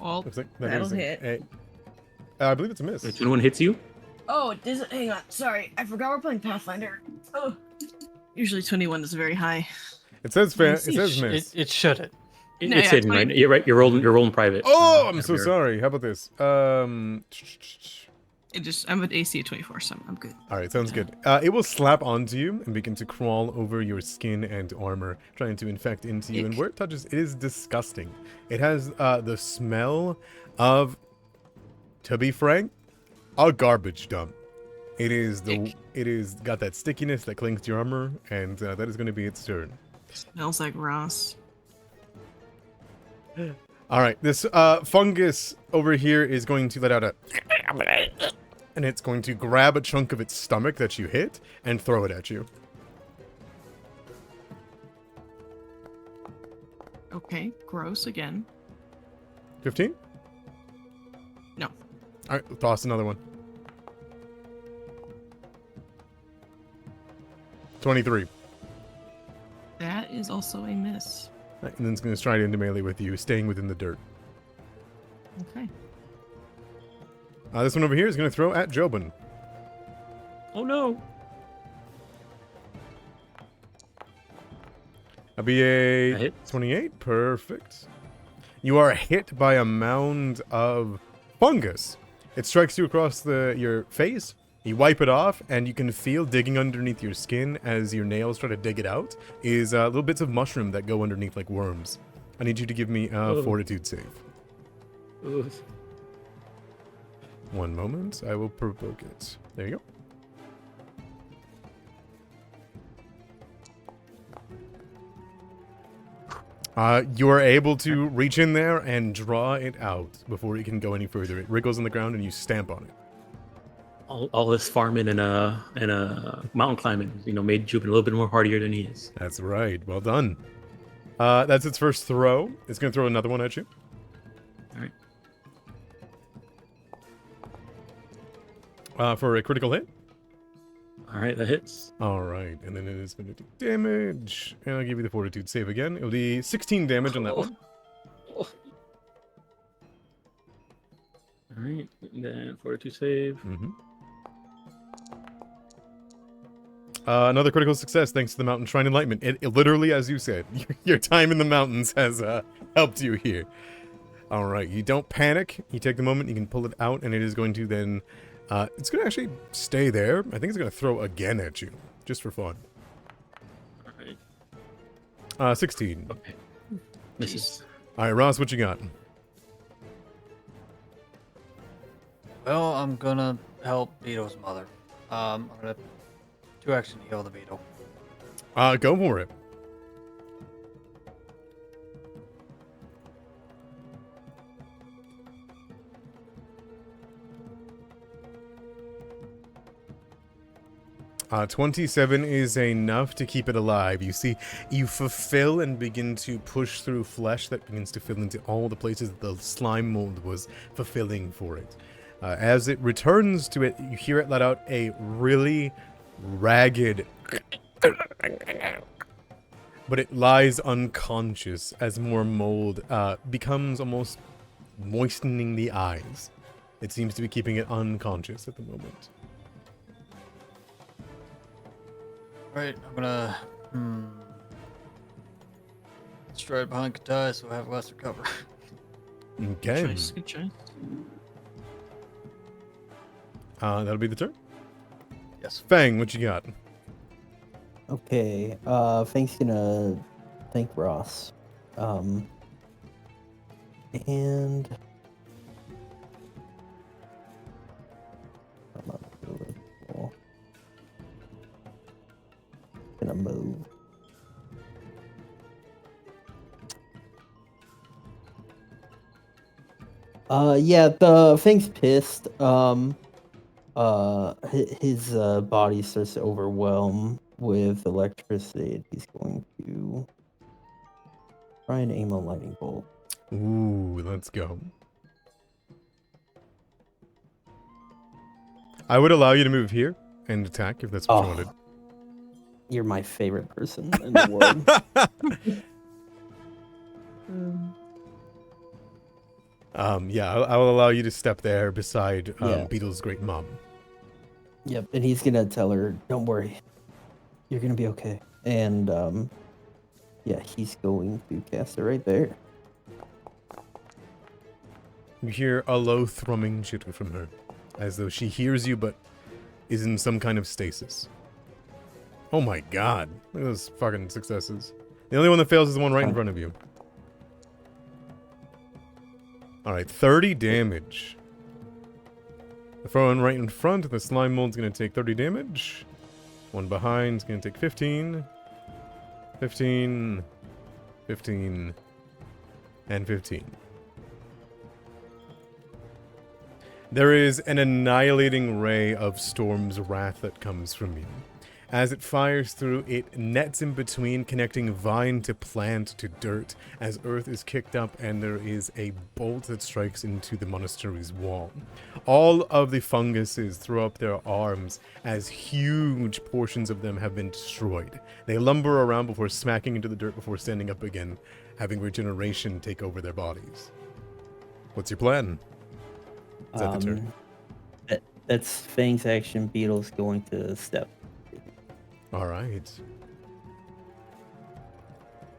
Well, Looks like that'll is hit. I believe it's a miss. Wait, 21 hits you? Oh, it doesn't. Hang on. Sorry. I forgot we're playing Pathfinder. Oh. Usually 21 is very high. It says I it see. says miss. It shouldn't. It's yeah, hidden, 20. right? You're right. You're rolling private. Oh, I'm so Here. sorry. How about this? I'm at AC at 24, so I'm good. All right, sounds good. It will slap onto you and begin to crawl over your skin and armor, trying to infect into you. And Ick. where it touches, it is disgusting. It has the smell of, to be frank, a garbage dump. It is Ick. it is got that stickiness that clings to your armor, and that is going to be its turn. Smells like Ross. All right, this fungus over here is going to let out a, and it's going to grab a chunk of its stomach that you hit and throw it at you. Okay, gross again. 15? No. All right, toss another one. 23. That is also a miss. Right, and then it's going to stride into melee with you, staying within the dirt. Okay. This one over here is going to throw at Jobin. Oh no. That'll be That a hits. 28. Perfect. You are hit by a mound of fungus. It strikes you across your face. You wipe it off, and you can feel digging underneath your skin as your nails try to dig it out is little bits of mushroom that go underneath like worms. I need you to give me a Oh. fortitude save. Ugh. One moment. I will provoke it. There you go. You are able to reach in there and draw it out before it can go any further. It wriggles on the ground and you stamp on it. all this farming and mountain climbing, made Jubin a little bit more hardier than he is. That's right. Well done. That's its first throw. It's going to throw another one at you. All right. For a critical hit. All right, that hits. All right, and then it is going to do damage. And I'll give you the fortitude save again. It'll be 16 damage on that one. All right, and then fortitude save. Mm-hmm. Another critical success thanks to the Mountain Shrine Enlightenment. It literally, as you said, your time in the mountains has helped you here. All right, you don't panic. You take the moment, you can pull it out, and it is going to then... it's going to actually stay there. I think it's going to throw again at you, just for fun. All right. 16. Okay. Misses. All right, Ross, what you got? Well, I'm gonna help Beetle's mother. I'm gonna 2-action heal the beetle. Go for it. 27 is enough to keep it alive. You see, you fulfill and begin to push through flesh that begins to fill into all the places that the slime mold was fulfilling for it. As it returns to it, you hear it let out a really ragged... but it lies unconscious as more mold becomes almost moistening the eyes. It seems to be keeping it unconscious at the moment. Right, I'm gonna stride behind Katai so I have less to cover. Okay. Good choice. That'll be the turn. Yes. Fang, what you got? Okay, Fang's gonna thank Ross. And I'm not really cool. Gonna move. Yeah, the Fang's pissed. His body starts to overwhelm with electricity, and he's going to try and aim a lightning bolt. Ooh, let's go. I would allow you to move here and attack if that's what you wanted. You're my favorite person in the world. Yeah, I will allow you to step there beside Yeah. Beetle's great mom. Yep, and he's gonna tell her, "Don't worry, you're gonna be okay." And yeah, he's going to cast it right there. You hear a low thrumming chitter from her, as though she hears you but is in some kind of stasis. Oh my god, look at those fucking successes. The only one that fails is the one right in front of you. Alright, 30 damage. The one right in front, the slime mold's gonna take 30 damage. One behind's gonna take 15. 15. 15. And 15. There is an annihilating ray of Storm's wrath that comes from you. As it fires through, it nets in between, connecting vine to plant to dirt, as earth is kicked up and there is a bolt that strikes into the monastery's wall. All of the funguses throw up their arms as huge portions of them have been destroyed. They lumber around before smacking into the dirt before standing up again, having regeneration take over their bodies. What's your plan? Is that the turn? That's Fang's action. Beetle's going to step. Alright.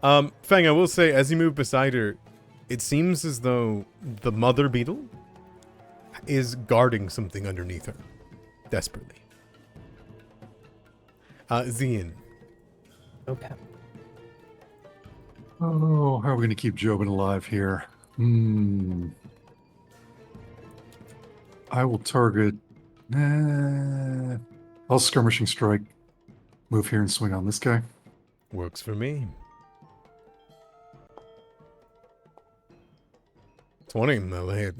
Fang, I will say, as you move beside her, it seems as though the mother beetle is guarding something underneath her. Desperately. Zian. Okay. Oh, how are we going to keep Jobin alive here? I will target... I'll skirmishing strike. Move here and swing on this guy. Works for me. 20, that'll hit.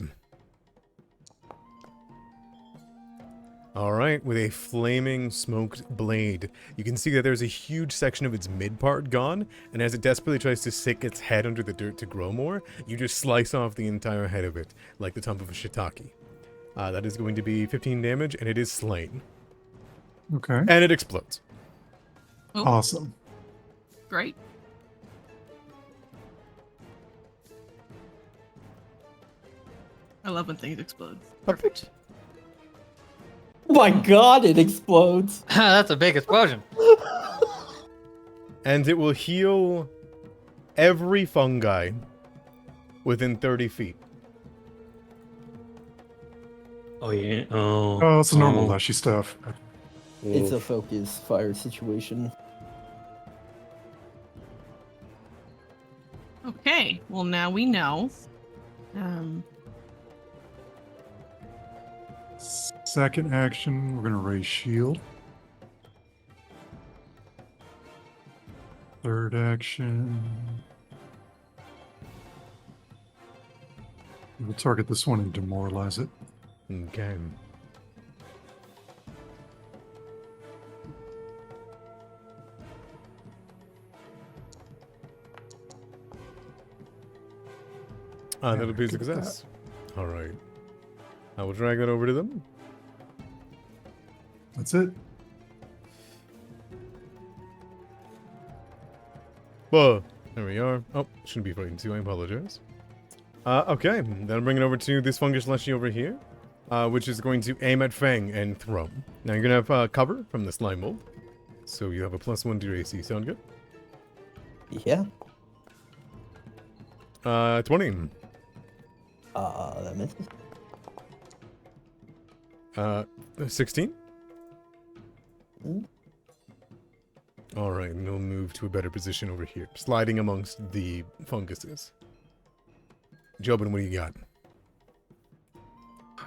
All right, with a flaming smoked blade. You can see that there's a huge section of its mid part gone, and as it desperately tries to stick its head under the dirt to grow more, you just slice off the entire head of it, like the top of a shiitake. That is going to be 15 damage, and it is slain. Okay. And it explodes. Oh, Awesome. great. I love when things explode. Perfect. Oh my god, it explodes. That's a big explosion. And it will heal every fungi within 30 feet. Oh yeah. Oh. Oh, it's a normal oh. Leshy stuff. It's a focus fire situation. Okay, well now we know. Second action, we're going to raise shield. Third action. We'll target this one and demoralize it. Okay. That'll be a good with that. success. All right. I will drag that over to them. That's it. Whoa. There we are. Oh, shouldn't be frightened too. I apologize. Okay. Then I'm bringing over to this fungus leshy over here, which is going to aim at Fang and throw. Now you're going to have cover from the slime mold. So you have a +1 to your AC. Sound good? Yeah. 20. That misses. 16. Mm. All right, and we'll move to a better position over here, sliding amongst the funguses. Jobin, what do you got?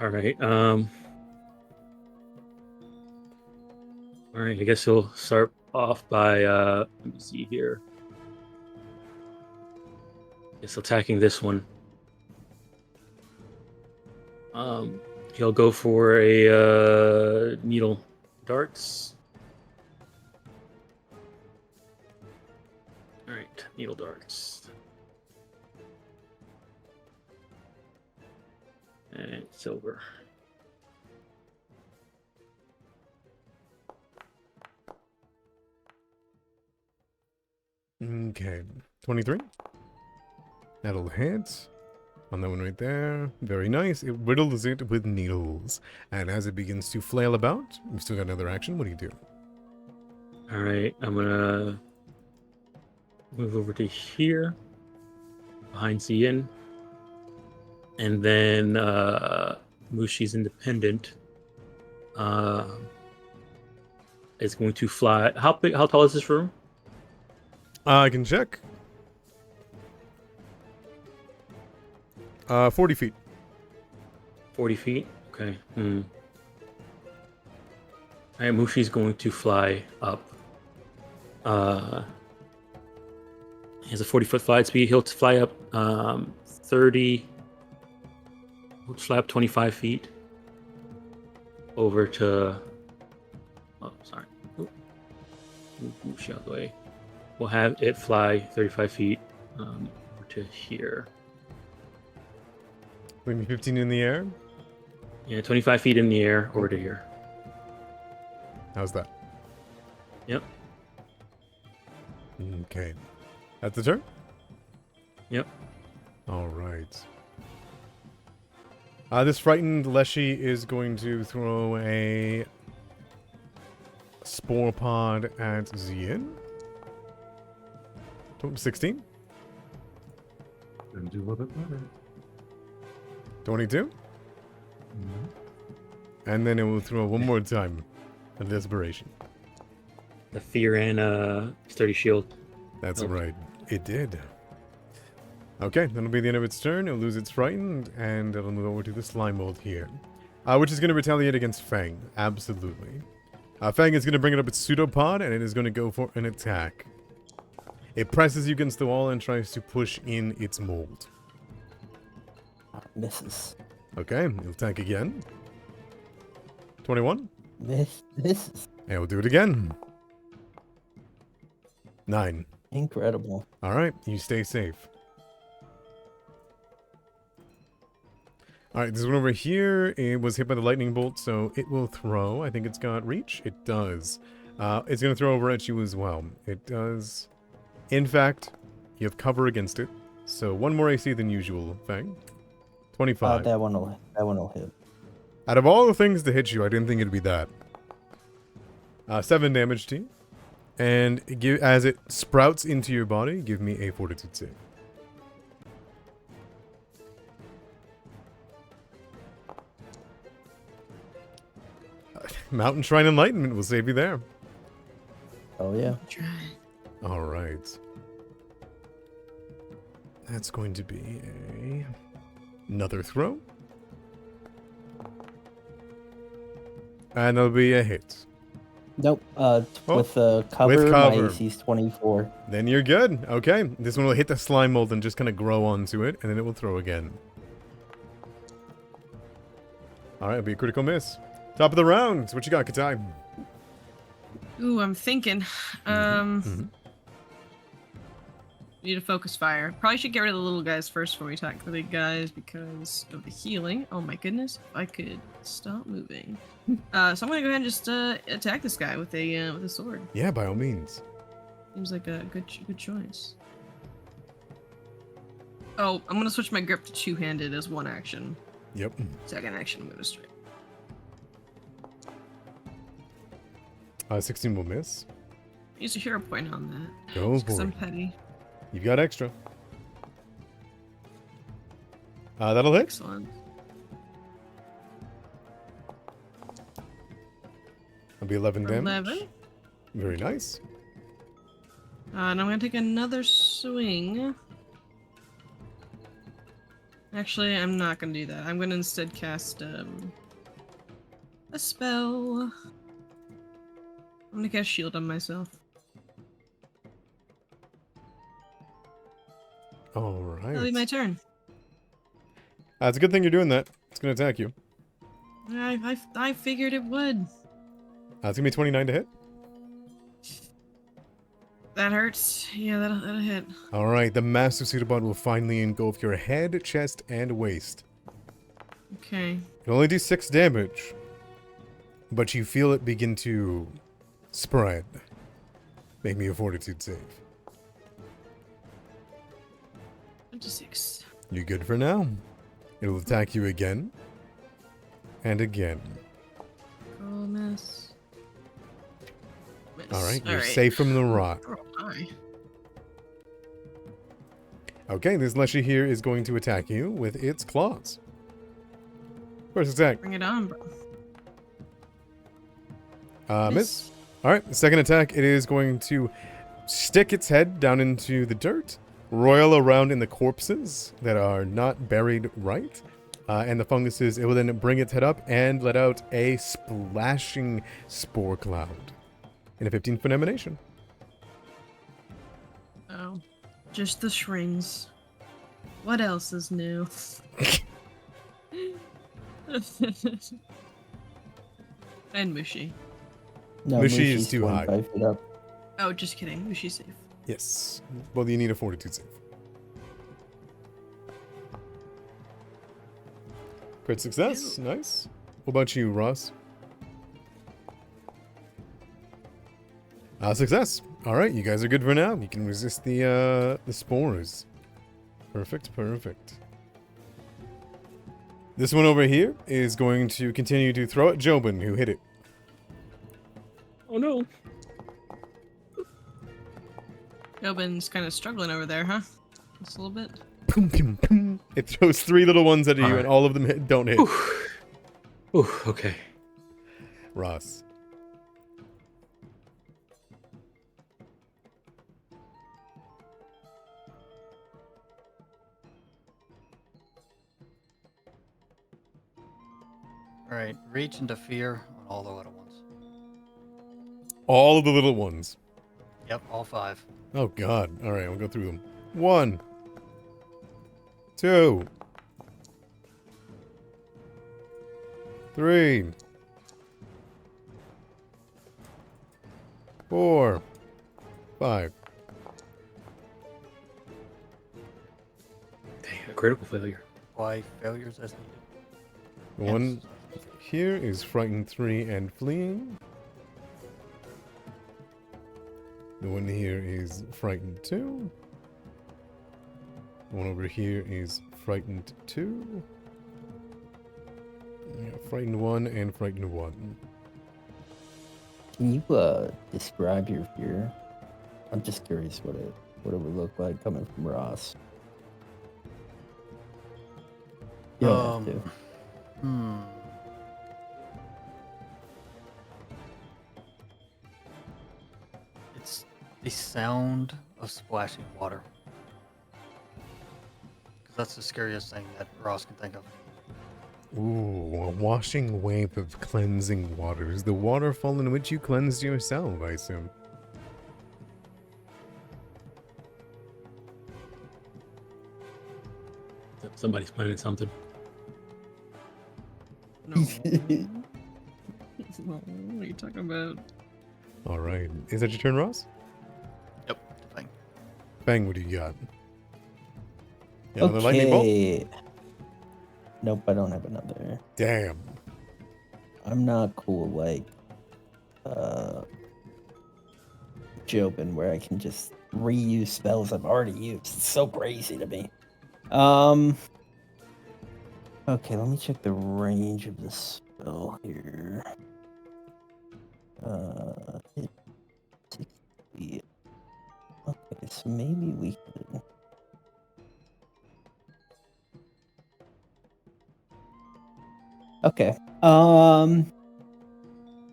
All right. All right. I guess we'll start off by let me see here. Guess attacking this one. He'll go for a needle darts. All right, needle darts. And silver. Okay, 23. That'll hit. On that one right there. Very nice. It riddles it with needles. And as it begins to flail about, we've still got another action. What do you do? All right, I'm gonna move over to here, behind Cian, and then Mushi's independent is going to fly. How big? How tall is this room? I can check. 40 feet. 40 feet. Okay. All right, Mushi's going to fly up. He has a 40-foot flight speed. He'll fly up 30. He'll fly up 25 feet over to. Oh, sorry. Move Mushi out of the way. We'll have it fly 35 feet over to here. Maybe 15 in the air. Yeah, 25 feet in the air over to here. How's that? Yep. Okay. That's the turn? Yep. All right. This frightened Leshy is going to throw a spore pod at Zien. 16. Gonna do a little bit better. 22. And then it will throw one more time. A desperation. The fear and sturdy shield. That's Okay. right. It did. Okay, that'll be the end of its turn. It'll lose its frightened, and it'll move over to the slime mold here. Which is going to retaliate against Fang. Absolutely. Fang is going to bring it up its pseudopod, and it is going to go for an attack. It presses you against the wall and tries to push in its mold. Misses. Okay, it'll attack again. 21. This is And we'll do it again. 9. incredible. All right, you stay safe. All right, this one over here, it was hit by the lightning bolt, so it will throw. I think it's got reach. It does. It's going to throw over at you as well. It does. In fact, you have cover against it. So 1 more AC than usual, Fang. 25. That one will hit. Out of all the things to hit you, I didn't think it'd be that. 7 damage to you. And as it sprouts into your body, give me a fortitude save. Mountain Shrine Enlightenment will save you there. Oh yeah. All right. That's going to be another throw. And that'll be a hit. Nope. Oh, With cover, cover. my AC's 24. Then you're good. Okay. This one will hit the slime mold and just kind of grow onto it, and then it will throw again. All right, it'll be a critical miss. Top of the round. What you got, Katai? Ooh, I'm thinking. Mhm. Need a focus fire. Probably should get rid of the little guys first before we attack the big guys because of the healing. Oh my goodness! If I could stop moving. So I'm gonna go ahead and just attack this guy with a sword. Yeah, by all means. Seems like a good choice. Oh, I'm gonna switch my grip to two-handed as one action. Yep. Second action, I'm gonna strike. 16 will miss. Use a hero point on that. Go Because for I'm it. petty. You've got extra. That'll hit. Excellent. That'll be 11 damage. 11. Very nice. And I'm gonna take another swing. Actually, I'm not gonna do that. I'm gonna instead cast a spell. I'm gonna cast shield on myself. All right. That'll be my turn. It's a good thing you're doing that. It's going to attack you. I figured it would. It's going to be 29 to hit. That hurts. Yeah, that'll hit. All right. The massive pseudobot will finally engulf your head, chest, and waist. Okay. It'll only do 6 damage, but you feel it begin to spread. Make me a fortitude save. 26. You're good for now. It'll attack you again. And again. Roll miss. Miss. Alright, you're safe from the rot. Oh, hi. Okay, this Leshy here is going to attack you with its claws. First attack. Bring it on, bro. Miss. Alright, second attack, it is going to stick its head down into the dirt, roil around in the corpses that are not buried right, and the funguses. It will then bring its head up and let out a splashing spore cloud in a 15-foot emanation. Oh. Just the shrings. What else is new? And Mushi. No, Mushi is Mushi's too high. 25 feet up. Oh, just kidding. Mushi's safe. Yes. Well, you need a fortitude save. Crit success. Nice. What about you, Ross? Success. All right, you guys are good for now. You can resist the spores. Perfect, perfect. This one over here is going to continue to throw at Jobin, who hit it. Oh no. Jobin's kind of struggling over there, huh? Just a little bit. Boom, boom, boom. It throws 3 little ones at you, Alright. and all of them don't hit. Ooh, okay. Ross. Alright, reach into fear on all the little ones. All of the little ones. Yep, all 5. Oh, God. All right, I'll go through them. 1. 2. 3. 4, 5. Dang, a critical failure. Why failures as needed? The one here is frightened 3 and fleeing. The one here is frightened 2. The one over here is frightened 2. Yeah, frightened 1 and frightened 1. Can you describe your fear? I'm just curious what it would look like coming from Ross. You don't have to. It's the sound of splashing water. Because that's the scariest thing that Ross can think of. Ooh, a washing wave of cleansing waters. The waterfall in which you cleansed yourself, I assume. Somebody's planning something. No. What are you talking about? Alright. Is that your turn, Ross? Yep, thing. Bang, what do you got? You got another lightning bolt? Okay. Nope, I don't have another. Damn. I'm not cool like Jobin, where I can just reuse spells I've already used. It's so crazy to me. Okay, let me check the range of this spell here. 60. Okay, so maybe we could. Okay.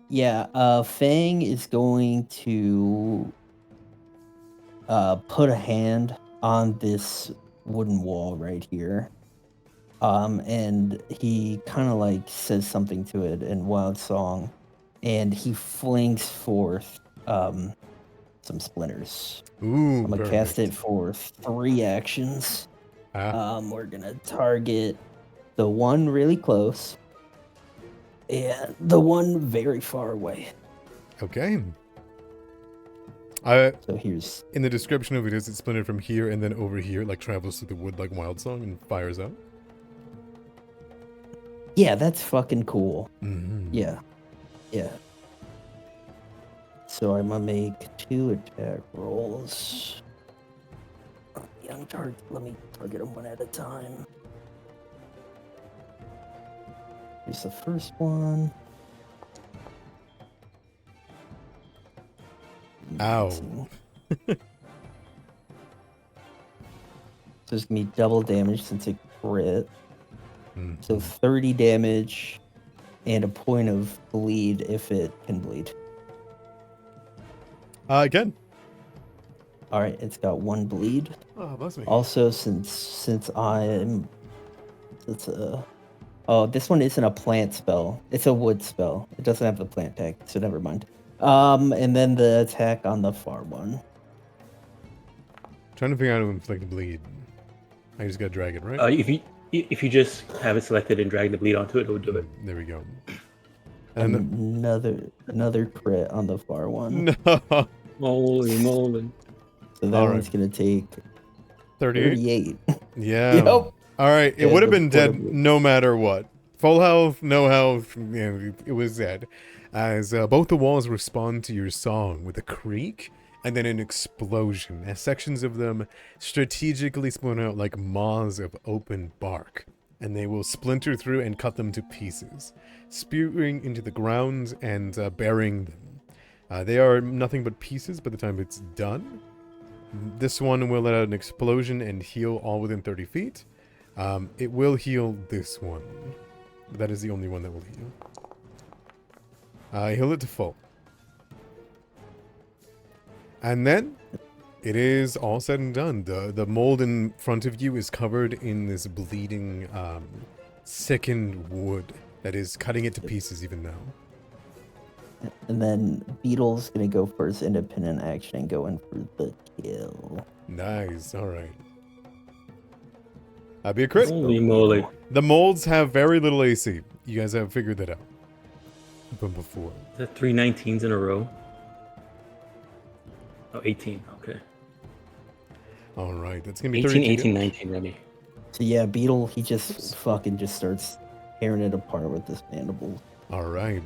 Yeah, Fang is going to put a hand on this wooden wall right here. And he kind of like says something to it in Wild Song, and he flings forth some splinters. Ooh, I'm gonna cast it for 3 actions. We're gonna target the one really close and the one very far away. Okay. So here's In the description of it, is it splintered from here and then over here, like travels through the wood like Wild Song and fires out? yeah, that's fucking cool. Mm-hmm. Yeah. So I'm gonna make 2 attack rolls. Young target. Let me target them one at a time. Here's the first one. Ow. So it's gonna be double damage since it crit. Mm. So 30 damage and a point of bleed if it can bleed. Again. All right, it's got 1 bleed. Oh, bless me. Also, since oh, this one isn't a plant spell. It's a wood spell. It doesn't have the plant tag, so never mind. And then the attack on the far one. Trying to figure out how to inflict bleed. I just gotta drag it, right? If you just have it selected and drag the bleed onto it, it would do it. There we go. And Another crit on the far one. no. Holy moly. So that All one's right. gonna take 38. 38. Yeah. Yep. All right. It Yeah, would have the been dead portable. no matter what. Full health, no health. Yeah, it was dead. As both the walls respond to your song with a creak and then an explosion, as sections of them strategically split out like maws of open bark, and they will splinter through and cut them to pieces, spewing into the ground and burying them. They are nothing but pieces by the time it's done. This one will let out an explosion and heal all within 30 feet. It will heal this one. That is the only one that will heal. Heal it to full. And then it is all said and done. The mold in front of you is covered in this bleeding, sickened wood that is cutting it to pieces even now. And then Beetle's gonna go for his independent action and go in for the kill. Nice. All right. That'd be a crit. Holy moly. The molds have very little AC. You guys have figured that out from before. Is that 3 19s in a row? Oh, 18. Okay. All right, that's gonna be 18, 32 18, damage. 19, Remy. So yeah, Beetle, he Oops. just fucking just starts tearing it apart with his mandibles. All right.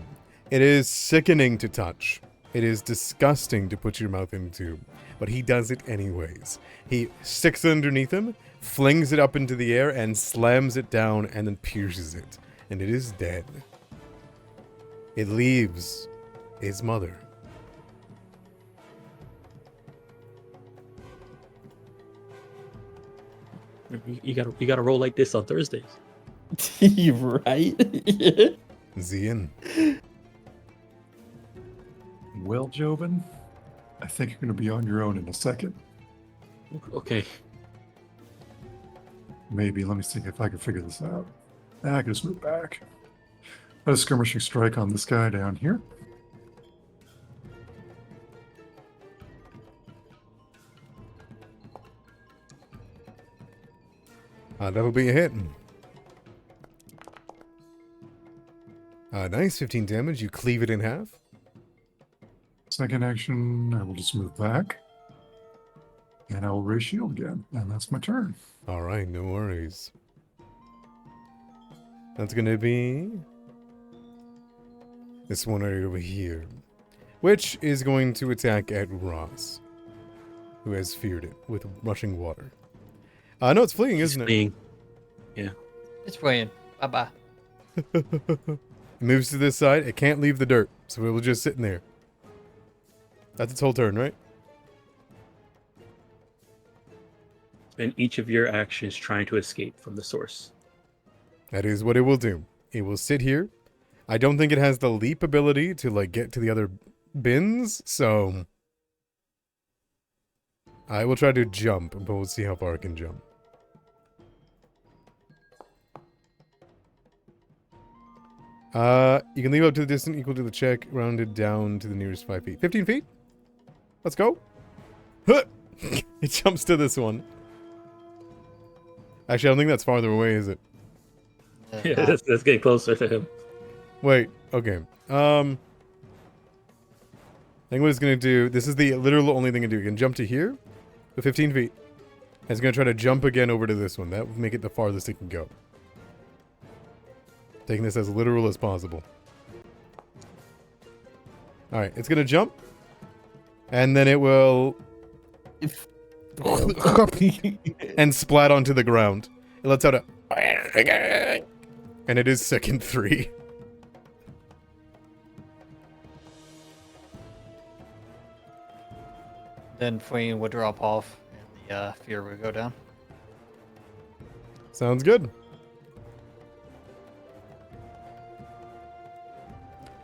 It is sickening to touch. It is disgusting to put your mouth into, but he does it anyways. He sticks it underneath him, flings it up into the air, and slams it down, and then pierces it. And it is dead. It leaves his mother. You gotta roll like this on Thursdays. Right? Zian. Well, Joven, I think you're going to be on your own in a second. Okay. Maybe. Let me see if I can figure this out. I can just move back. Put a skirmishing strike on this guy down here. That'll be a hit. Nice, 15 damage. You cleave it in half. Second action, I will just move back. And I will raise shield again. And that's my turn. All right, no worries. That's going to be this one right over here, which is going to attack at Ross, who has feared it with rushing water. No, it's fleeing, isn't it? Fleeing. Yeah. It's fleeing. Bye-bye. It moves to this side. It can't leave the dirt, so it will just sit in there. That's its whole turn, right? Spend each of your actions trying to escape from the source. That is what it will do. It will sit here. I don't think it has the leap ability to like get to the other bins, so I will try to jump, but we'll see how far it can jump. You can leave up to the distance equal to the check, rounded down to the nearest 5 feet. 15 feet? Let's go. Huh! It jumps to this one. Actually, I don't think that's farther away, is it? Yeah, that's getting closer to him. Wait, okay. I think what it's gonna do, this is the literal only thing it can do. It can jump to here, to 15 feet. And it's gonna try to jump again over to this one. That would make it the farthest it can go. Taking this as literal as possible. Alright, it's gonna jump. And then it will and splat onto the ground. It lets out a and it is second 3. Then fleeing would drop off, and the fear would go down. Sounds good.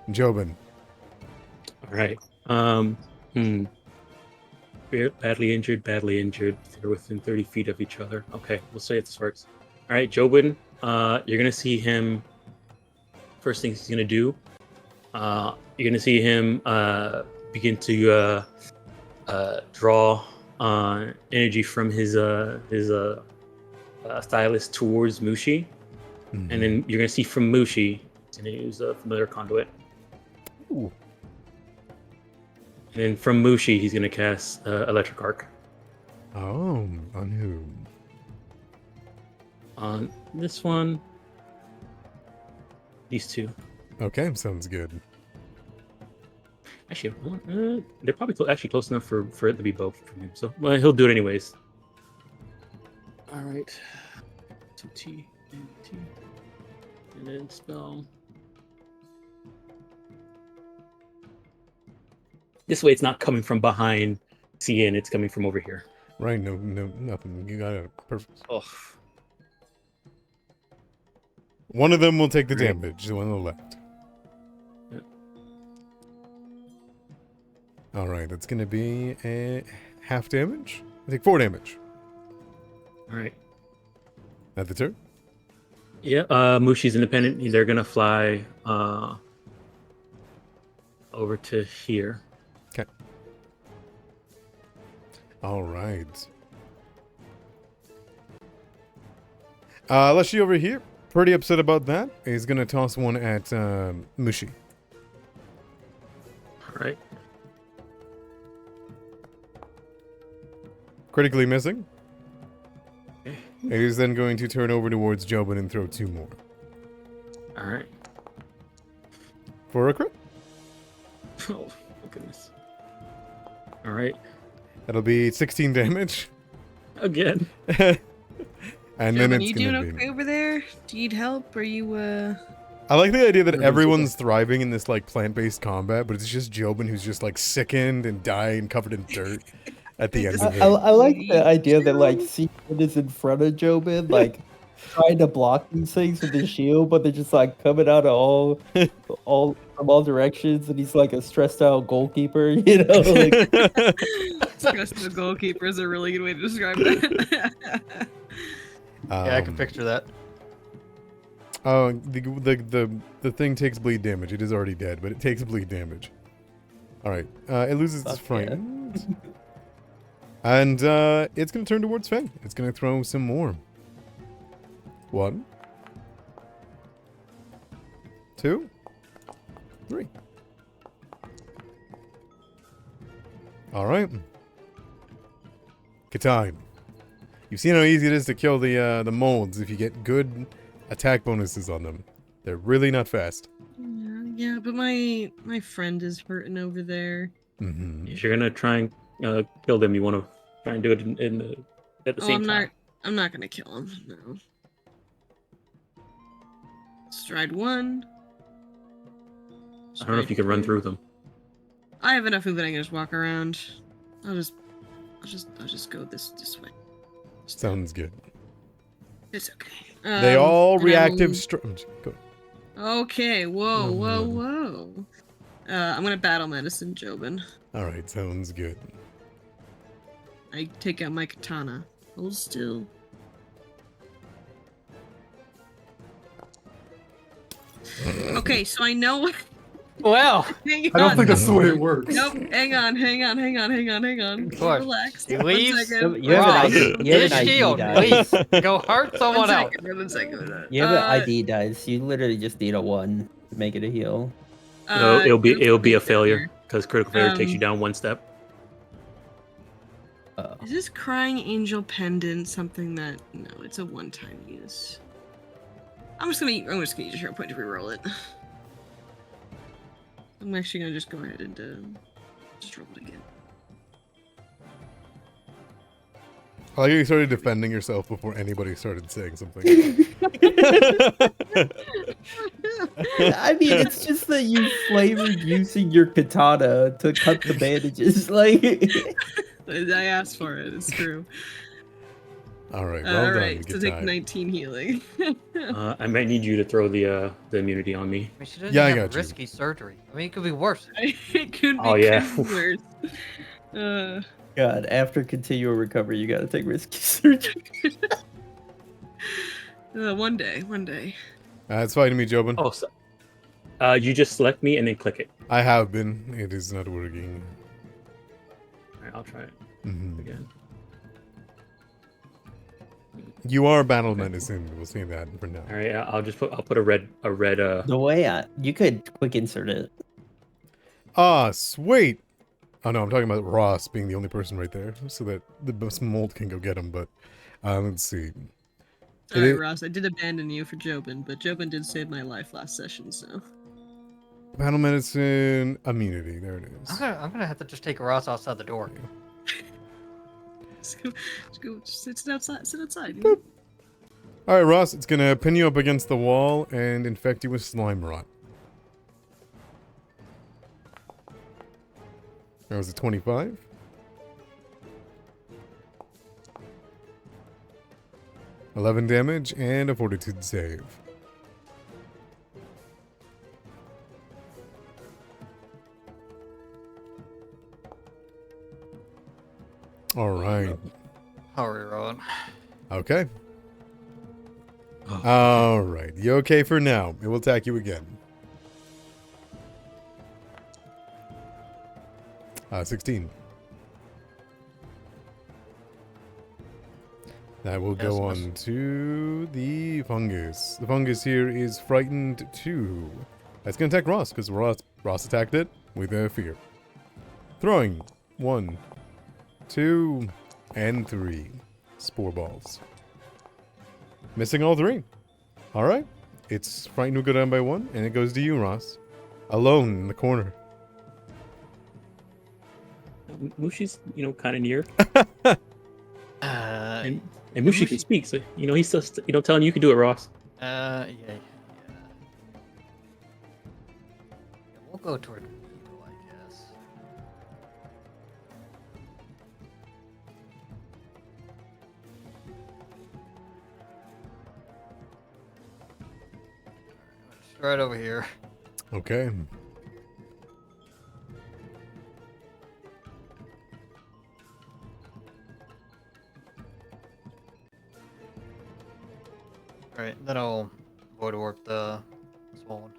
Jobin. All right. Badly injured. They're within 30 feet of each other. Okay, we'll say if this works. All right, Jobin, you're going to see him. First thing he's going to do, you're going to see him begin to draw energy from his stylus towards Mushi. Mhm. And then you're going to see from Mushi, he's going to use a familiar conduit. Ooh. And then from Mushi, he's going to cast Electric Arc. Oh, on whom? On this one, these two. Okay, sounds good. Actually, they're probably actually close enough for it to be both from him. So well, he'll do it anyways. All right. So T and T, and then spell. This way, it's not coming from behind CN. It's coming from over here. Right, no, nothing. You got it. Perfect. Oh, One of them will take the Great. damage, the one on the left. Yep. Alright, that's going to be a half damage. I think 4 damage. all right. At the turn. Yeah, Mushi's independent. They're gonna fly over to here. Alright. Leshy over here, pretty upset about that. He's going to toss one at Mushi. All right. Critically missing. Okay. It is then going to turn over towards Jobin and throw 2 more. All right. For a crit. Oh my goodness. All right. That'll be 16 damage. Again. And then Jobin, it's you doing gonna be... okay over there? Do you need help? Are you I like the idea that Everyone's everyone's thriving in this like plant-based combat, but it's just Jobin who's just like sickened and dying, covered in dirt at the end of it. I like the idea that like Secret is in front of Jobin, like trying to block these things with his shield, but they're just like coming out of all from all directions, and he's like a stressed out goalkeeper, you know? Like, Stressed goalkeeper is a really good way to describe that. Yeah, I can picture that. Oh, the thing takes bleed damage. It is already dead, but it takes bleed damage. All right, it loses its Fuck yeah. frightened, and it's gonna turn towards Faye. It's gonna throw some more. 1, 2, 3. All right, Katai. You've seen how easy it is to kill the molds if you get good attack bonuses on them. They're really not fast. Yeah, but my friend is hurting over there. Mm-hmm. If you're gonna try and kill them, you want to try and do it at the same time. I'm not gonna kill him. No. Stride 1. I don't know if you can run through them. I have enough movement. I can just walk around. I'll just go this way. Sounds good. It's okay. They all and reactive. Go. Okay. Whoa, Oh, whoa, man. whoa. I'm gonna battle medicine Jobin. All right, sounds good. I take out my katana. Hold still. Okay, so I know. Well, Hang I don't on. think that's the way it works. Nope. Hang on. What? Relax. He 1 leaves? second. You have an Ross, ID. You have his an ID shield, dice. please. Go hurt someone else. 1 second. You have an ID dice. You literally just need a 1 to make it a heal. No, it'll be a critical failure because critical failure takes you Um, down 1 step. Is this crying angel pendant something that no? It's a one-time use. I'm just gonna use your hero point to reroll it. I'm actually gonna just go ahead and just roll it again. I like you started defending yourself before anybody started saying something. I mean, it's just that you flavored using your katana to cut the bandages. Like, I asked for it. It's true. All right, well All done. right, so take Katai. 19 healing. I might need you to throw the immunity on me. I mean, she doesn't Yeah, I have got you. risky surgery. I mean, it could be worse. It could be Oh, yeah. worse. God, after continual recovery, you gotta take risky surgery. One day. It's fine to me, Jobin. Oh, so, you just select me and then click it. I have been. It is not working. All right, I'll try it Mhm. again. You are battle medicine. We'll say that for now. All right, I'll put a red. The way you could quick insert it. Ah, sweet. Oh no, I'm talking about Ross being the only person right there, so that the mold can go get him. But let's see. Sorry, Ross, I did abandon you for Jobin, but Jobin did save my life last session, so. Battle medicine immunity. There it is. I'm gonna have to just take Ross outside the door. Just sit outside. Boop. All right, Ross. It's gonna pin you up against the wall and infect you with slime rot. That was a 25. $11 damage and a fortitude save. All right. Hurry, Rowan. Okay. All right. You okay for now? It will attack you again. 16. That will go on to the fungus. The fungus here is frightened 2. That's going to attack Ross, because Ross attacked it with a fear. Throwing. 1, 2, and 3 spore balls. Missing all 3. All right. It's Frightened will go down by 1, and it goes to you, Ross. Alone in the corner. Mushi's, kind of near. Uh, And Mushi can speak, so he's still telling you can do it, Ross. yeah. We'll go toward Beetle, I guess. Just right over here. Okay. Alright, then I'll go to work the swollen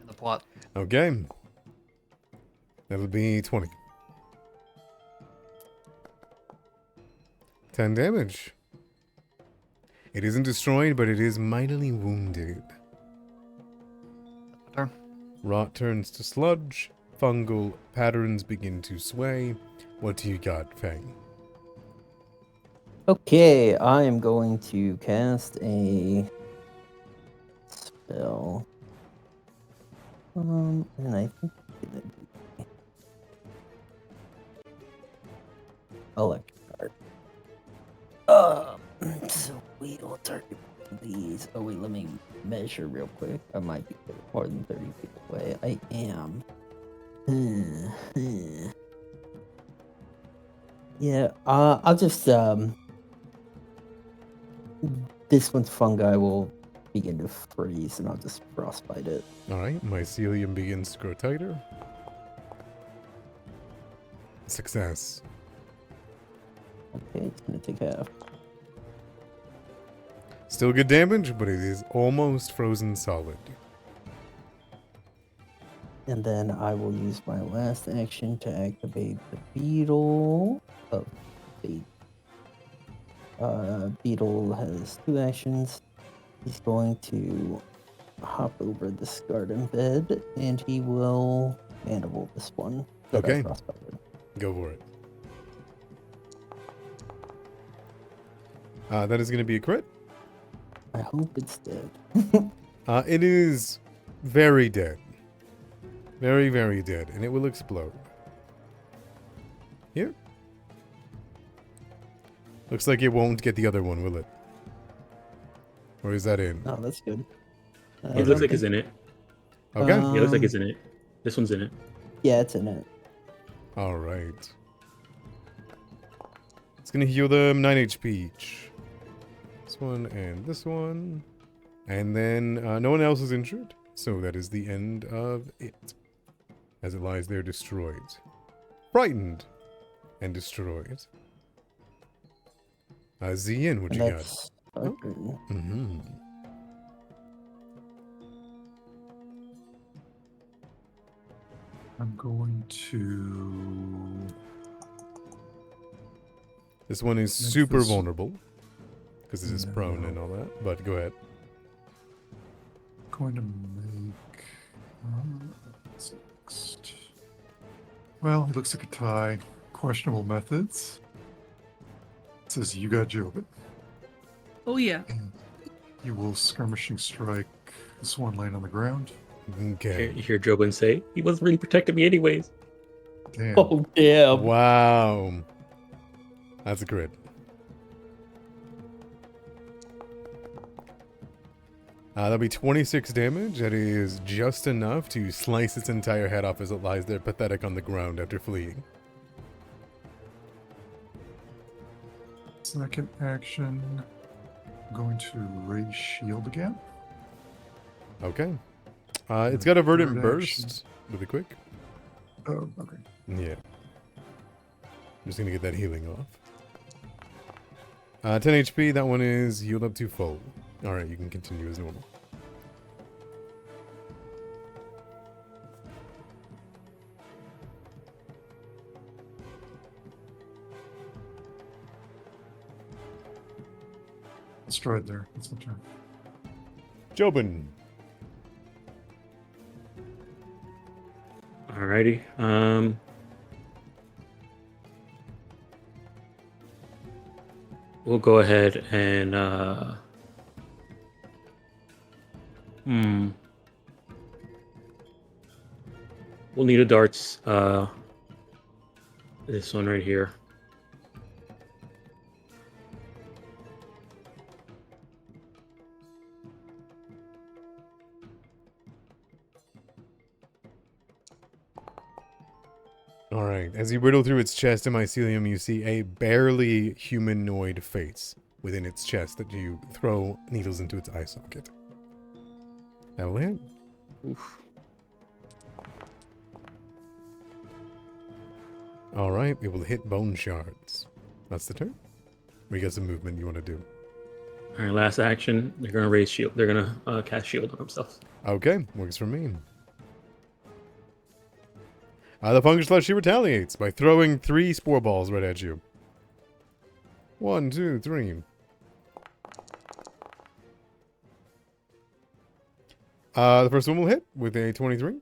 and the plot. Okay. That'll be 20. 10 damage. It isn't destroyed, but it is mightily wounded. My turn. Rot turns to sludge. Fungal patterns begin to sway. What do you got, Fang? Okay, I am going to cast a spell. And I think it's gonna be electric art. So we will target these. Oh wait, let me measure real quick. I might be more than 30 feet away. I am. Yeah, I'll just this one's fungi will begin to freeze, and I'll just frostbite it. Alright, mycelium begins to grow tighter. Success. Okay, it's gonna take half. Still good damage, but it is almost frozen solid. And then I will use my last action to activate the beetle of fate. Beetle has 2 actions. He's going to hop over this garden bed, and he will mandible this one. that I Okay. frostbited. Go for it. That is going to be a crit. I hope it's dead. It is very dead. Very, very dead. And it will explode. Here. Looks like it won't get the other one, will it? Or is that in? Oh, that's good. It looks like it's in it. Okay. Yeah, it looks like it's in it. This one's in it. Yeah, it's in it. All right. It's going to heal them 9 HP each. This one and this one. And then no one else is injured. So that is the end of it. As it lies there destroyed. Frightened. And destroyed. Zian, what And you got? that's our turn. Mm-hmm. I'm going to. This one is Make super this- vulnerable. Because it is prone No. and all that. But go ahead. Going to make. What's next? Well, it looks like a tie. Questionable methods. It says you got Jobin. Oh yeah. And you will skirmishing strike this one laying on the ground. Okay. You hear Jobin say, "He wasn't really protecting me anyways." Damn. Oh, damn. Wow. That's a crit. That'll be 26 damage. That is just enough to slice its entire head off as it lies there pathetic on the ground after fleeing. Second action. I'm going to raise shield again. Okay. It's got a verdant Third burst. action. Really quick. Oh, okay. Yeah. I'm just going to get that healing off. 10 HP. That one is healed up to full. Alright, you can continue as normal. Let's try it there. That's my turn. Jobin. Alrighty. we'll go ahead and we'll need a darts. This one right here. All right. As you riddle through its chest and mycelium, you see a barely humanoid face within its chest that you throw needles into its eye socket. That will hit. Oof. All right. We will hit bone shards. That's the turn. We got some movement you want to do. All right, last action. They're gonna raise shield. They're gonna cast shield on themselves. Okay. Works for me. The fungus flesh, she retaliates by throwing 3 spore balls right at you. 1, 2, 3. The first one will hit with a 23.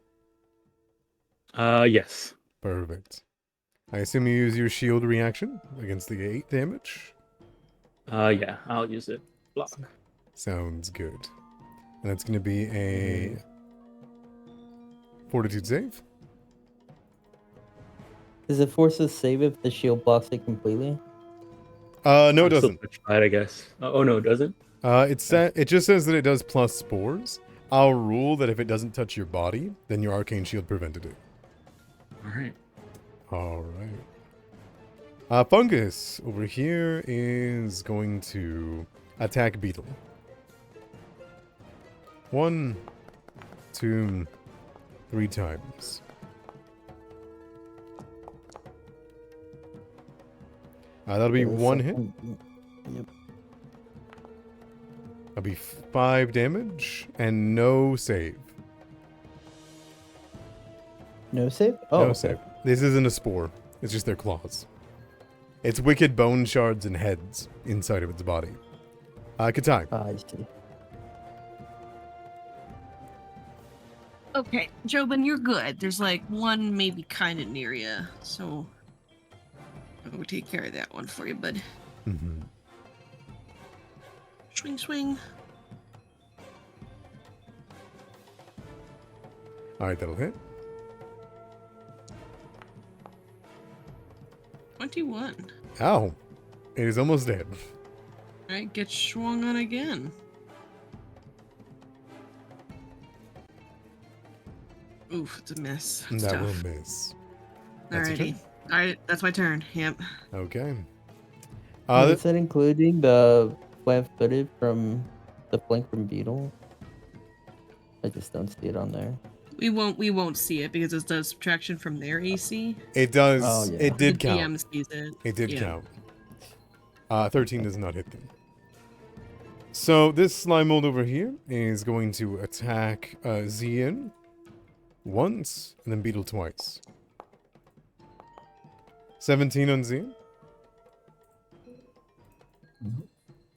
Yes. Perfect. I assume you use your shield reaction against the 8 damage. Yeah, I'll use it. Block. Sounds good. And that's going to be a fortitude save. Does it force a save if the shield blocks it completely? No, it I'm still doesn't. touched by it, I guess. Oh no, it doesn't. It just says that it does plus spores. I'll rule that if it doesn't touch your body, then your arcane shield prevented it. All right. All right. Fungus over here is going to attack Beetle. 1, 2, 3 times. That'll be 1 hit. Yep. That'll be 5 damage and no save. No save? Oh, No okay. save. This isn't a spore. It's just their claws. It's wicked bone shards and heads inside of its body. Katai. I see. Okay, Jobin, you're good. There's like one maybe kind of near you, so we'll take care of that one for you, bud. Mm-hmm. Swing, swing. Alright, that'll hit. 21. Ow. It is almost dead. All right, get swung on again. Oof, it's a miss. It's That tough. will miss. That's your Alrighty. turn? Alright, that's my turn. Yep. Okay. Is that including the flat-footed from the flank from Beetle? I just don't see it on there. We won't see it because it does subtraction from their AC. It does. Oh, yeah. It did the count. DM sees it. It did Yeah. count. 13 does not hit them. So this slime mold over here is going to attack Zian once and then Beetle twice. 17 on Zian.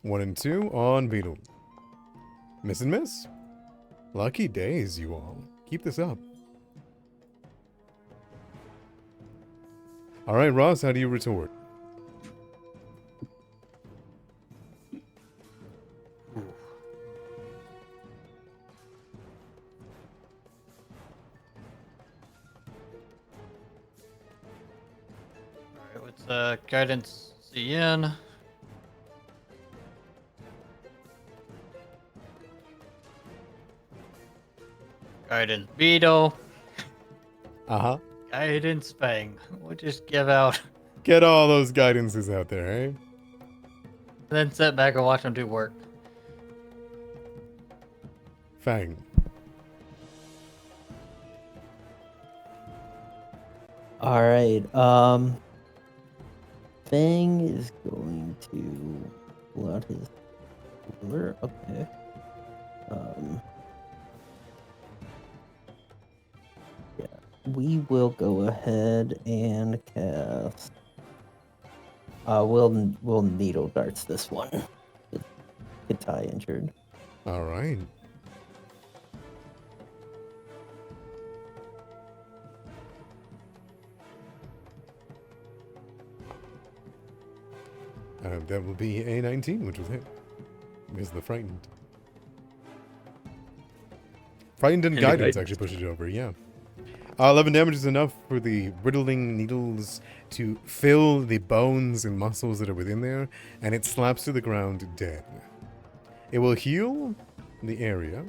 1 and 2 on Beetle. Miss and miss. Lucky days, you all. Keep this up. All right, Ross, how do you retort? Alright, what's guidance CN? Guidance Beetle. Uh-huh. Guidance Fang. We'll just give out. Get all those guidances out there, eh? Then sit back and watch them do work. Fang. All right. Fang is going to pull out his ruler. Okay. Yeah, we will go ahead and cast. We'll needle darts this one. Katai injured. All right. That will be a 19, which was hit. Because the frightened. Frightened and And the guidance guidance. actually pushes it over, yeah. 11 damage is enough for the riddling needles to fill the bones and muscles that are within there, and it slaps to the ground dead. It will heal the area,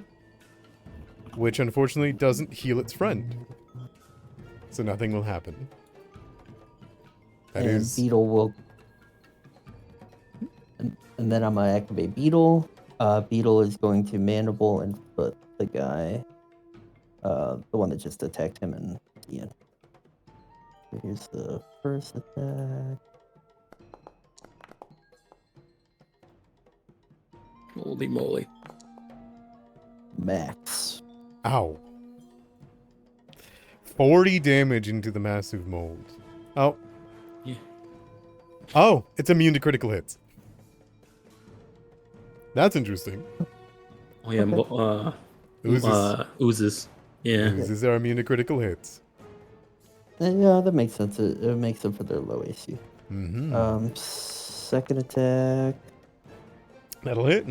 which unfortunately doesn't heal its friend. So nothing will happen. That and is... Beetle will. And then I'm gonna activate Beetle. Beetle is going to mandible and foot the guy. The one that just attacked him and Ian. So here's the first attack. Holy moly. Max. Ow. 40 damage into the massive mold. Oh. Yeah. Oh, it's immune to critical hits. That's interesting. Oh yeah, Oozes. oozes. Yeah. Oozes are immune to critical hits. Yeah, that makes sense. It makes up for their low AC. Mm-hmm. Second attack. That'll hit.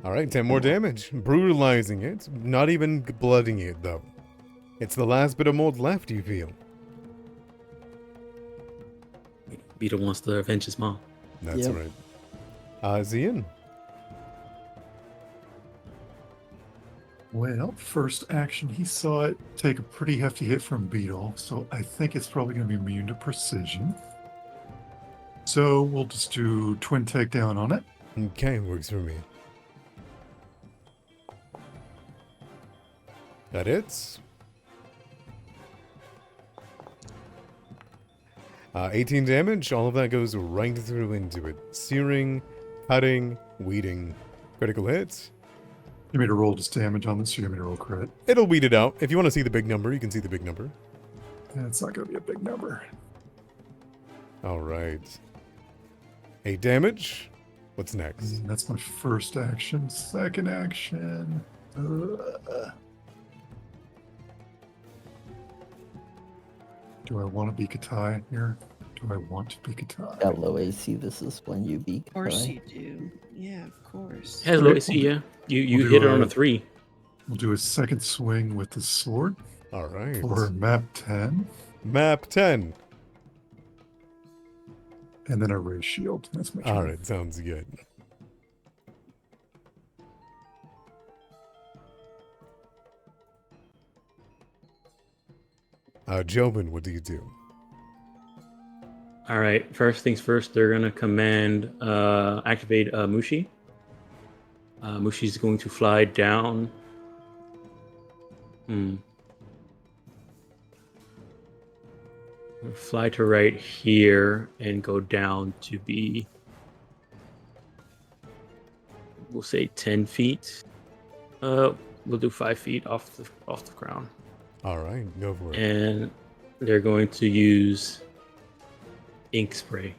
Alright, 10 more damage. Brutalizing it. Not even blooding it, though. It's the last bit of mold left, you feel. Beetle wants to avenge his mom. That's Yep. right. Zian. Well, first action, he saw it take a pretty hefty hit from Beetle, so I think it's probably going to be immune to precision. So we'll just do twin takedown on it. Okay, works for me. That hits. 18 damage. All of that goes right through into it. Searing, cutting, weeding. Critical hits. You made a roll just damage on this, or you made a roll crit? It'll weed it out. If you want to see the big number, you can see the big number. Yeah, it's not going to be a big number. Alright. 8 damage. What's next? And that's my first action. Second action. Do I want to be Katai here? Do I want to be Katai? Got low AC. This is when you beat. Of course Kai. you do. Yeah, of course. Has low AC, yeah. You We'll hit do it on a- a 3. We'll do a second swing with the sword Alright. for map 10, Map 10. and then a ray shield. That's my turn. Alright, sounds good. Jobin, what do you do? All right. First things first, they're gonna command activate Mushi. Mushi's going to fly down. Fly to right here and go down to be, we'll say 10 feet. We'll do 5 feet off the ground, Alright, go for it. and they're going to use ink spray.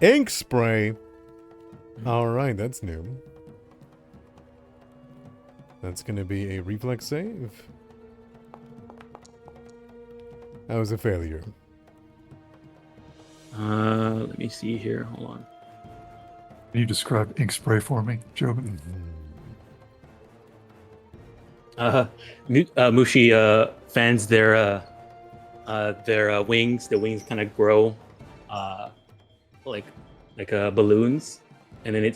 Ink spray. Alright, that's new. That's gonna be a reflex save. That was a failure. Let me see here. Hold on. Can you describe ink spray for me, Jobin? Mushi fans their wings. The wings kind of grow like balloons, and then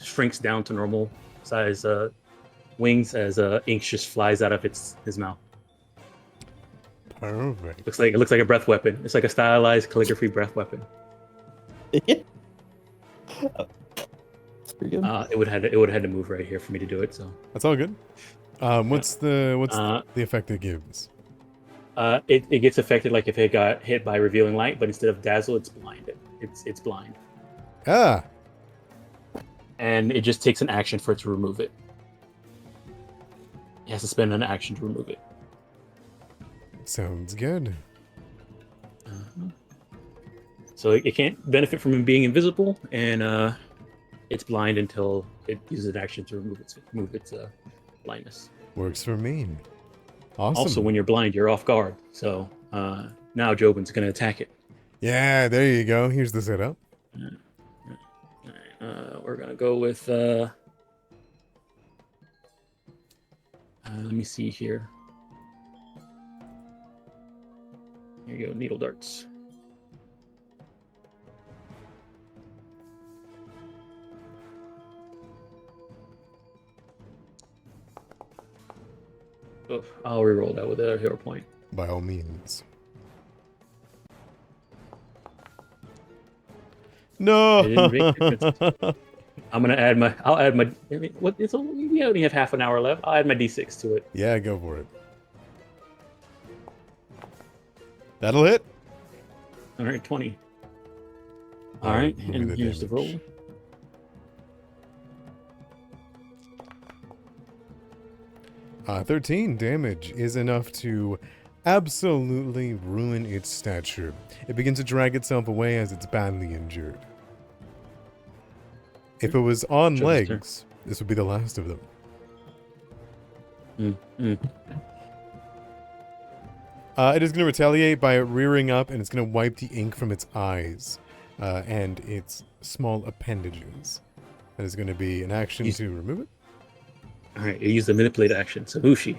shrinks down to normal size wings as ink just flies out of his mouth. Perfect. It looks like a breath weapon. It's like a stylized calligraphy breath weapon. It's pretty good. It would have had to move right here for me to do it. So That's all good. What's the effect it gives? it gets affected like if it got hit by revealing light, but instead of dazzle, it's blinded. It's blind, Ah, and it just takes an action for it to remove it. It has to spend an action to remove it. sounds good. So it can't benefit from being invisible, and it's blind until it uses an action to remove its blindness. Works for me. Awesome. Also, when you're blind, you're off guard. So now Jobin's going to attack it. Yeah, there you go. Here's the setup. We're going to go with... let me see here. Here you go, needle darts. Oh, I'll reroll that with a hero point. By all means. No. I didn't make it. I'm gonna add my. I'll add my. I mean, what? It's only, we only have half an hour left. I'll add my d6 to it. Yeah, go for it. That'll hit. All right, 20. All All right, right, give me and the here's the damage. roll. 13 damage is enough to absolutely ruin its stature. It begins to drag itself away as it's badly injured. If it was on Sure, that's legs, this would be the last of them. It is going to retaliate by rearing up, and it's going to wipe the ink from its eyes and its small appendages. That is going to be an action Use- to remove it. All right, you use the manipulate action. So Mushi.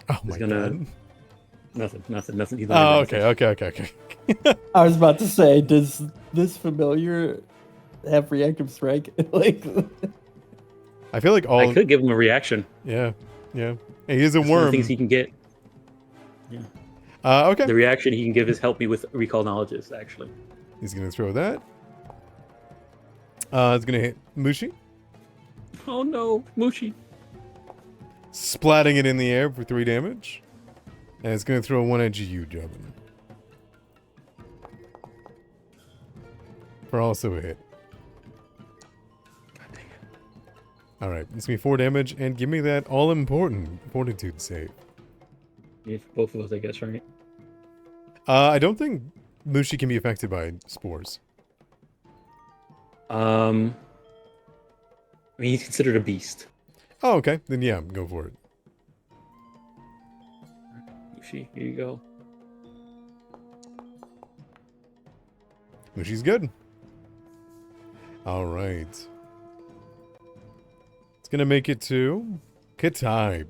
Oh He's my gonna- god. Nothing. He's Oh, not gonna do okay. I was about to say, does this familiar have reactive strike? Like, I feel like all. I could give him a reaction. Yeah. Hey, he's a That's one of the worm. things he can get. Okay. The reaction he can give is help me with recall knowledges, actually. He's going to throw that. It's going to hit Mushi, Oh no, Mushi. splatting it in the air for 3 damage. And it's going to throw one at you, Jobin. For also a hit. God dang it. Alright, it's going to be 4 damage, and give me that all-important fortitude save. Yeah, for both of us, I guess, right? I don't think Mushi can be affected by spores. I mean, he's considered a beast. Oh, okay. Then yeah, go for it. Mushi, here you go. Mushi's good. Alright. It's going to make it to Katai.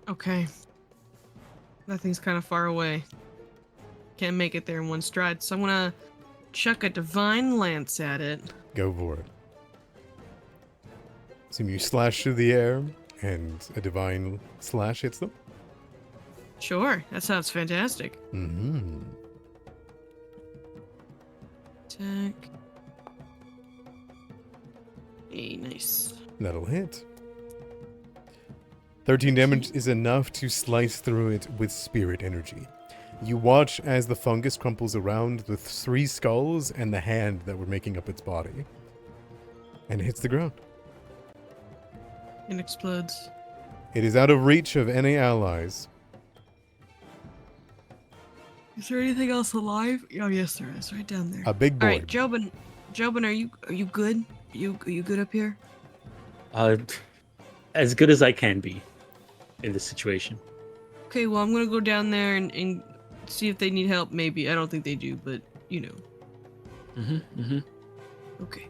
Okay. That thing's kind of far away. Can't make it there in one stride, so I'm gonna chuck a divine lance at it. Go for it. So you slash through the air, and a divine slash hits them. Sure, that sounds fantastic. Mm-hmm. Attack. Hey, nice. That'll hit. 13 damage is enough to slice through it with spirit energy. You watch as the fungus crumples around the 3 skulls and the hand that were making up its body. And it hits the ground. It explodes. It is out of reach of any allies. Is there anything else alive? Oh, yes, there is. Right down there. A big boy. All right, Jobin, are you good? Are you good up here? As good as I can be in this situation. Okay, well, I'm gonna go down there and see if they need help. Maybe I don't think they do, but you know. Okay.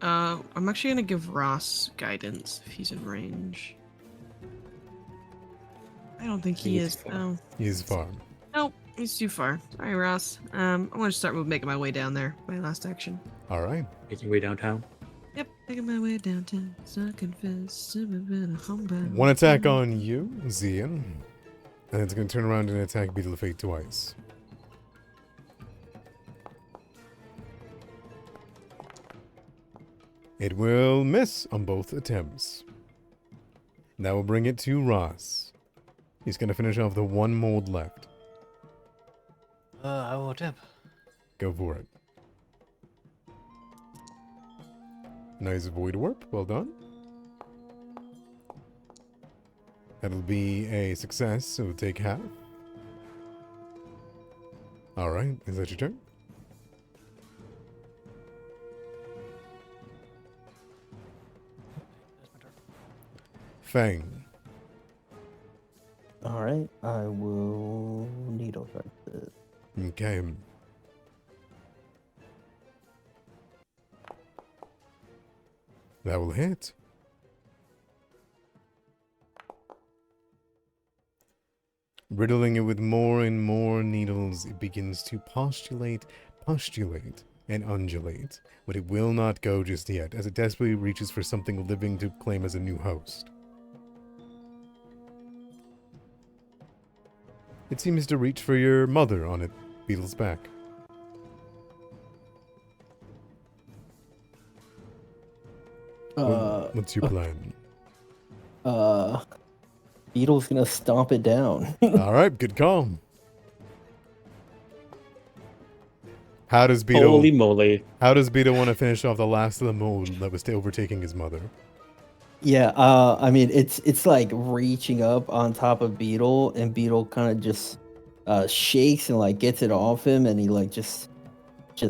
I'm actually gonna give Ross guidance if he's in range. I don't think he He's is. far. No. He's far. Nope, he's too far. Sorry, Ross. I'm gonna start making my way down there. My last action. Alright. Get your way downtown. Yep, making my way downtown. So I confess, I've been a homebound. One attack on you, Zian. And it's going to turn around and attack Beetle of Fate twice. It will miss on both attempts. That will bring it to Ross. He's going to finish off the 1 mold left. I will attempt. Go for it. Nice void warp. Well done. That'll be a success, so we'll take half. Alright, is that your turn? Fang. All right, I will needle dart this. Okay. That will hit. Riddling it with more and more needles, it begins to postulate, and undulate. But it will not go just yet, as it desperately reaches for something living to claim as a new host. It seems to reach for your mother on it, Beetle's back. What's your plan? Beetle's gonna stomp it down. Alright, good call. How does Beetle Holy moly. want to finish off the last of the mold that was overtaking his mother? Yeah, I mean it's like reaching up on top of Beetle, and Beetle kind of just shakes and like gets it off him, and he like just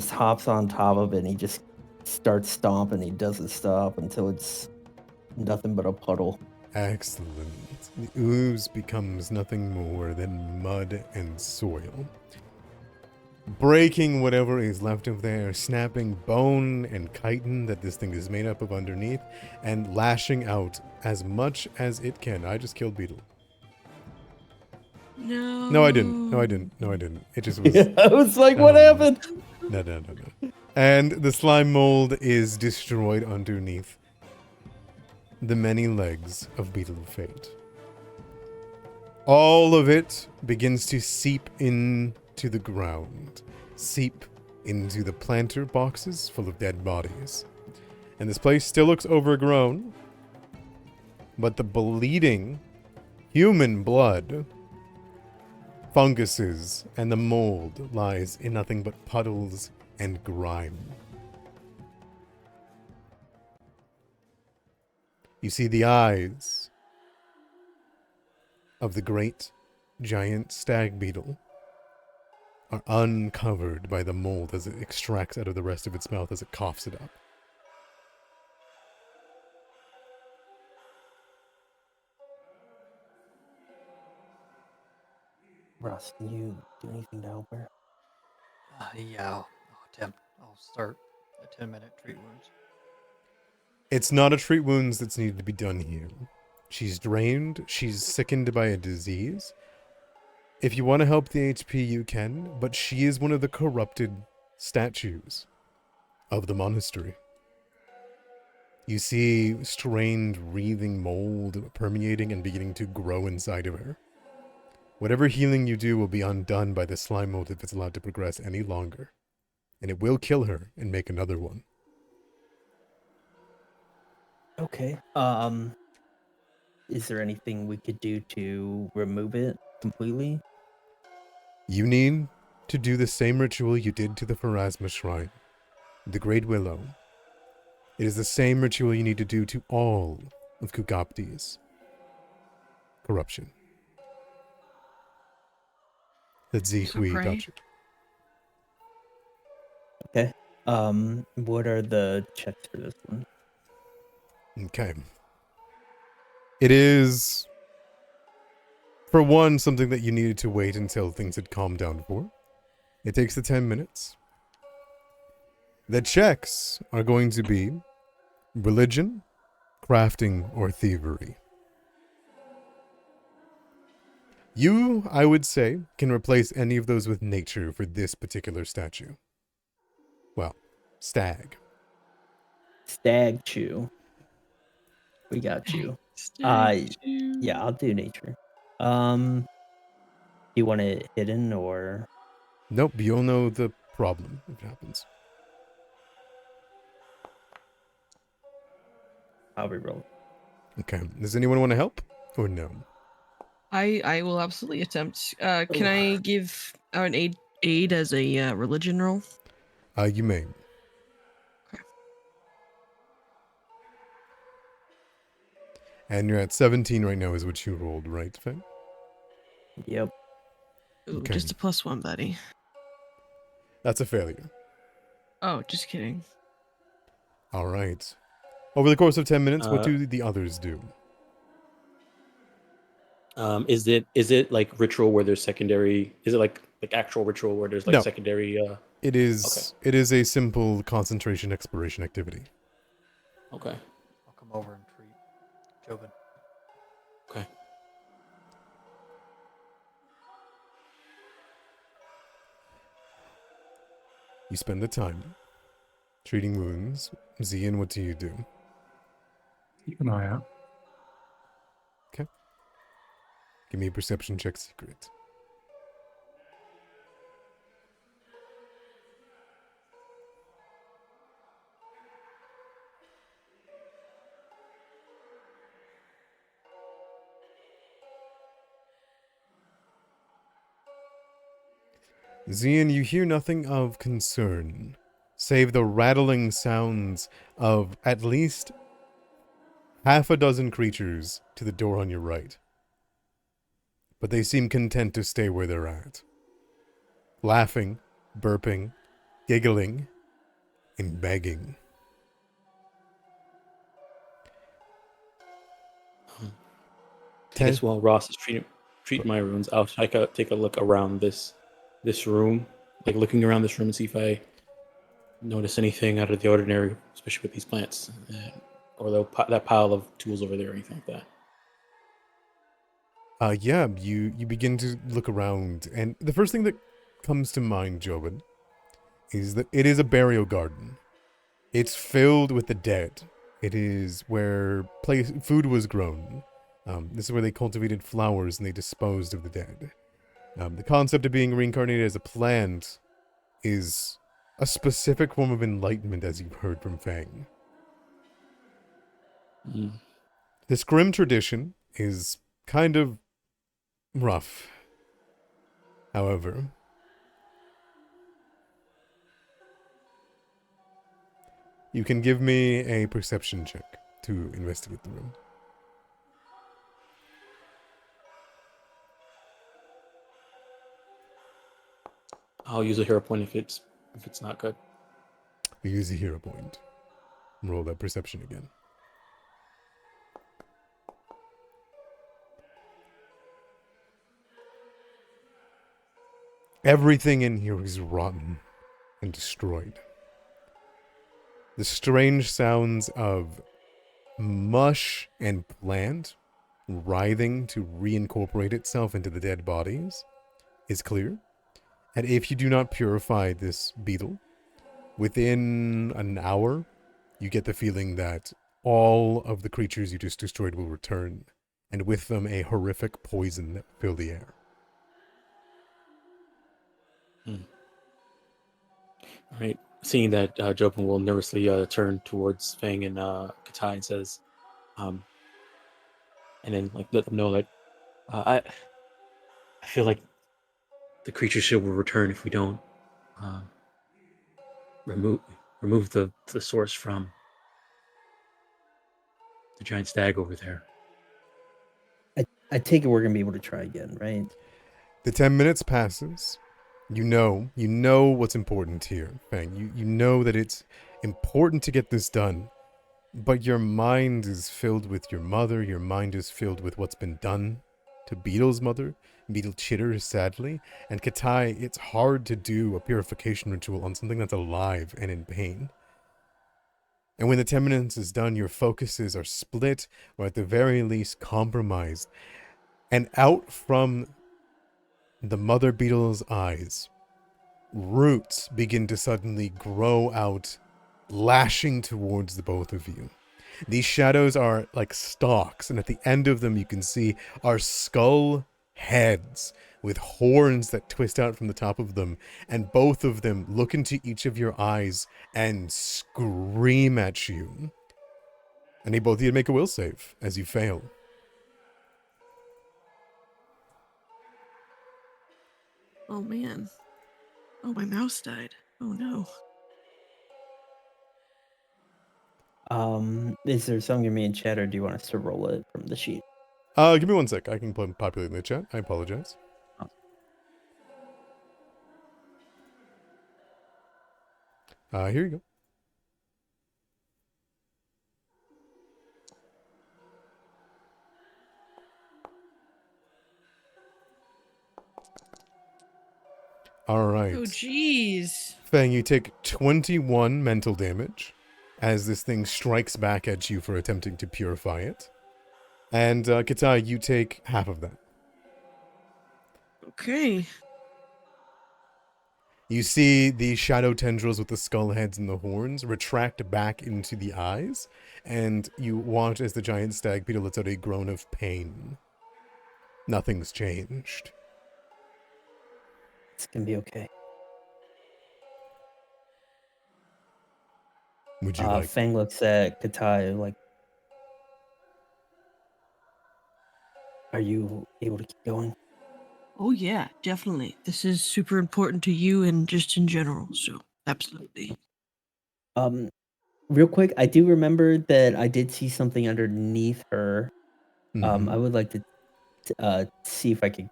hops on top of it, and he just starts stomping. He doesn't stop until it's nothing but a puddle. Excellent. The ooze becomes nothing more than mud and soil. Breaking whatever is left of there, snapping bone and chitin that this thing is made up of underneath, and lashing out as much as it can. I just killed Beetle. No. No, I didn't. It just was... I was like, what happened? No. And the slime mold is destroyed underneath the many legs of Beetle of Fate. All of it begins to seep into the ground, seep into the planter boxes full of dead bodies. And this place still looks overgrown, but the bleeding human blood, funguses, and the mold lies in nothing but puddles and grime. You see the eyes of the great giant stag beetle are uncovered by the mold as it extracts out of the rest of its mouth as it coughs it up. Ross, can you do anything to help her? Yeah, I'll attempt. I'll start a 10-minute treat wounds. It's not a treat wounds that's needed to be done here. She's drained, she's sickened by a disease. If you want to help the HP, you can, but she is one of the corrupted statues of the monastery. You see strained, wreathing mold permeating and beginning to grow inside of her. Whatever healing you do will be undone by the slime mold if it's allowed to progress any longer. And it will kill her and make another one. Okay. Is there anything we could do to remove it completely? You need to do the same ritual you did to the Pharasma Shrine, the Great Willow. It is the same ritual you need to do to all of Kugapti's corruption. That Zihui pray. got you. Okay. What are the checks for this one? Okay. It is, for one, something that you needed to wait until things had calmed down for. It takes the 10 minutes. The checks are going to be religion, crafting, or thievery. You, I would say, can replace any of those with nature for this particular statue. Well, stag. Stag chew. We got you. Yeah, I'll do nature. Do you want it hidden or? Nope, you'll know the problem if it happens. I'll reroll. Okay, does anyone want to help? Or no? I will absolutely attempt. Can I give an aid as a religion roll? You may. Okay. And you're at 17 right now is what you rolled, right, Fang? Yep. Ooh, Okay. just a +1, buddy. That's a failure. Oh, just kidding. All right. Over the course of 10 minutes, what do the others do? Is it like ritual where there's secondary? Is it like actual ritual where there's like No. secondary? It is a simple concentration exploration activity. Okay. I'll come over and treat Jobin. Okay. You spend the time treating wounds. Zian, what do you do? Keep an eye out. Give me a perception check, secret. Zian, you hear nothing of concern, save the rattling sounds of at least half a dozen creatures to the door on your right. But they seem content to stay where they're at. Laughing, burping, giggling, and begging. I guess while Ross is treating my wounds, I'll take a look around this room, like looking around this room and see if I notice anything out of the ordinary, especially with these plants, or that pile of tools over there, or anything like that. Yeah, you begin to look around, and the first thing that comes to mind, Jobin, is that it is a burial garden. It's filled with the dead. It is where food was grown. This is where they cultivated flowers and they disposed of the dead. The concept of being reincarnated as a plant is a specific form of enlightenment, as you've heard from Fang. Mm. This grim tradition is kind of rough. However, you can give me a perception check to investigate the room. I'll use a hero point if it's not good. You use a hero point. Roll that perception again. Everything in here is rotten and destroyed. The strange sounds of mush and plant writhing to reincorporate itself into the dead bodies is clear. And if you do not purify this beetle, within an hour, you get the feeling that all of the creatures you just destroyed will return, and with them a horrific poison that will fill the air. All right. Seeing that, Jopin will nervously turn towards Fang and Katai and says, and then like let them know that I feel like the creature shield will return if we don't uh, remove the source from the giant stag over there. I take it we're gonna be able to try again, right? The 10 minutes passes. You know what's important here, Fang. You know that it's important to get this done, but your mind is filled with your mother. Your mind is filled with what's been done to Beetle's mother, Beetle Chitter, sadly, and Katai. It's hard to do a purification ritual on something that's alive and in pain. And when the 10 minutes is done, your focuses are split, or at the very least compromised. And out from the mother beetle's eyes, roots begin to suddenly grow out, lashing towards the both of you. These shadows are like stalks, and at the end of them you can see are skull heads with horns that twist out from the top of them, and both of them look into each of your eyes and scream at you. I need both of you to make a will save as you fail. Oh man. Oh, my mouse died. Oh no. Is there something gonna be in chat, or do you want us to roll it from the sheet? Give me one sec. I can populate in the chat. I apologize. Here you go. All right. Oh, jeez. Fang, you take 21 mental damage as this thing strikes back at you for attempting to purify it. And Katai, you take half of that. Okay. You see the shadow tendrils with the skull heads and the horns retract back into the eyes, and you watch as the giant stag beetle lets out a groan of pain. Nothing's changed. It's gonna be okay. Would you like... Fang looks at Katai like, are you able to keep going? Oh, yeah, definitely. This is super important to you and just in general, so absolutely. Real quick, I do remember that I did see something underneath her. Mhm. I would like to see if I could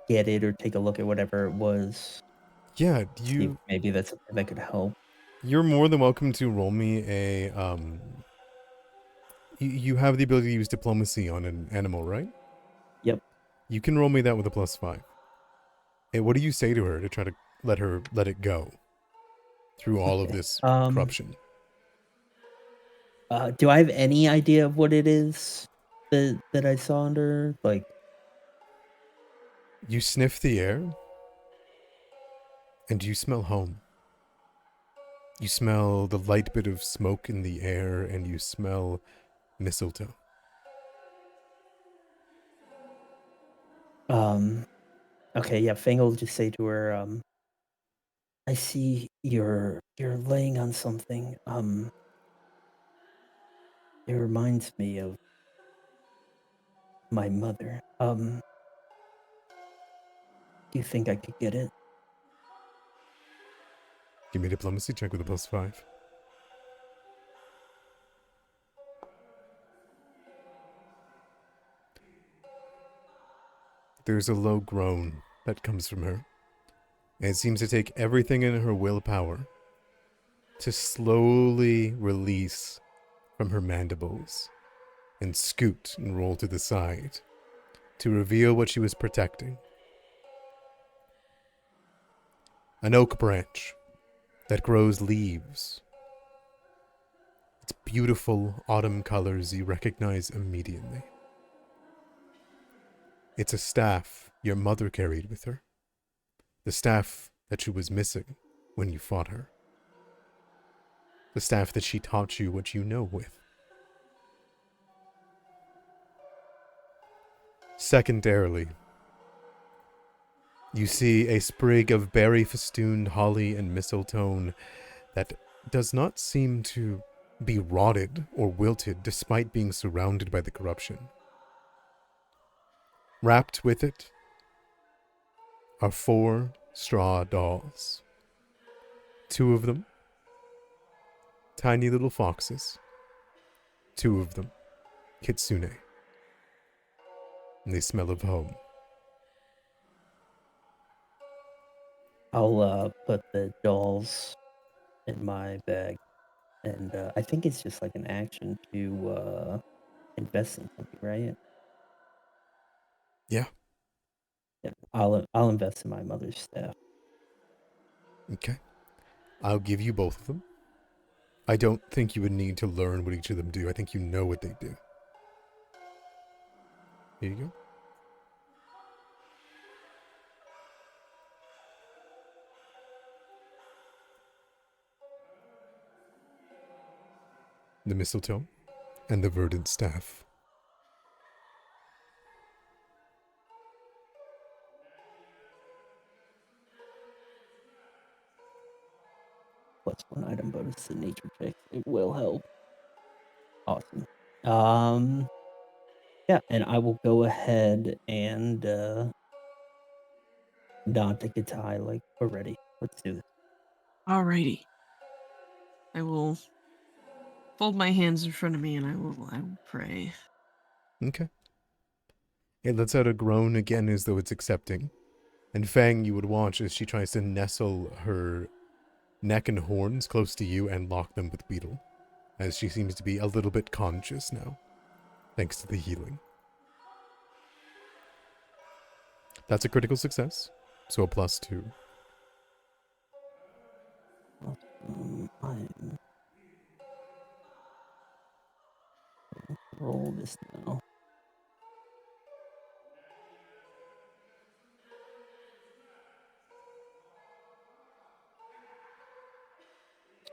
get it or take a look at whatever it was. Yeah, See if maybe that's something that could help. you're more than welcome to roll me a... You have the ability to use diplomacy on an animal, right? Yep. You can roll me that with a +5. Hey, what do you say to her to try to let it go through all of Okay. this corruption? Do I have any idea of what it is that I saw under? Like, You sniff the air, and you smell home. You smell the light bit of smoke in the air, and you smell mistletoe. okay, yeah, Fang will just say to her, I see you're laying on something. It reminds me of my mother. Do you think I could get it? Give me a diplomacy check with a +5. There's a low groan that comes from her. And it seems to take everything in her willpower to slowly release from her mandibles and scoot and roll to the side to reveal what she was protecting. An oak branch that grows leaves. Its beautiful autumn colors you recognize immediately. It's a staff your mother carried with her. The staff that she was missing when you fought her. The staff that she taught you what you know with. Secondarily, you see a sprig of berry-festooned holly and mistletoe that does not seem to be rotted or wilted despite being surrounded by the corruption. Wrapped with it are 4 straw dolls. 2 of them, tiny little foxes. 2 of them, kitsune. And they smell of home. I'll put the dolls in my bag, and I think it's just like an action to invest in something, right? Yeah. Yeah, I'll invest in my mother's staff. Okay. I'll give you both of them. I don't think you would need to learn what each of them do. I think you know what they do. Here you go. The mistletoe and the verdant staff. +1 item bonus to nature check. It will help. Awesome. Yeah, and I will go ahead and nod to Katai like we're ready. Let's do this. Alrighty. I will fold my hands in front of me and I will pray. Okay. It lets out a groan again as though it's accepting. And Fang, you would watch as she tries to nestle her neck and horns close to you and lock them with Beetle, as she seems to be a little bit conscious now, thanks to the healing. That's a critical success, so a +2. roll this now.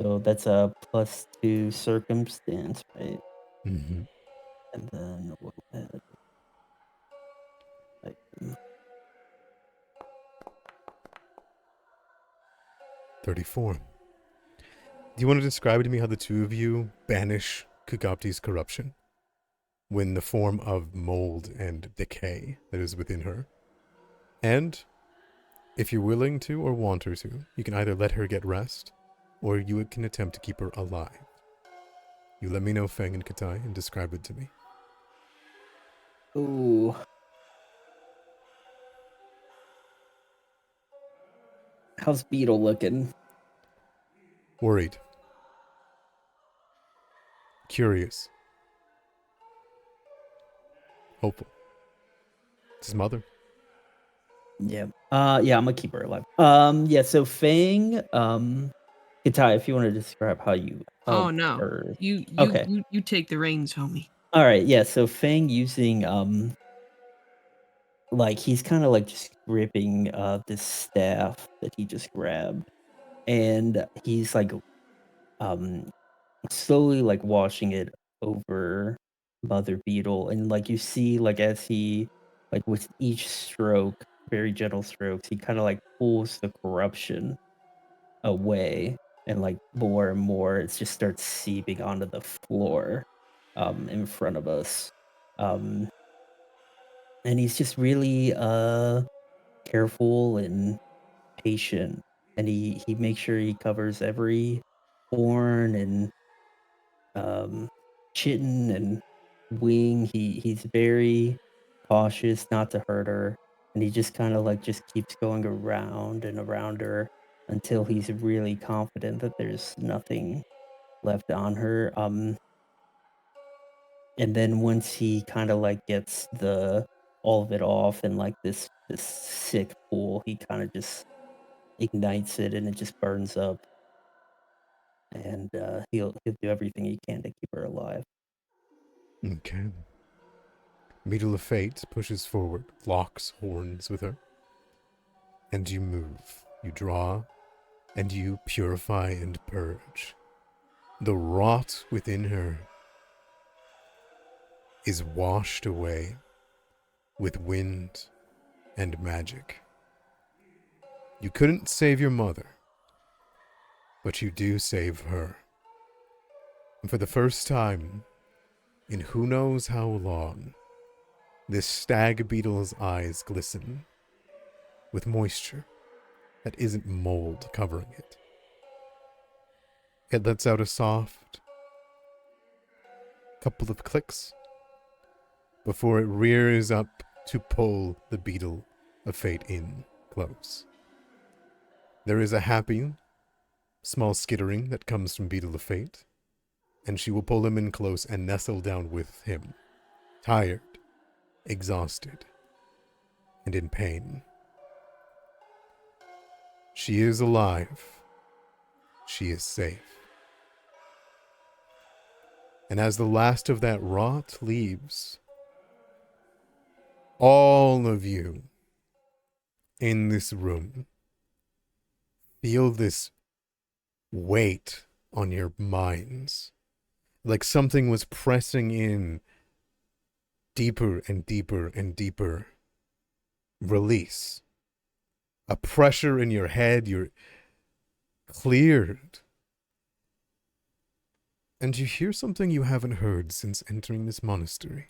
So that's a +2 circumstance, right? Mm-hmm. And then we'll add item. 34. Do you want to describe to me how the two of you banish Kugapti's corruption when the form of mold and decay that is within her? And if you're willing to or want her to, you can either let her get rest, or you can attempt to keep her alive. You let me know, Feng and Katai, and describe it to me. Ooh. How's Beetle looking? Worried. Curious. Hopeful. It's his mother. Yeah. Yeah, I'm gonna keep her alive. Yeah, so Fang, Kitai, if you want to describe how you Oh help no. her. You Okay. you take the reins, homie. All right, yeah, so Fang using like he's kind of like just gripping this staff that he just grabbed, and he's like slowly like washing it over Mother Beetle, and like you see like as he like with each stroke, very gentle strokes, he kind of like pulls the corruption away, and like more and more it just starts seeping onto the floor in front of us. Um and he's just really careful and patient, and he makes sure he covers every horn and chitin and wing. He's very cautious not to hurt her, and he just kind of like just keeps going around and around her until he's really confident that there's nothing left on her. And then once he kind of like gets the all of it off and like this sick pool, he kind of just ignites it and it just burns up. And he'll do everything he can to keep her alive. Okay. Beetle of Fate pushes forward, locks horns with her. And you move. You draw, and you purify and purge. The rot within her is washed away with wind and magic. You couldn't save your mother, but you do save her. And for the first time in who knows how long, this stag beetle's eyes glisten with moisture that isn't mold covering it. It lets out a soft couple of clicks before it rears up to pull the beetle of fate in close. There is a happy, small skittering that comes from Beetle of Fate, and she will pull him in close and nestle down with him, tired, exhausted, and in pain. She is alive. She is safe. And as the last of that rot leaves, all of you in this room feel this weight on your minds, like something was pressing in deeper and deeper and deeper. Release. A pressure in your head, you're cleared. And you hear something you haven't heard since entering this monastery.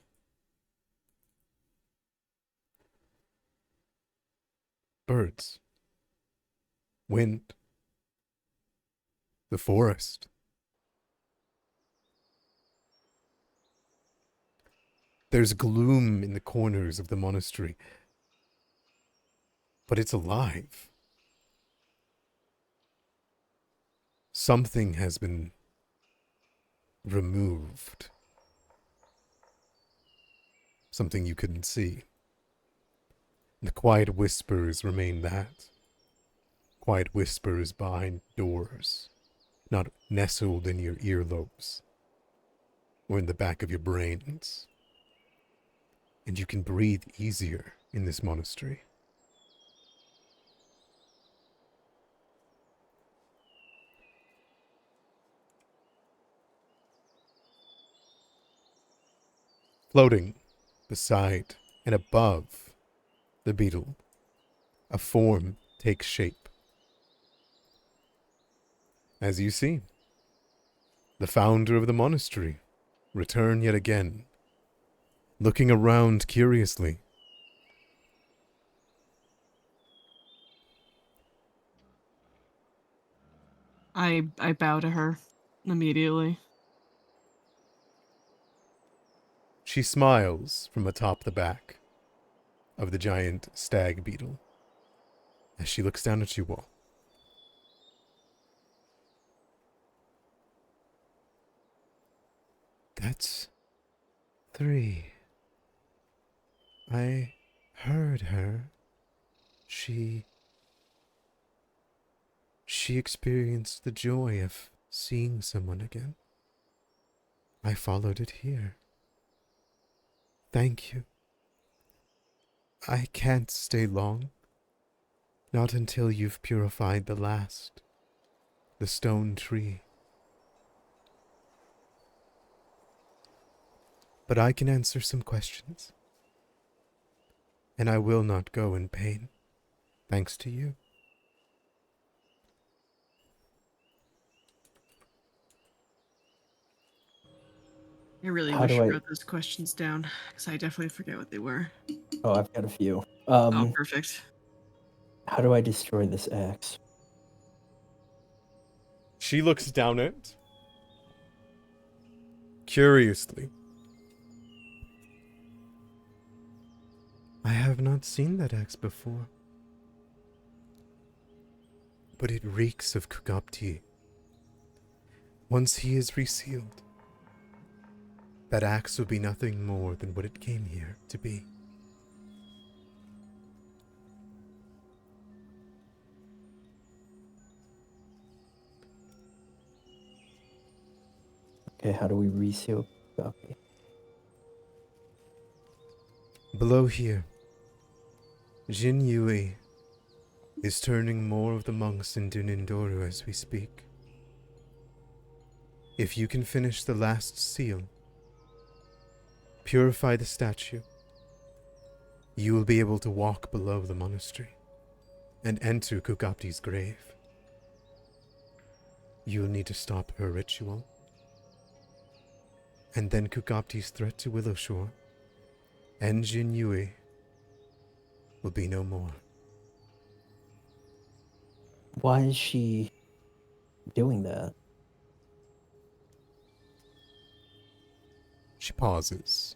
Birds. Wind. The forest. There's gloom in the corners of the monastery, but it's alive. Something has been removed. Something you couldn't see. The quiet whispers remain that. Quiet whispers behind doors, not nestled in your earlobes. or in the back of your brains. And you can breathe easier in this monastery. Floating beside and above the beetle, a form takes shape. As you see, the founder of the monastery return yet again, looking around curiously. I bow to her immediately. She smiles from atop the back of the giant stag beetle as she looks down at you all. That's 3. I heard her. She experienced the joy of seeing someone again. I followed it here. Thank you. I can't stay long. Not until you've purified the last. The stone tree. But I can answer some questions. And I will not go in pain, thanks to you. I really How wish do I I- wrote those questions down, because I definitely forget what they were. Oh, I've got a few. Oh, perfect. How do I destroy this axe? She looks down it curiously. I have not seen that axe before. But it reeks of Kugapti. Once he is resealed, that axe will be nothing more than what it came here to be. Okay, how do we reseal copy? Below here, Jin Yui is turning more of the monks into Nindoru as we speak. If you can finish the last seal, purify the statue, you will be able to walk below the monastery and enter Kukapti's grave. You will need to stop her ritual, and then Kukapti's threat to Willowshore and Jin Yui will be no more. Why is she doing that? She pauses,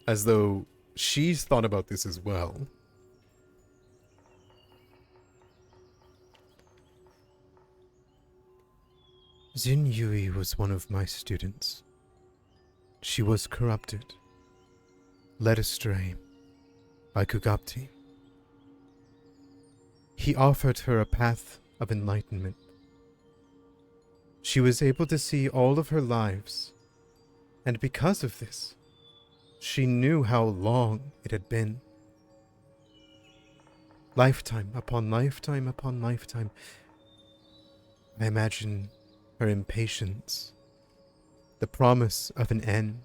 as though she's thought about this as well. Jin Yui was one of my students. She was corrupted, led astray by Kugapti. He offered her a path of enlightenment. She was able to see all of her lives, and because of this, she knew how long it had been. Lifetime upon lifetime upon lifetime. I imagine her impatience, the promise of an end,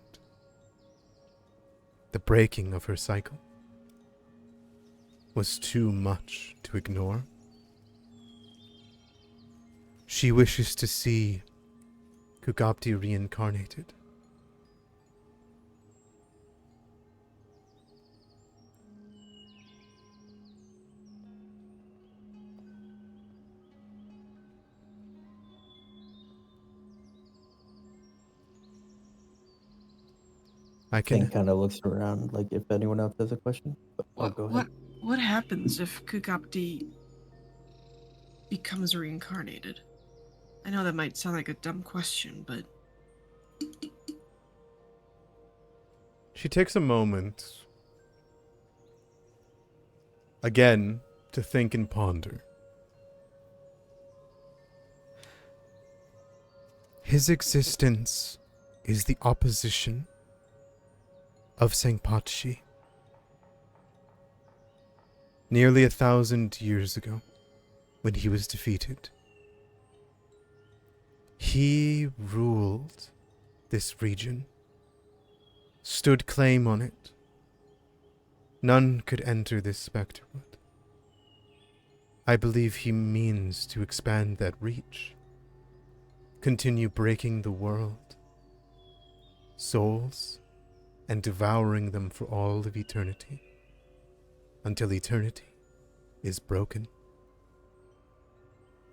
the breaking of her cycle, was too much to ignore. She wishes to see Kugapti reincarnated. I can... Thing kind of looks around, like if anyone else has a question. Oh, go ahead. What happens if Kugapti becomes reincarnated? I know that might sound like a dumb question, but She takes a moment, again, to think and ponder. His existence is the opposition of Sengpatshi. Nearly 1,000 years ago, when he was defeated, he ruled this region, stood claim on it. None could enter this Spectrewood. I believe he means to expand that reach, continue breaking the world, souls, and devouring them for all of eternity, until eternity is broken.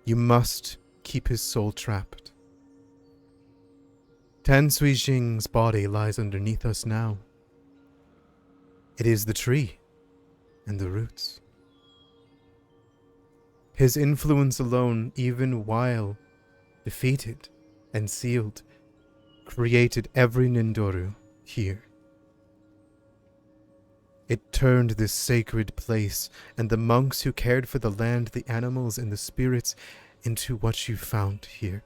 You must keep his soul trapped. Tan Sui Jing's body lies underneath us now. It is the tree and the roots. His influence alone, even while defeated and sealed, created every Nindoru here. It turned this sacred place and the monks who cared for the land, the animals, and the spirits into what you found here.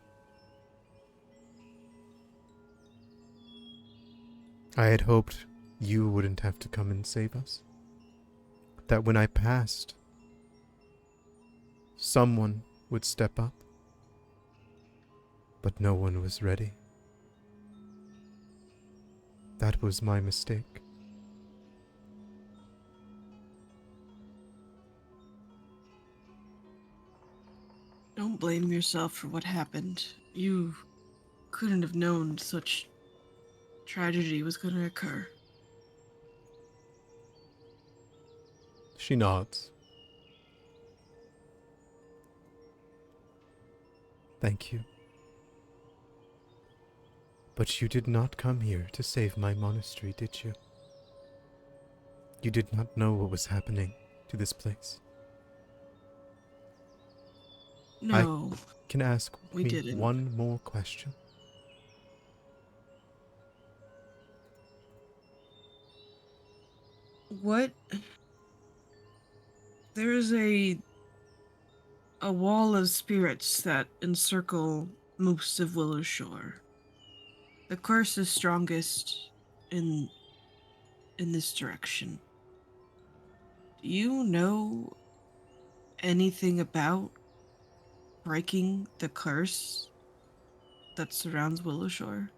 I had hoped you wouldn't have to come and save us. That when I passed, someone would step up. But no one was ready. That was my mistake. Don't blame yourself for what happened. You couldn't have known such tragedy was going to occur. She nods. Thank you. But you did not come here to save my monastery, did you? You did not know what was happening to this place. No, Can ask we me didn't. one more question? What? There is a wall of spirits that encircle most of Willowshore. The curse is strongest in this direction. Do you know anything about breaking the curse that surrounds Willowshore?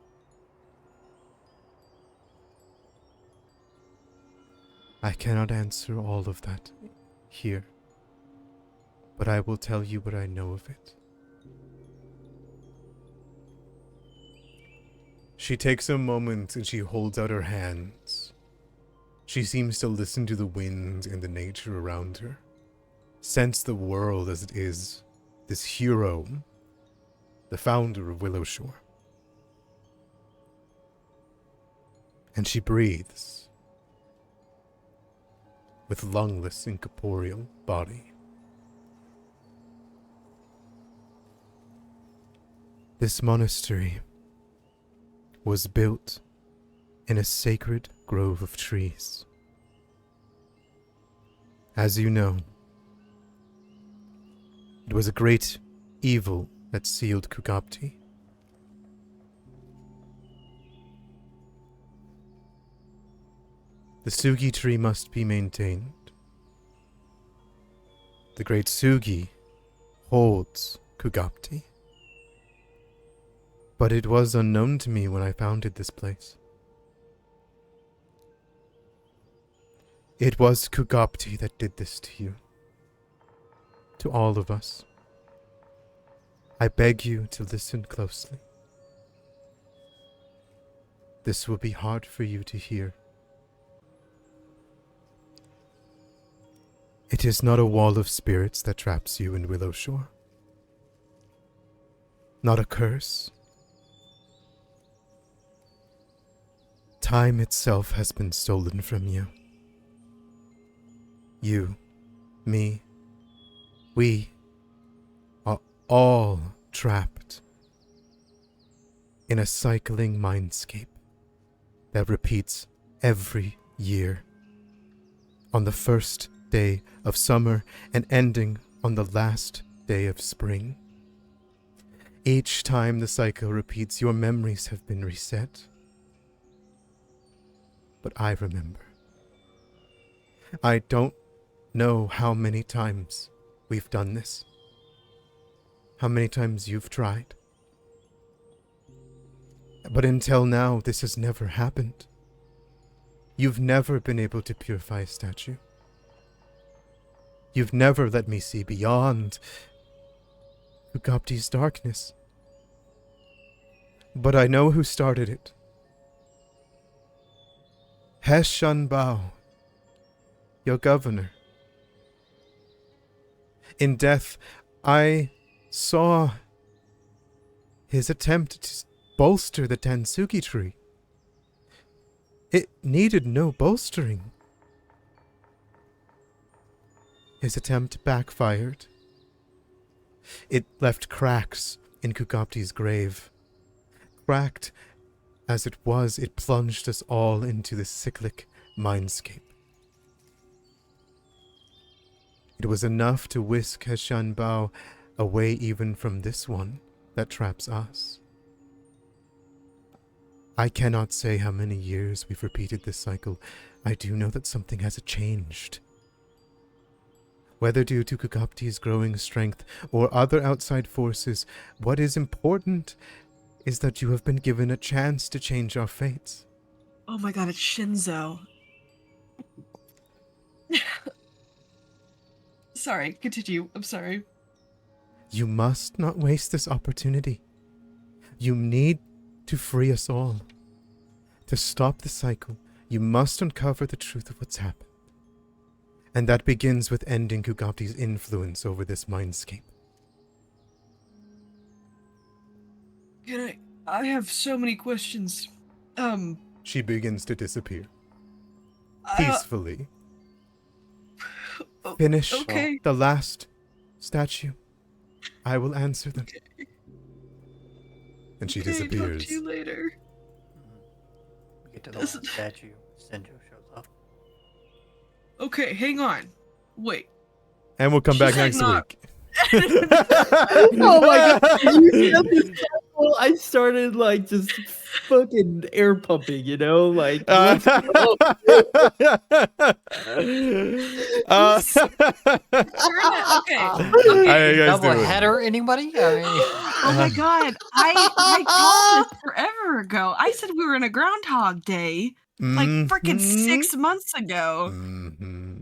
I cannot answer all of that here, but I will tell you what I know of it. She takes a moment and she holds out her hands. She seems to listen to the wind and the nature around her, sense the world as it is, this hero, the founder of Willowshore. And she breathes with lungless, incorporeal body. This monastery was built in a sacred grove of trees. As you know, it was a great evil that sealed Kugabti. The Sugi tree must be maintained. The great Sugi holds Kugabti. But it was unknown to me when I founded this place. It was Kugabti that did this to you. To all of us. I beg you to listen closely. This will be hard for you to hear. It is not a wall of spirits that traps you in Willowshore. Not a curse. Time itself has been stolen from you. You, me, we are all trapped in a cycling mindscape that repeats every year, on the first day of summer and ending on the last day of spring. Each time the cycle repeats, your memories have been reset. But I remember. I don't know how many times we've done this. How many times you've tried. But until now, this has never happened. You've never been able to purify a statue. You've never let me see beyond Ukapti's darkness. But I know who started it. Heshan Bao, your governor. In death, I saw his attempt to bolster the Tansuki tree. It needed no bolstering. His attempt backfired. It left cracks in Kukapti's grave. Cracked as it was, it plunged us all into the cyclic mindscape. It was enough to whisk Heshan Bao away even from this one that traps us. I cannot say how many years we've repeated this cycle. I do know that something has changed. Whether due to Kukapti's growing strength or other outside forces, what is important is that you have been given a chance to change our fates. Oh my god, it's Shinzo. Sorry, continue. I'm sorry. You must not waste this opportunity. You need to free us all. To stop the cycle, you must uncover the truth of what's happened. And that begins with ending Kukapti's influence over this mindscape. Can I have so many questions. She begins to disappear. Uh, Peacefully. Finish okay. the last statue. I will answer them. Okay. And she Okay, disappears. Talk to you later. We get to the last statue. Senjo shows up. Okay, hang on. Wait. And we'll come She back said next not- week. Oh my god! You said this cycle, I started like just fucking air pumping, you know, like. Let's go. Okay. How you guys Double doing? header, anybody? I mean, Oh my god, I called this forever ago. I said we were in a Groundhog Day like freaking Mhm. 6 months ago. Mhm.